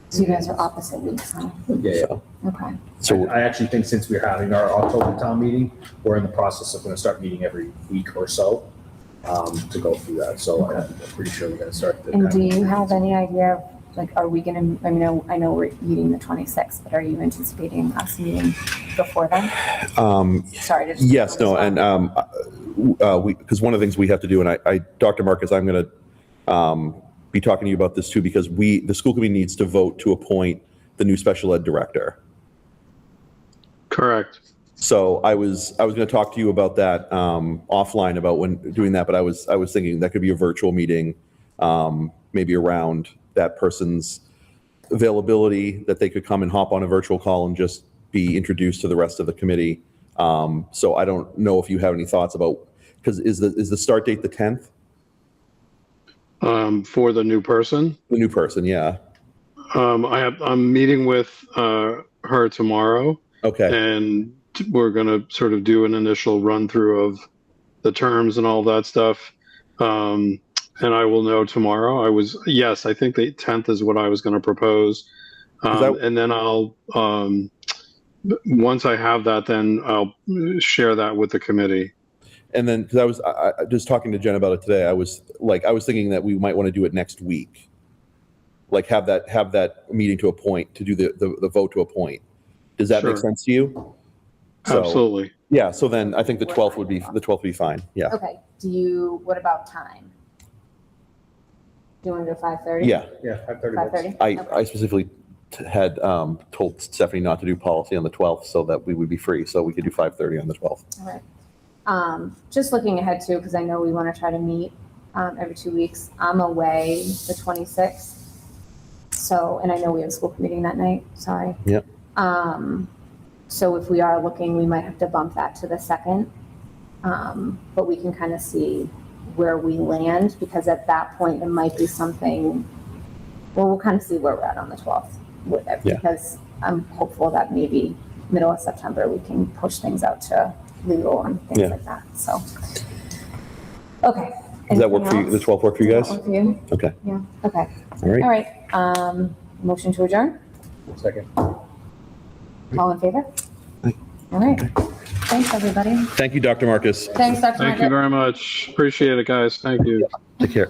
so you guys are opposite weeks, huh? Yeah. Okay, So, I actually think since we're having our October town meeting, we're in the process of going to start meeting every week or so to go through that. So I'm pretty sure we're going to start. and do you have any idea, like, are we gonna, I know we're meeting the 26th, but are you anticipating us meeting before then? Sorry to just. yes, no, and because one of the things we have to do, and I Dr. Marcus, I'm going to be talking to you about this too, because the school committee needs to vote to appoint the new special ed director. Correct. So I was going to talk to you about that offline about when doing that, but I was thinking that could be a virtual meeting, maybe around that person's availability, that they could come and hop on a virtual call and just be introduced to the rest of the committee. So I don't know if you have any thoughts about, because is the start date the 10th? For the new person, The new person, yeah. I'm meeting with her tomorrow, Okay, and we're going to sort of do an initial run through of the terms and all that stuff. And I will know tomorrow. I think the 10th is what I was going to propose. And then I'll, once I have that, then I'll share that with the committee. and then, because I was just talking to Jen about it today, I was thinking that we might want to do it next week. Like have that meeting to appoint, to do the vote to appoint. Does that make Sure. sense to you? So, Absolutely. yeah, so then I think the 12th would be fine, yeah. Okay, what about time? Do you want to do 5:30? Yeah, Yeah, 5:30. 5:30? I specifically had told Stephanie not to do policy on the 12th so that we would be free, so we could do 5:30 on the 12th. All right. Just looking ahead too, because I know we want to try to meet every 2 weeks. I'm away the 26th. So, and I know we have a school committee that night, sorry. Yep. So if we are looking, we might have to bump that to the 2nd. But we can kind of see where we land, because at that point it might be something, well, we'll kind of see where we're at on the 12th with it, Yeah. because I'm hopeful that maybe middle of September we can push things out to legal and things Yeah. like that. So, okay. Does that work for you? Anything The else? 12th work for you Does guys? that work for you? Okay, Yeah, okay. all right. All right. Motion to adjourn? Second. All in favor? All right. Thanks, everybody. Thank you, Dr. Marcus. Thanks, Dr. Thank you Margaret. very much. Appreciate it, guys. Thank you. Take care.